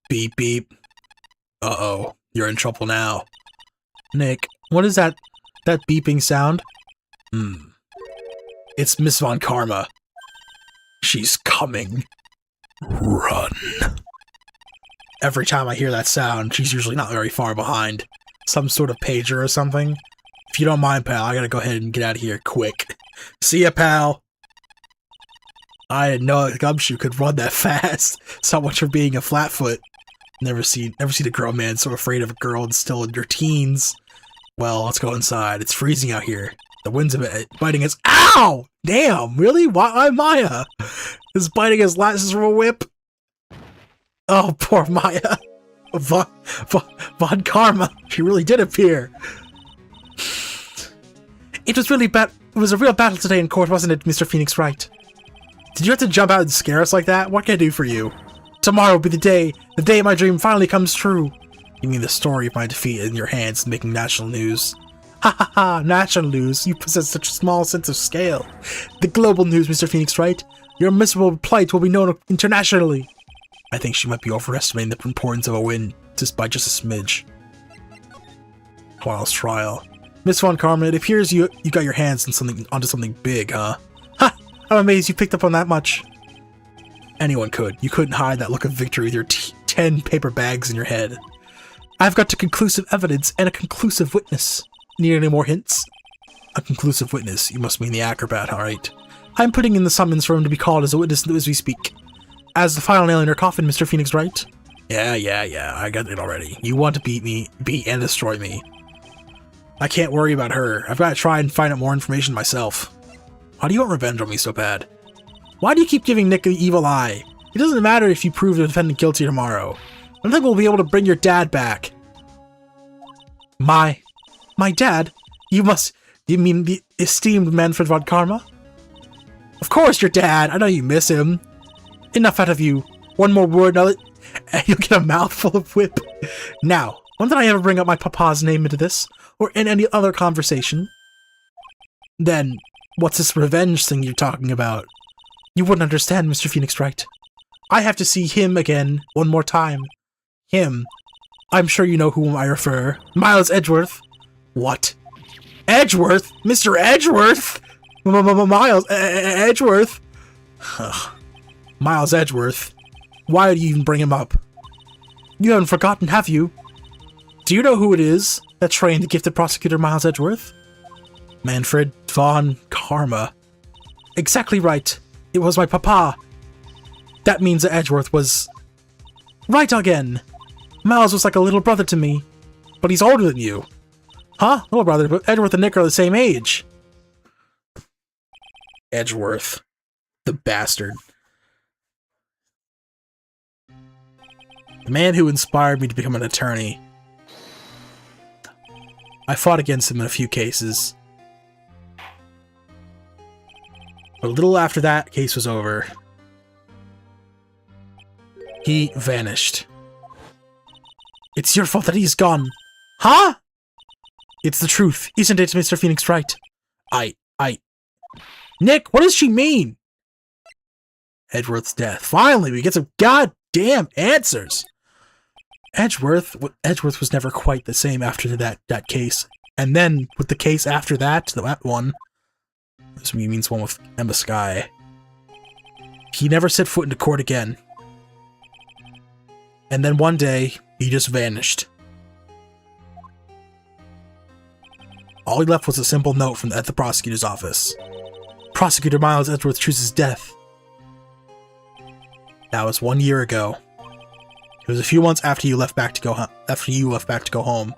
Beep beep. Uh-oh, you're in trouble now. Nick, what is that beeping sound? It's Miss Von Karma. She's coming. Run. Every time I hear that sound, she's usually not very far behind. Some sort of pager or something. If you don't mind, pal, I gotta go ahead and get out of here quick. See ya, pal! I didn't know Gumshoe could run that fast. So much for being a flatfoot. Never seen a grown man so afraid of a girl and still in your teens. Well, let's go inside. It's freezing out here. The wind's a bit biting us. Ow! Damn, really? Why Maya? Is biting his lashes from a whip? Oh, poor Maya. Von Karma. She really did appear. It was really bad. It was a real battle today in court, wasn't it, Mr. Phoenix Wright? Did you have to jump out and scare us like that? What can I do for you? Tomorrow will be the day my dream finally comes true. You mean the story of my defeat in your hands making national news? Ha ha ha, national news. You possess such a small sense of scale. The global news, Mr. Phoenix Wright. Your miserable plight will be known internationally. I think she might be overestimating the importance of a win by just a smidge. Trial's trial. Miss Von Karma, it appears you got your hands onto something big, huh? Ha! I'm amazed you picked up on that much. Anyone could. You couldn't hide that look of victory with your 10 paper bags in your head. I've got conclusive evidence and a conclusive witness. Need any more hints? A conclusive witness. You must mean the acrobat, alright. I'm putting in the summons for him to be called as a witness as we speak. As the final nail in your coffin, Mr. Phoenix Wright? Yeah, I got it already. You want to beat and destroy me. I can't worry about her. I've got to try and find out more information myself. Why do you want revenge on me so bad? Why do you keep giving Nick the evil eye? It doesn't matter if you prove the defendant guilty tomorrow. I don't think we'll be able to bring your dad back. My dad? You mean the esteemed Manfred Von Karma? Of course your dad! I know you miss him. Enough out of you. One more word and you'll get a mouthful of whip. Now, when did I ever bring up my papa's name into this? Or in any other conversation? Then, what's this revenge thing you're talking about? You wouldn't understand, Mr. Phoenix Wright. I have to see him again, one more time. Him. I'm sure you know whom I refer. Miles Edgeworth. What? Edgeworth? Mr. Edgeworth? Miles Edgeworth? Miles Edgeworth. Why did you even bring him up? You haven't forgotten, have you? Do you know who it is that trained the gifted prosecutor Miles Edgeworth? Manfred von Karma. Exactly right. It was my papa. That means that Edgeworth was... right again. Miles was like a little brother to me. But he's older than you. Huh? Little brother, but Edgeworth and Nick are the same age. Edgeworth. The bastard. The man who inspired me to become an attorney. I fought against him in a few cases. But a little after that case was over, he vanished. It's your fault that he's gone. Huh? It's the truth, isn't it, Mr. Phoenix Wright? Nick, what does she mean? Edgeworth's death. Finally, we get some goddamn answers. Edgeworth was never quite the same after that case. And then, with the case after that one, this means one with Emma Skye, he never set foot into court again. And then one day, he just vanished. All he left was a simple note at the prosecutor's office. Prosecutor Miles Edgeworth chooses death. That was 1 year ago. It was a few months after you left back to go home.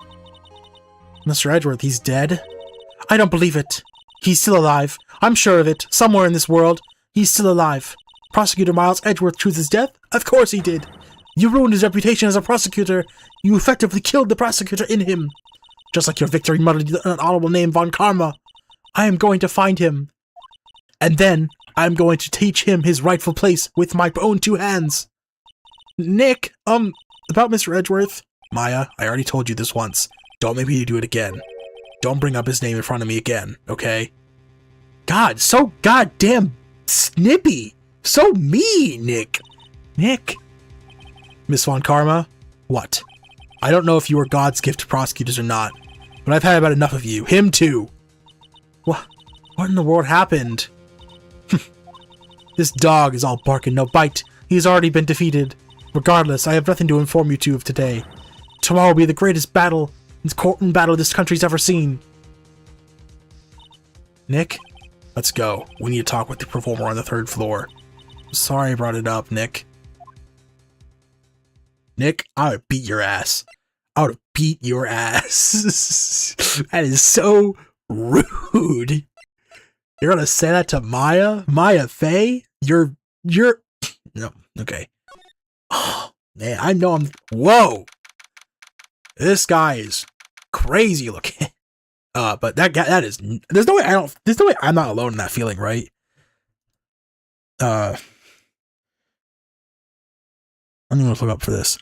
Mr. Edgeworth, he's dead? I don't believe it. He's still alive. I'm sure of it. Somewhere in this world, he's still alive. Prosecutor Miles Edgeworth chooses death? Of course he did. You ruined his reputation as a prosecutor. You effectively killed the prosecutor in him. Just like your victory muttered an honorable name, Von Karma. I am going to find him. And then, I'm going to teach him his rightful place with my own 2 hands. Nick, about Mr. Edgeworth. Maya, I already told you this once. Don't make me do it again. Don't bring up his name in front of me again, okay? God, so goddamn snippy. So mean, Nick. Nick. Miss Von Karma? What? I don't know if you are God's gift to prosecutors or not, but I've had about enough of you. Him too. What in the world happened? This dog is all bark and no bite. He's already been defeated. Regardless, I have nothing to inform you two of today. Tomorrow will be the greatest courtroom battle this country's ever seen. Nick, let's go. We need to talk with the performer on the 3rd floor. Sorry I brought it up, Nick. Nick, I would beat your ass. I would beat your ass. That is so rude. You're gonna say that to Maya? Maya Fey? You're... No, okay. Oh, man, I know whoa! This guy is crazy looking. But that is... There's no way I'm not alone in that feeling, right? I'm gonna look up for this.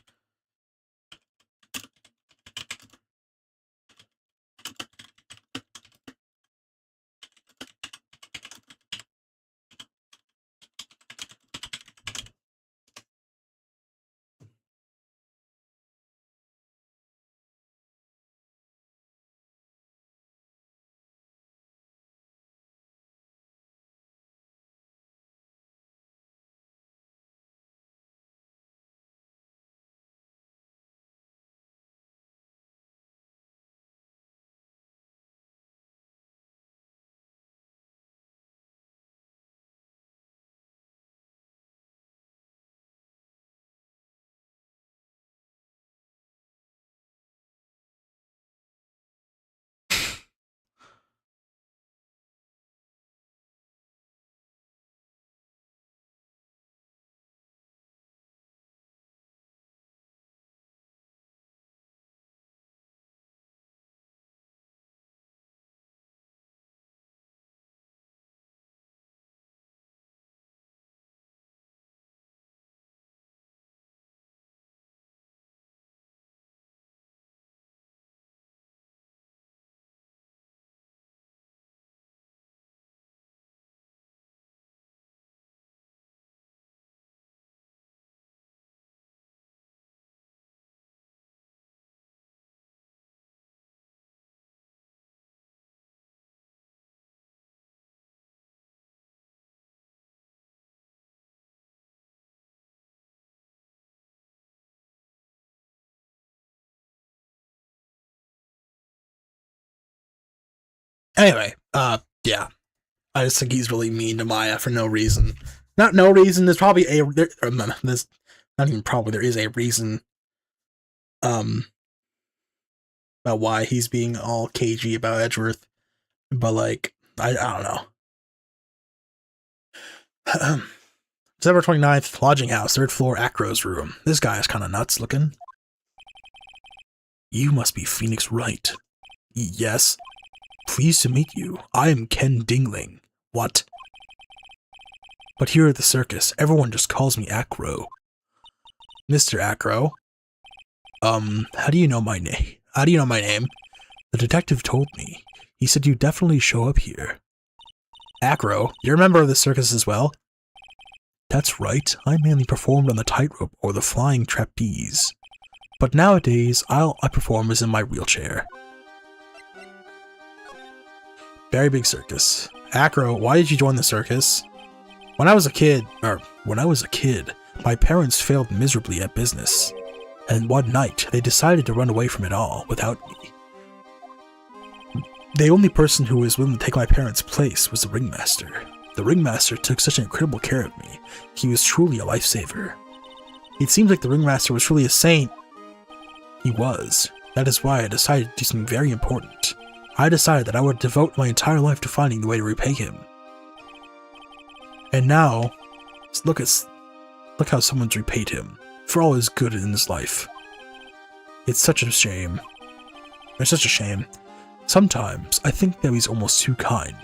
Anyway, yeah. I just think he's really mean to Maya for no reason. Not no reason, there's probably there's not even probably, there is a reason, about why he's being all cagey about Edgeworth. But, like, I don't know. December 29th, lodging house, 3rd floor, Acro's room. This guy is kind of nuts looking. You must be Phoenix Wright. Yes. Pleased to meet you. I am Ken Dingling. What? But here at the circus, everyone just calls me Acro. Mr. Acro? How do you know my name? How do you know my name? The detective told me. He said you definitely show up here. Acro, you're a member of the circus as well? That's right, I mainly performed on the tightrope or the flying trapeze. But nowadays, I perform as in my wheelchair. Very big circus. Acro, why did you join the circus? When I was a kid, my parents failed miserably at business. And one night, they decided to run away from it all without me. The only person who was willing to take my parents' place was the ringmaster. The ringmaster took such incredible care of me. He was truly a lifesaver. It seems like the ringmaster was truly a saint. He was. That is why I decided to do something very important. I decided that I would devote my entire life to finding the way to repay him. And now, look how someone's repaid him for all his good in his life. It's such a shame. It's such a shame. Sometimes I think that he's almost too kind.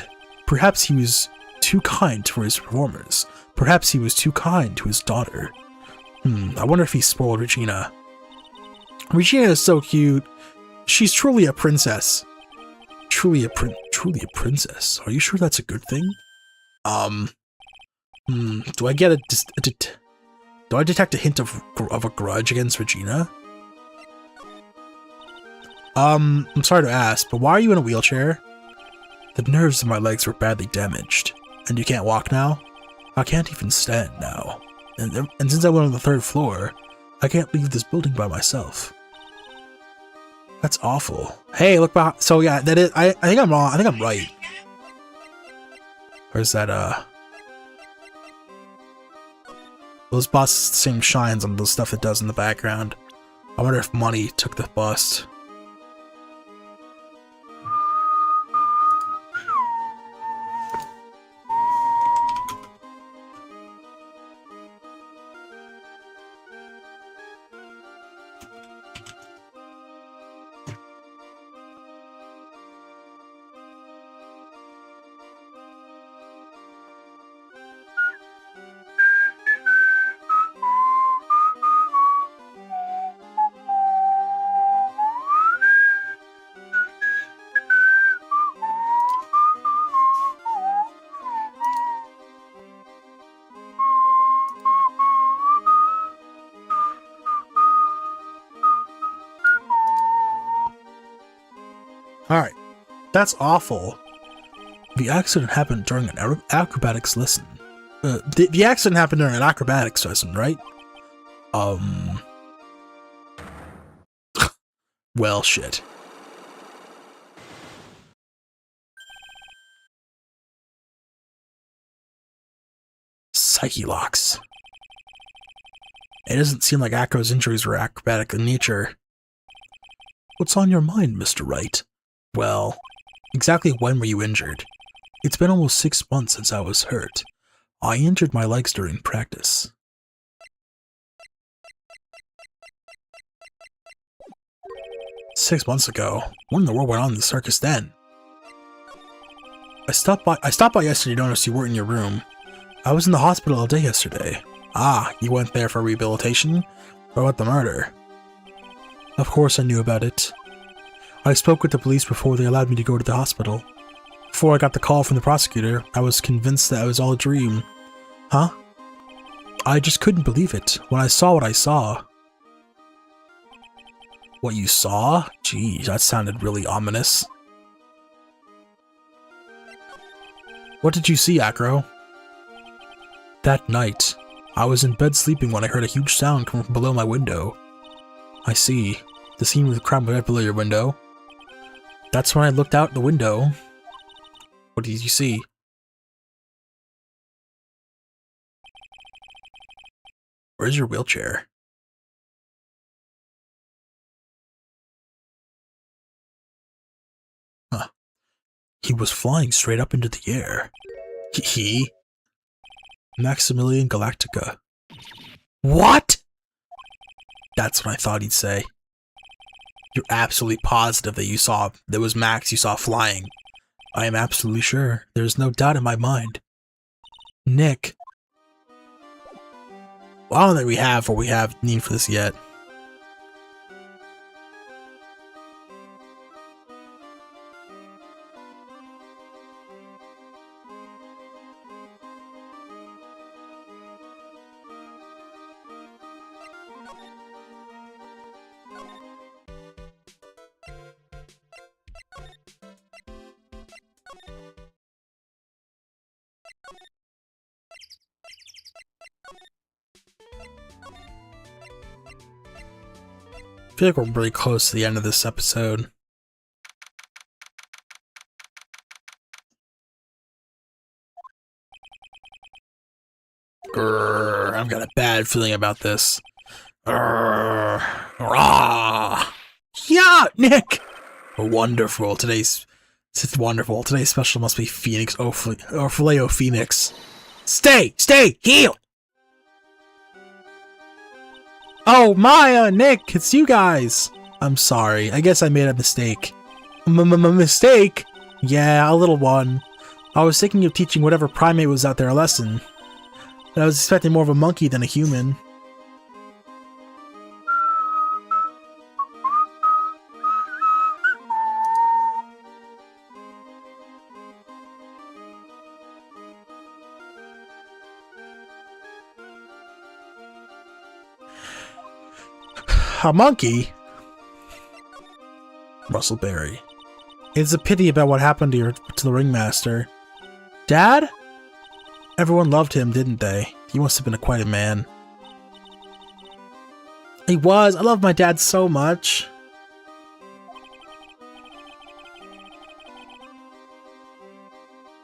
Perhaps he was too kind for his performers. Perhaps he was too kind to his daughter. I wonder if he spoiled Regina. Regina is so cute. She's truly a princess. Truly a princess. Are you sure that's a good thing? Do I get do I detect a hint of a grudge against Regina? I'm sorry to ask, but why are you in a wheelchair? The nerves in my legs were badly damaged. And you can't walk now? I can't even stand now. And since I went on the 3rd floor, I can't leave this building by myself. That's awful. Hey, look behind. So yeah, that is. I think I'm wrong. I think I'm right. Or is that those busts the same shines on the stuff it does in the background? I wonder if money took the bust. Alright, that's awful. The accident happened during an acrobatics lesson. The accident happened during an acrobatics lesson, right? Well, shit. Psyche locks. It doesn't seem like Acro's injuries were acrobatic in nature. What's on your mind, Mr. Wright? Well, exactly when were you injured? It's been almost 6 months since I was hurt. I injured my legs during practice. "6 months ago? What in the world went on in the circus then?" I stopped by yesterday to notice you weren't in your room. I was in the hospital all day yesterday. Ah, you went there for rehabilitation? What about the murder? Of course I knew about it. I spoke with the police before they allowed me to go to the hospital. Before I got the call from the prosecutor, I was convinced that it was all a dream. Huh? I just couldn't believe it when I saw what I saw. What you saw? Geez, that sounded really ominous. What did you see, Acro? That night, I was in bed sleeping when I heard a huge sound coming from below my window. I see. The scene with the crowd right below your window. That's when I looked out the window. What did you see? Where's your wheelchair? Huh. He was flying straight up into the air. He? Maximilian Galactica. What? That's what I thought he'd say. You're absolutely positive that was Max you saw flying. I am absolutely sure. There's no doubt in my mind. Nick. Well, I don't think we have need for this yet. I feel like we're really close to the end of this episode. Grrr, I've got a bad feeling about this. Grrr, rah. Yeah, Nick! Wonderful. Today's special must be Phoenix or Filet-O Phoenix. Stay! Heal! Oh, Maya, Nick, it's you guys! I'm sorry, I guess I made a mistake. Mistake? Yeah, a little one. I was thinking of teaching whatever primate was out there a lesson. But I was expecting more of a monkey than a human. A monkey? Russell Berry. It's a pity about what happened to the ringmaster. Dad? Everyone loved him, didn't they? He must have been quite a man. He was. I love my dad so much.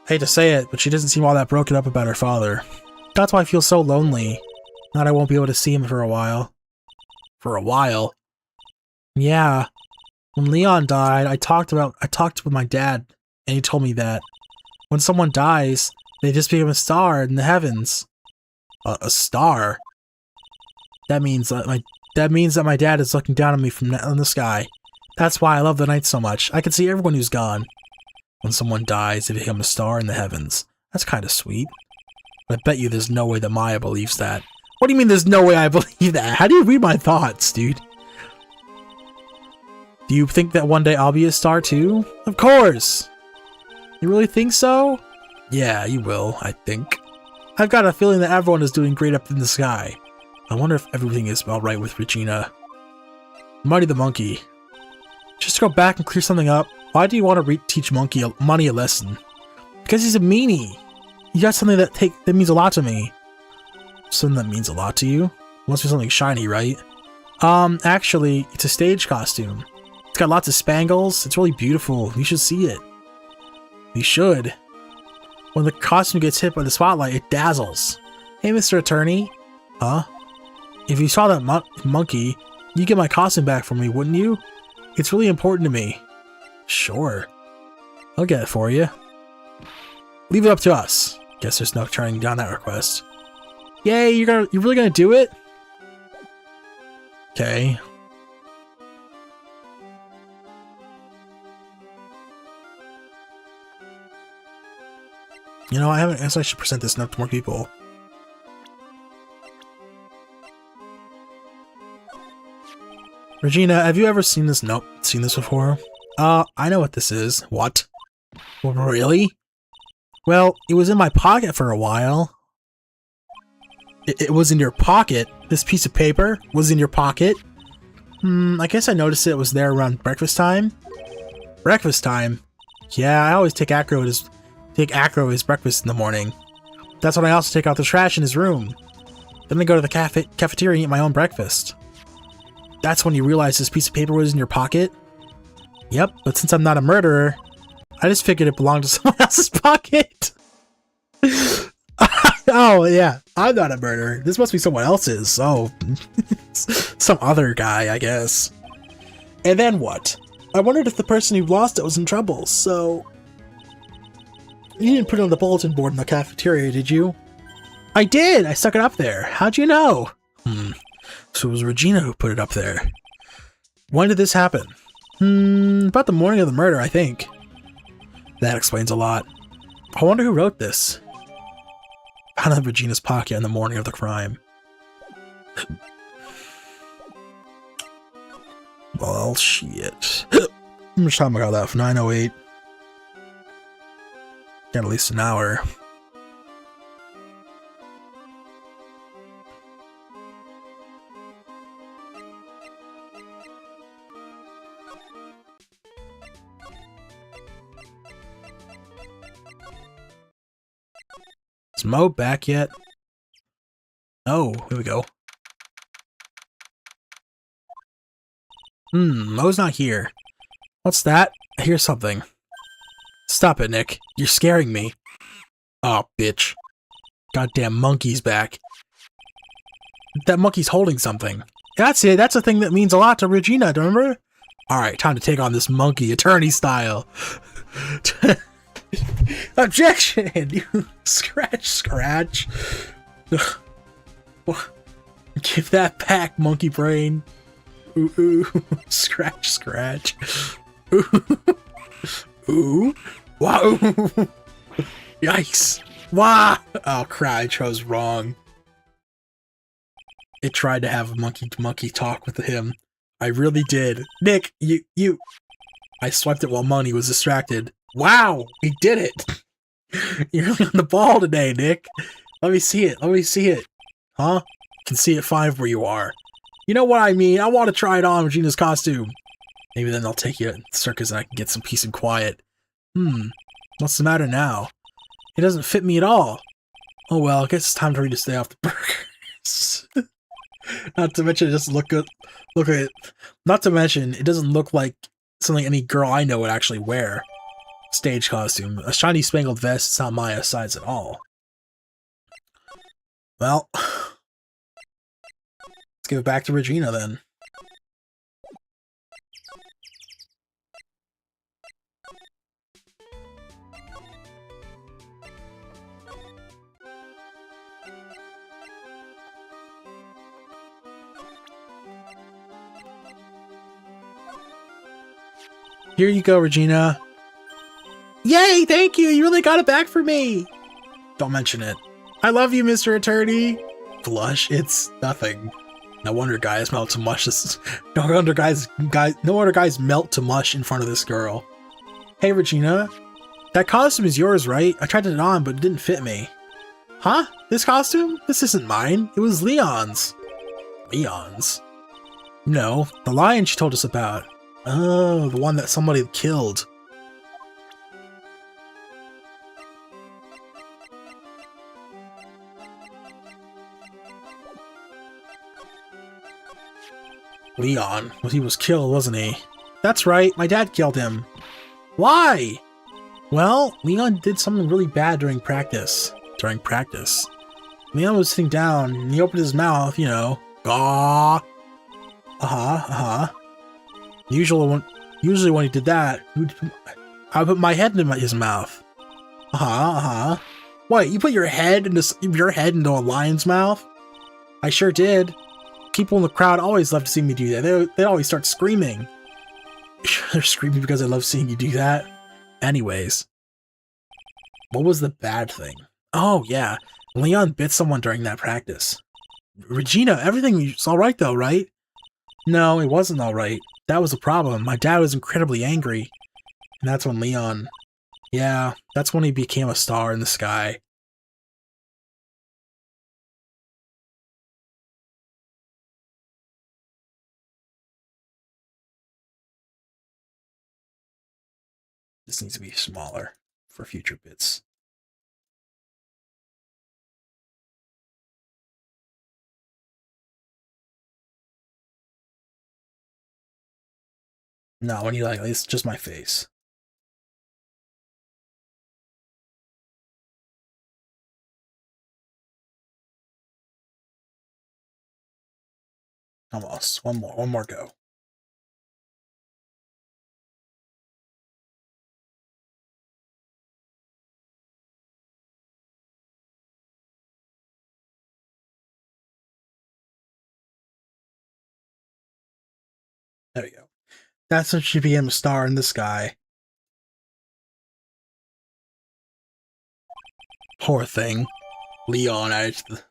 I hate to say it, but she doesn't seem all that broken up about her father. That's why I feel so lonely. Now I won't be able to see him for a while. For a while? Yeah. When Leon died, I talked with my dad, and he told me that when someone dies, they just become a star in the heavens. A star? That means that my dad is looking down on me from the sky. That's why I love the night so much. I can see everyone who's gone. When someone dies, they become a star in the heavens. That's kind of sweet. But I bet you there's no way that Maya believes that. What do you mean there's no way I believe that? How do you read my thoughts, dude? Do you think that one day I'll be a star too? Of course! You really think so? Yeah, you will, I think. I've got a feeling that everyone is doing great up in the sky. I wonder if everything is alright with Regina. Muddy the monkey. Just to go back and clear something up, why do you want to teach Money a lesson? Because he's a meanie. He got something that means a lot to me. Something that means a lot to you? Must be something shiny, right? Actually, it's a stage costume. It's got lots of spangles. It's really beautiful. You should see it. You should. When the costume gets hit by the spotlight, it dazzles. Hey, Mr. Attorney. Huh? If you saw that monkey, you'd get my costume back for me, wouldn't you? It's really important to me. Sure. I'll get it for you. Leave it up to us. Guess there's no turning down that request. Yay, you're really gonna do it? Okay. You know, I guess I should present this note to more people. Regina, have you ever seen this note? Seen this before? I know what this is. What? Really? Well, it was in my pocket for a while. It was in your pocket? This piece of paper was in your pocket? I guess I noticed it was there around breakfast time. Breakfast time? Yeah, I always take Acro his breakfast in the morning. That's when I also take out the trash in his room. Then I go to the cafeteria and eat my own breakfast. That's when you realize this piece of paper was in your pocket? Yep, but since I'm not a murderer, I just figured it belonged to someone else's pocket. Oh, yeah. I'm not a murderer. This must be someone else's. Oh, some other guy, I guess. And then what? I wondered if the person who lost it was in trouble, so... You didn't put it on the bulletin board in the cafeteria, did you? I did! I stuck it up there. How'd you know? So it was Regina who put it up there. When did this happen? About the morning of the murder, I think. That explains a lot. I wonder who wrote this. Found it in Regina's pocket in the morning of the crime. Well, shit. How much time I got left? 9:08. Got at least an hour. Is Mo back yet? Oh, here we go. Mo's not here. What's that? I hear something. Stop it, Nick. You're scaring me. Oh, bitch. Goddamn monkey's back. That monkey's holding something. That's it. That's a thing that means a lot to Regina, do you remember? Alright, time to take on this monkey, attorney style. Objection! You scratch. Give that back, monkey brain. Ooh, scratch. Ooh. Wow. Yikes. Wow. Oh, crap, I chose wrong. It tried to have a monkey-to-monkey talk with him. I really did. Nick, you... I swiped it while Money was distracted. Wow, he did it. You're really on the ball today, Nick. Let me see it. Huh? You can see it fine where you are. You know what I mean? I want to try it on Regina's costume. Maybe then I'll take you to the circus and I can get some peace and quiet. What's the matter now? It doesn't fit me at all. Oh well, I guess it's time for me to stay off the burgers. Not to mention it doesn't look good. Look at it. Not to mention it doesn't look like something any girl I know would actually wear. Stage costume. A shiny spangled vest is not my size at all. Well, let's give it back to Regina then. Here you go, Regina. Yay, thank you! You really got it back for me! Don't mention it. I love you, Mr. Attorney! Blush? It's nothing. No wonder guys melt to mush this. No wonder guys melt to mush in front of this girl. Hey, Regina. That costume is yours, right? I tried it on, but it didn't fit me. Huh? This costume? This isn't mine. It was Leon's. Leon's? No, the lion she told us about. Oh, the one that somebody killed. Leon. Well, he was killed, wasn't he? That's right, my dad killed him. Why? Well, Leon did something really bad during practice. Leon was sitting down, and he opened his mouth, you know. Gaw. Usually when he did that, I would put my head into his mouth. Wait, you put your head into a lion's mouth? I sure did. People in the crowd always love to see me do that. They always start screaming. They're screaming because they love seeing you do that. Anyways. What was the bad thing? Oh, yeah. Leon bit someone during that practice. Regina, everything was alright though, right? No, it wasn't alright. That was the problem. My dad was incredibly angry. And that's when Leon... Yeah, that's when he became a star in the sky. This needs to be smaller for future bits. No, when you like, it's just my face. Almost. One more go. There we go. That's what should became a star in the sky. Poor thing. Leon added to the...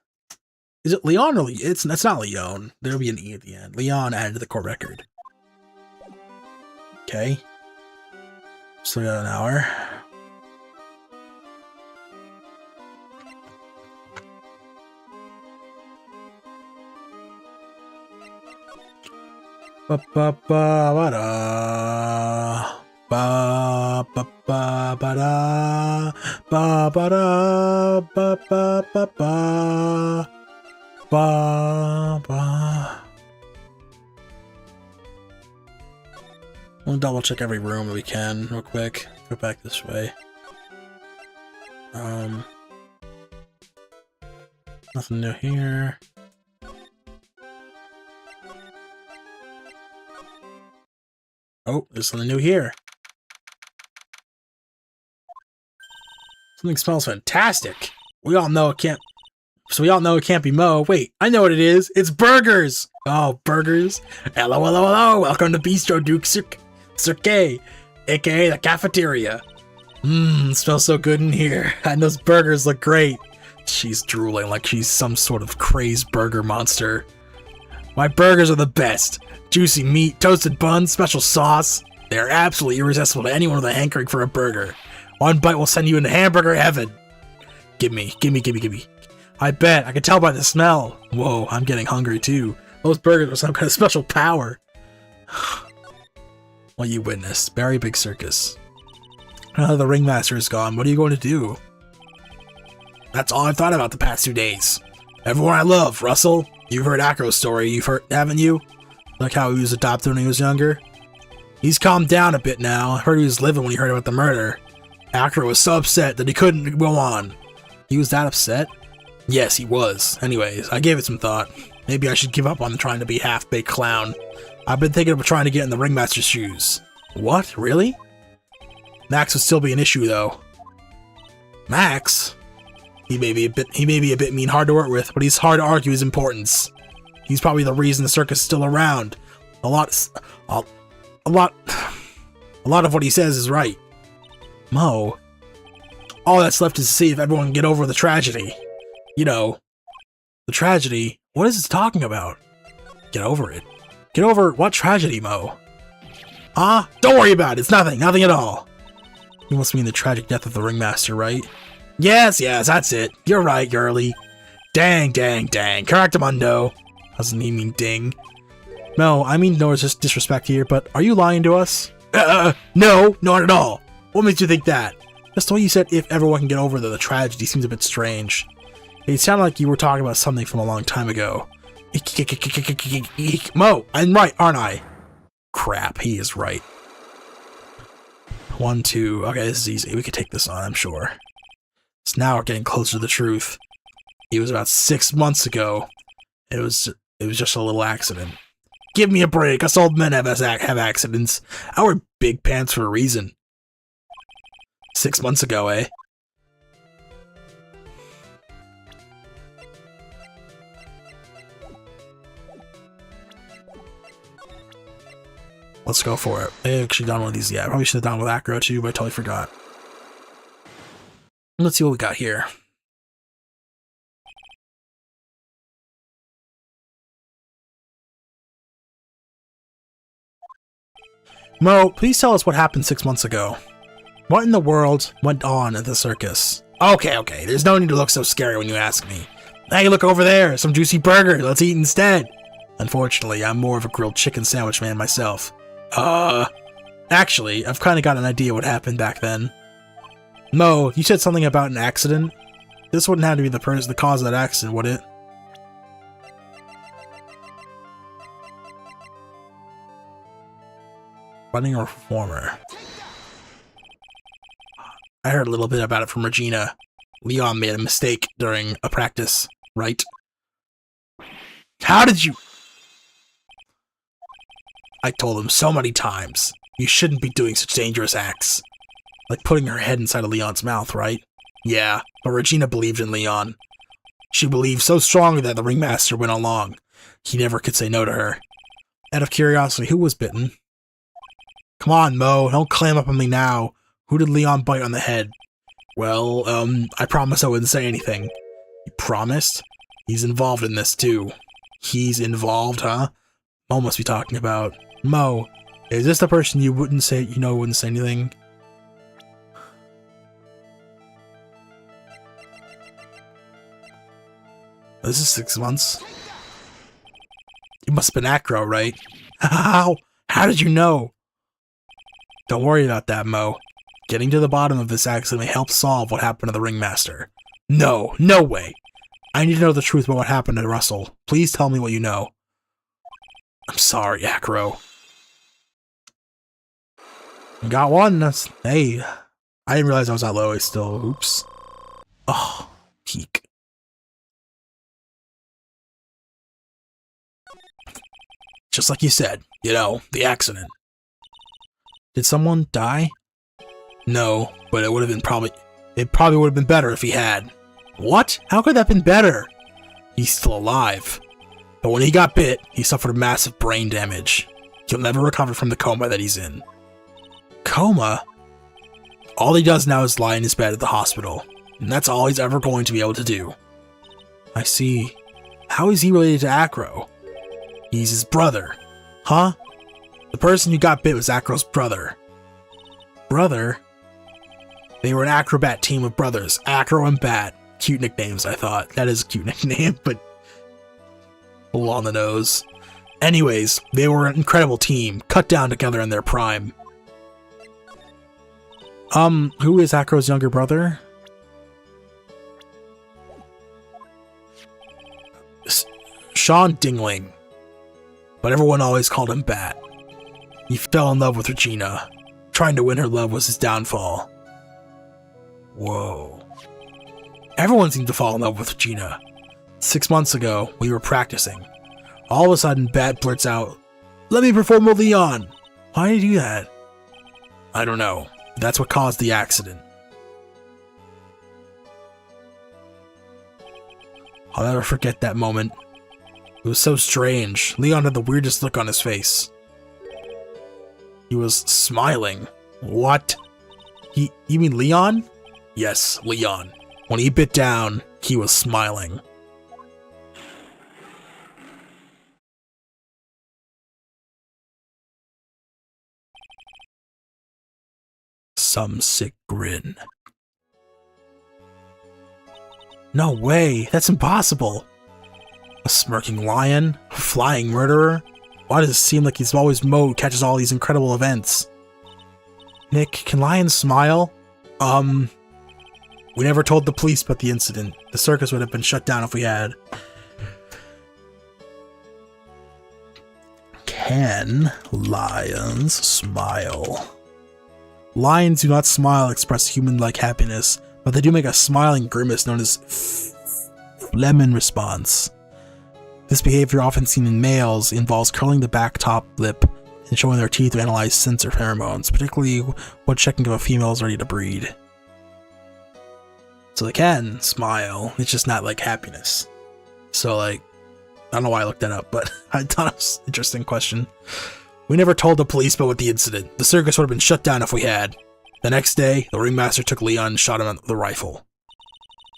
Is it Leon or it's not Leon. There'll be an E at the end. Leon added to the court record. Okay. Still got an hour. Ba ba ba ba da ba ba ba ba da ba ba da ba ba ba ba ba ba. We'll double check every room that we can real quick. Go back this way. Nothing new here. Oh, there's something new here. Something smells fantastic. We all know it can't be Mo. Wait, I know what it is. It's burgers. Oh, burgers. Hello, hello, hello. Welcome to Bistro Duke Cirque, aka the cafeteria. Smells so good in here. And those burgers look great. She's drooling like she's some sort of crazed burger monster. My burgers are the best. Juicy meat, toasted buns, special sauce. They are absolutely irresistible to anyone with a hankering for a burger. One bite will send you into hamburger heaven. Gimme. I bet. I can tell by the smell. Whoa, I'm getting hungry too. Those burgers are some kind of special power. What you witnessed. Very big circus. Now the ringmaster is gone. What are you going to do? That's all I've thought about the past 2 days. Everyone I love. Russell, you've heard Acro's story, haven't you? Like how he was adopted when he was younger? He's calmed down a bit now. I heard he was living when he heard about the murder. Acro was so upset that he couldn't go on. He was that upset? Yes, he was. Anyways, I gave it some thought. Maybe I should give up on trying to be a half-baked clown. I've been thinking of trying to get in the ringmaster's shoes. What? Really? Max would still be an issue, though. Max? He may be a bit mean, hard to work with, but he's hard to argue his importance. He's probably the reason the circus is still around. A lot of what he says is right. Mo, all that's left is to see if everyone can get over the tragedy. You know, the tragedy. What is this talking about? Get over it. Get over what tragedy, Mo? Huh? Don't worry about it. It's nothing at all. You must mean the tragic death of the ringmaster, right? Yes, that's it. You're right, girly. Dang. Correctamundo. Doesn't he mean ding? No, I mean no disrespect here, but are you lying to us? No, not at all. What makes you think that? Just the way you said if everyone can get over the tragedy seems a bit strange. It sounded like you were talking about something from a long time ago. Mo, I'm right, aren't I? Crap, he is right. 1, 2. Okay, this is easy. We could take this on, I'm sure. So now we're getting closer to the truth. It was about 6 months ago. It was just a little accident. Give me a break. Us old men have accidents. I wear big pants for a reason. 6 months ago, eh? Let's go for it. I actually done one of these yet. I probably should have done with Acro too, but I totally forgot. Let's see what we got here. Mo, please tell us what happened 6 months ago. What in the world went on at the circus? Okay, there's no need to look so scary when you ask me. Hey, look over there, some juicy burger, let's eat instead. Unfortunately, I'm more of a grilled chicken sandwich man myself. Actually, I've kind of got an idea what happened back then. Mo, you said something about an accident? This wouldn't have to be the cause of that accident, would it? Running a performer. I heard a little bit about it from Regina. Leon made a mistake during a practice, right? How did you... I told him so many times, you shouldn't be doing such dangerous acts. Like putting her head inside of Leon's mouth, right? Yeah, but Regina believed in Leon. She believed so strongly that the ringmaster went along. He never could say no to her. Out of curiosity, who was bitten? Come on, Mo, don't clam up on me now. Who did Leon bite on the head? Well, I promised I wouldn't say anything. You promised? He's involved in this, too. He's involved, huh? Mo must be talking about. Mo, is this the person you wouldn't say anything? This is 6 months. You must have been Acro, right? How? How did you know? Don't worry about that, Mo. Getting to the bottom of this accident may help solve what happened to the ringmaster. No, no way. I need to know the truth about what happened to Russell. Please tell me what you know. I'm sorry, Acro. Got one. Hey, I didn't realize I was that low. I still. Oops. Oh, peak. Just like you said, the accident. Did someone die? No, but it would have been it probably would have been better if he had. What? How could that have been better? He's still alive. But when he got bit, he suffered massive brain damage. He'll never recover from the coma that he's in. Coma? All he does now is lie in his bed at the hospital, and that's all he's ever going to be able to do. I see. How is he related to Acro? He's his brother. Huh? The person who got bit was Acro's brother. Brother? They were an acrobat team of brothers, Acro and Bat. Cute nicknames, I thought. That is a cute nickname, but a little on the nose. Anyways, they were an incredible team, cut down together in their prime. Who is Acro's younger brother? Sean Dingling. But everyone always called him Bat. He fell in love with Regina. Trying to win her love was his downfall. Whoa. Everyone seemed to fall in love with Regina. 6 months ago, we were practicing. All of a sudden, Bat blurts out, "Let me perform with Leon!" Why did he do that? I don't know. That's what caused the accident. I'll never forget that moment. It was so strange. Leon had the weirdest look on his face. He was smiling. What? You mean Leon? Yes, Leon. When he bit down, he was smiling. Some sick grin. No way, that's impossible. A smirking lion? A flying murderer? Why does it seem like he's always Mo catches all these incredible events? Nick, can lions smile? We never told the police about the incident. The circus would have been shut down if we had. Can lions smile? Lions do not smile express human-like happiness, but they do make a smiling grimace known as phlegm response. This behavior, often seen in males, involves curling the back top lip and showing their teeth to analyze scents or pheromones, particularly when checking if a female is ready to breed. So they can smile, it's just not like happiness. So like, I don't know why I looked that up, but I thought it was an interesting question. We never told the police about the incident. The circus would have been shut down if we had. The next day, the ringmaster took Leon and shot him with the rifle.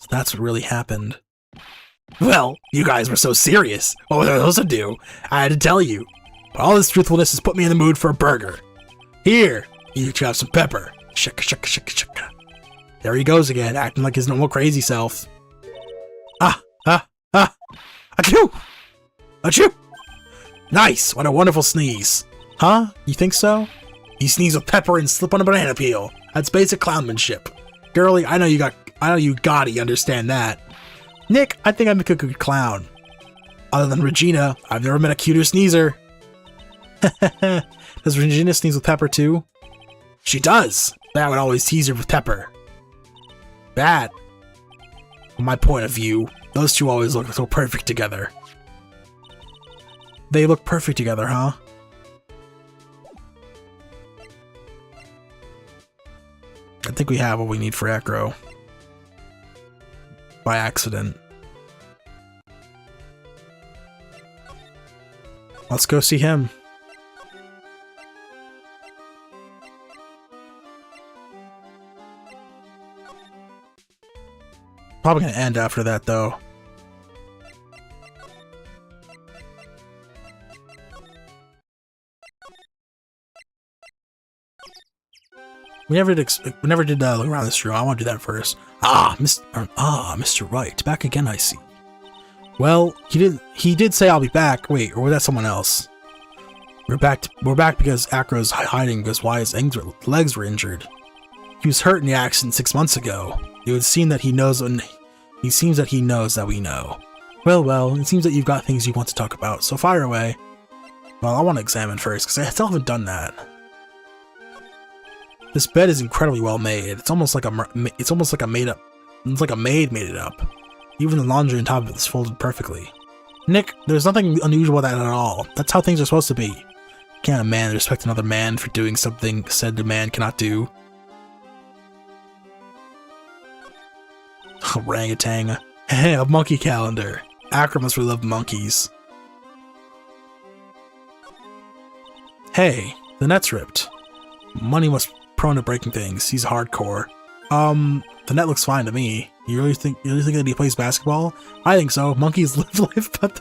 So that's what really happened. Well, you guys were so serious. What was I supposed to do? I had to tell you. But all this truthfulness has put me in the mood for a burger. Here, you can have some pepper. Shaka shaka shaka shaka. There he goes again, acting like his normal crazy self. Achoo! Achoo! Nice! What a wonderful sneeze. Huh? You think so? You sneeze with pepper and slip on a banana peel. That's basic clownmanship. Girlie, I know you gotta understand that. Nick, I think I make a good clown. Other than Regina, I've never met a cuter sneezer. Does Regina sneeze with pepper too? She does. That would always tease her with pepper. Bad. From my point of view, those two always look so perfect together. They look perfect together, huh? think we have what we need for Acro. By accident. Let's go see him. Probably gonna end after that though. We never did look around this room. I want to do that first. Mr. Wright, back again, I see. Well, he did say I'll be back. Wait, or was that someone else? We're back because Acro's hiding because why his legs were injured. He was hurt in the accident 6 months ago. It would seem that he knows that we know. Well, it seems that you've got things you want to talk about, so fire away. Well, I want to examine first, because I still haven't done that. This bed is incredibly well made. It's almost like a maid made it up. Even the laundry on top of it is folded perfectly. Nick, there's nothing unusual about that at all. That's how things are supposed to be. Can't a man respect another man for doing something said a man cannot do? Orangutan. Hey, a monkey calendar. Acro must really love monkeys. Hey, the net's ripped. Money must prone to breaking things. He's hardcore. The net looks fine to me. You really think that he plays basketball? I think so. Monkeys live life, but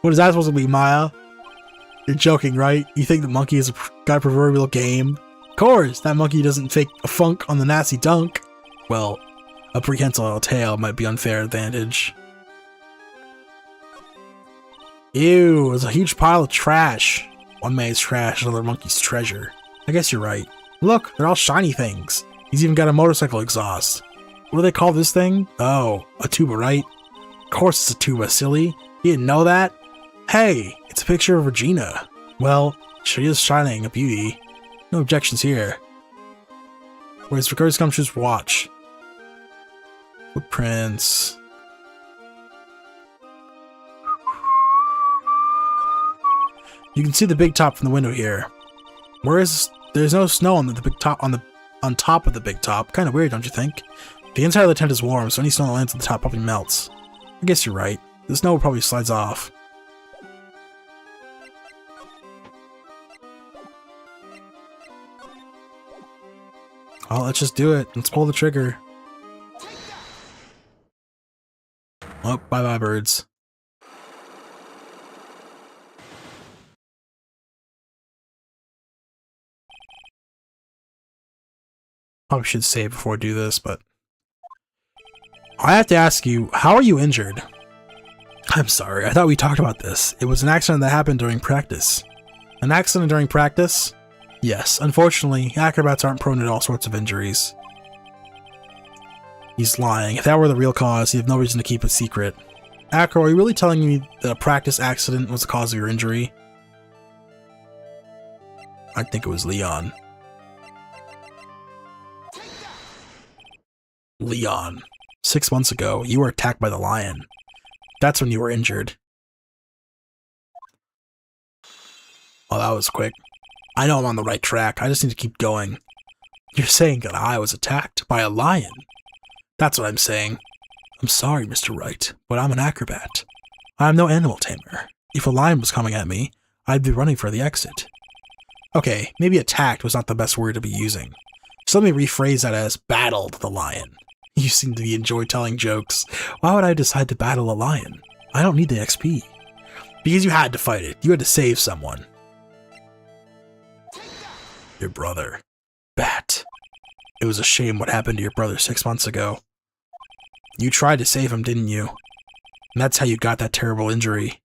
what is that supposed to be, Maya? You're joking, right? You think the monkey is got a proverbial game? Of course, that monkey doesn't fake a funk on the nasty dunk. Well, a prehensile tail might be unfair advantage. Ew, there's a huge pile of trash. One man's trash, another monkey's treasure. I guess you're right. Look, they're all shiny things. He's even got a motorcycle exhaust. What do they call this thing? Oh, a tuba, right? Of course it's a tuba, silly. You didn't know that? Hey, it's a picture of Regina. Well, she is shining a beauty. No objections here. Where's Ricardo's Gumshoe's watch? Footprints. You can see the big top from the window here. There's no snow on the big top on top of the big top. Kind of weird, don't you think? The inside of the tent is warm, so any snow that lands at the top probably melts. I guess you're right. The snow probably slides off. Well, let's just do it. Let's pull the trigger. Oh, bye-bye, birds. Probably should save before I do this, but I have to ask you, how are you injured? I'm sorry, I thought we talked about this. It was an accident that happened during practice. An accident during practice? Yes, unfortunately, acrobats aren't prone to all sorts of injuries. He's lying. If that were the real cause, he'd have no reason to keep it secret. Acro, are you really telling me that a practice accident was the cause of your injury? I think it was Leon. Leon. 6 months ago, you were attacked by the lion. That's when you were injured. Oh, that was quick. I know I'm on the right track. I just need to keep going. You're saying that I was attacked by a lion? That's what I'm saying. I'm sorry, Mr. Wright, but I'm an acrobat. I'm no animal tamer. If a lion was coming at me, I'd be running for the exit. Okay, maybe attacked was not the best word to be using. So let me rephrase that as battled the lion. You seem to enjoy telling jokes. Why would I decide to battle a lion? I don't need the XP. Because you had to fight it. You had to save someone. Your brother. Bat. It was a shame what happened to your brother 6 months ago. You tried to save him, didn't you? And that's how you got that terrible injury.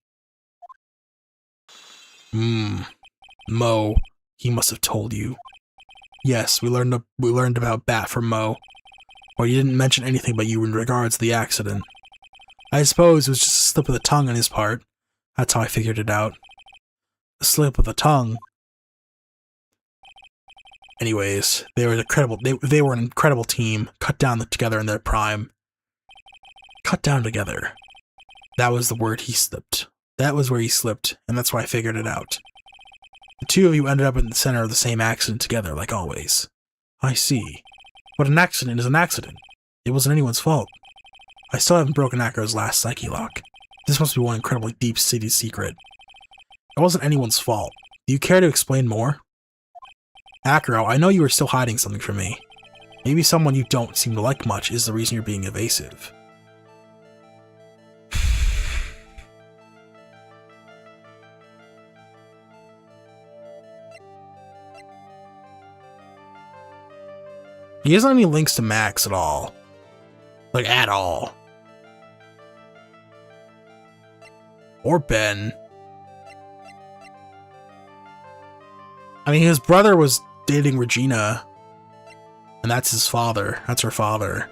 Mo. He must have told you. Yes, we learned about Bat from Mo. But he didn't mention anything about you in regards to the accident. I suppose it was just a slip of the tongue on his part. That's how I figured it out. A slip of the tongue. Anyways, they were they were an incredible team, cut down together in their prime. Cut down together. That was the word he slipped. That was where he slipped, and that's why I figured it out. The two of you ended up in the center of the same accident together, like always. I see. But an accident is an accident. It wasn't anyone's fault. I still haven't broken Acro's last psyche lock. This must be one incredibly deep-seated secret. It wasn't anyone's fault. Do you care to explain more? Acro, I know you are still hiding something from me. Maybe someone you don't seem to like much is the reason you're being evasive. He doesn't have any links to Max at all. Like, at all. Or Ben. I mean, his brother was dating Regina. And that's his father. That's her father.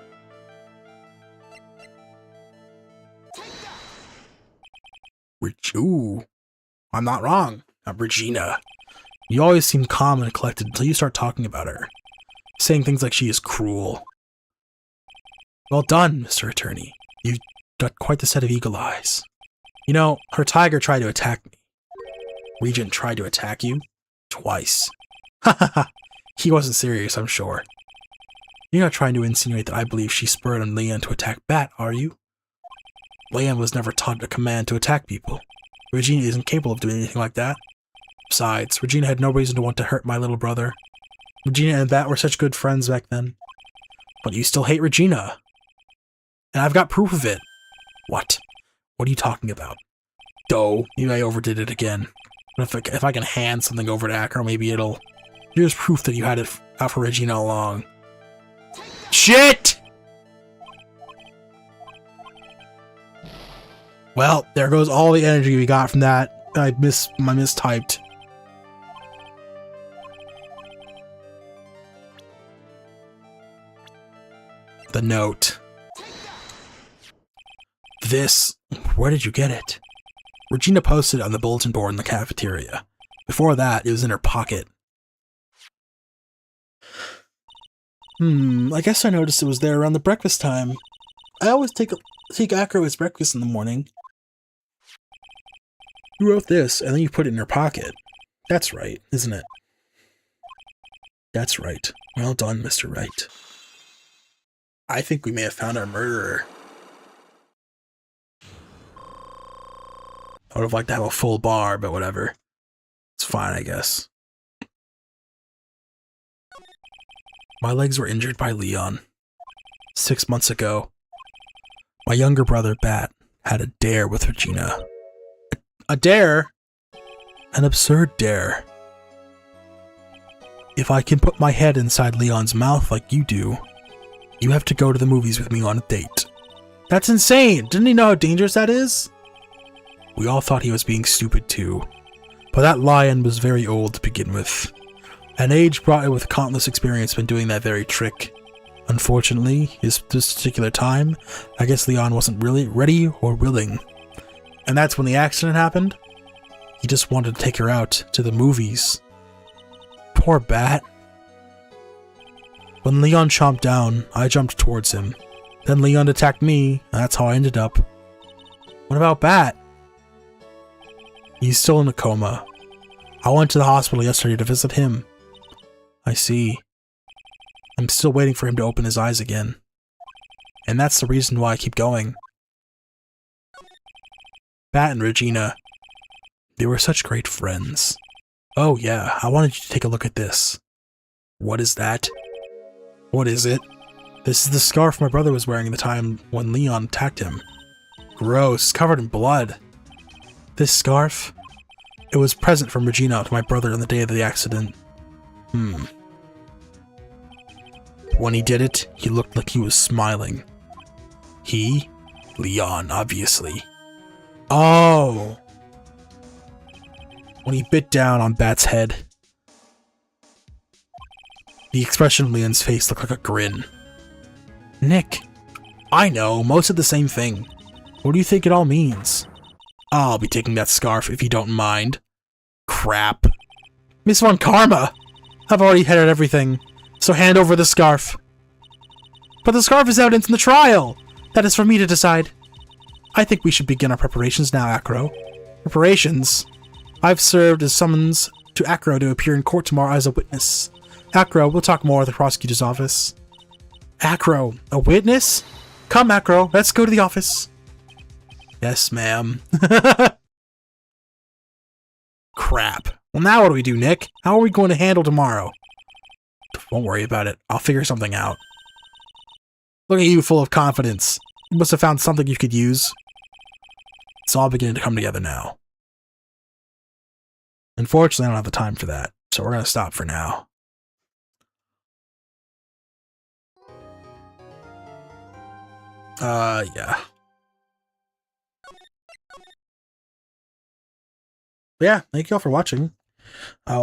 Ooh. I'm not wrong. Regina. You always seem calm and collected until you start talking about her. Saying things like she is cruel. Well done, Mr. Attorney. You've got quite the set of eagle eyes. You know, her tiger tried to attack me. Regent tried to attack you? Twice. Ha ha ha. He wasn't serious, I'm sure. You're not trying to insinuate that I believe she spurred on Leon to attack Bat, are you? Leon was never taught a command to attack people. Regina isn't capable of doing anything like that. Besides, Regina had no reason to want to hurt my little brother. Regina and Bat were such good friends back then. But you still hate Regina. And I've got proof of it. What? What are you talking about? Doe, maybe I overdid it again. But if I can hand something over to Acro, maybe it'll... Here's proof that you had it out for Regina all along. Shit! Well, there goes all the energy we got from that. I mistyped. The note. This. Where did you get it? Regina posted it on the bulletin board in the cafeteria. Before that, it was in her pocket. I guess I noticed it was there around the breakfast time. I always take Acro his breakfast in the morning. You wrote this, and then you put it in your pocket. That's right, isn't it? That's right. Well done, Mr. Wright. I think we may have found our murderer. I would have liked to have a full bar, but whatever. It's fine, I guess. My legs were injured by Leon. 6 months ago. My younger brother, Bat, had a dare with Regina. A dare? An absurd dare. If I can put my head inside Leon's mouth like you do, you have to go to the movies with me on a date. That's insane! Didn't he know how dangerous that is? We all thought he was being stupid too. But that lion was very old to begin with. And age brought it with countless experience been doing that very trick. Unfortunately, this particular time, I guess Leon wasn't really ready or willing. And that's when the accident happened? He just wanted to take her out to the movies. Poor Bat. When Leon chomped down, I jumped towards him. Then Leon attacked me, and that's how I ended up. What about Bat? He's still in a coma. I went to the hospital yesterday to visit him. I see. I'm still waiting for him to open his eyes again. And that's the reason why I keep going. Bat and Regina. They were such great friends. Oh yeah, I wanted you to take a look at this. What is that? What is it? This is the scarf my brother was wearing at the time when Leon attacked him. Gross, covered in blood. This scarf? It was a present from Regina to my brother on the day of the accident. When he did it, he looked like he was smiling. He? Leon, obviously. Oh! When he bit down on Bat's head, the expression of Leon's face looked like a grin. Nick, I know, most of the same thing. What do you think it all means? I'll be taking that scarf if you don't mind. Crap. Miss Von Karma! I've already headed everything, so hand over the scarf. But the scarf is evidence in the trial! That is for me to decide. I think we should begin our preparations now, Acro. Preparations? I've served as summons to Acro to appear in court tomorrow as a witness. Acro, we'll talk more at the prosecutor's office. Acro, a witness? Come, Acro, let's go to the office. Yes, ma'am. Crap. Well, now what do we do, Nick? How are we going to handle tomorrow? Don't worry about it. I'll figure something out. Look at you, full of confidence. You must have found something you could use. It's all beginning to come together now. Unfortunately, I don't have the time for that, so we're going to stop for now. Yeah. Yeah, thank you all for watching. I'll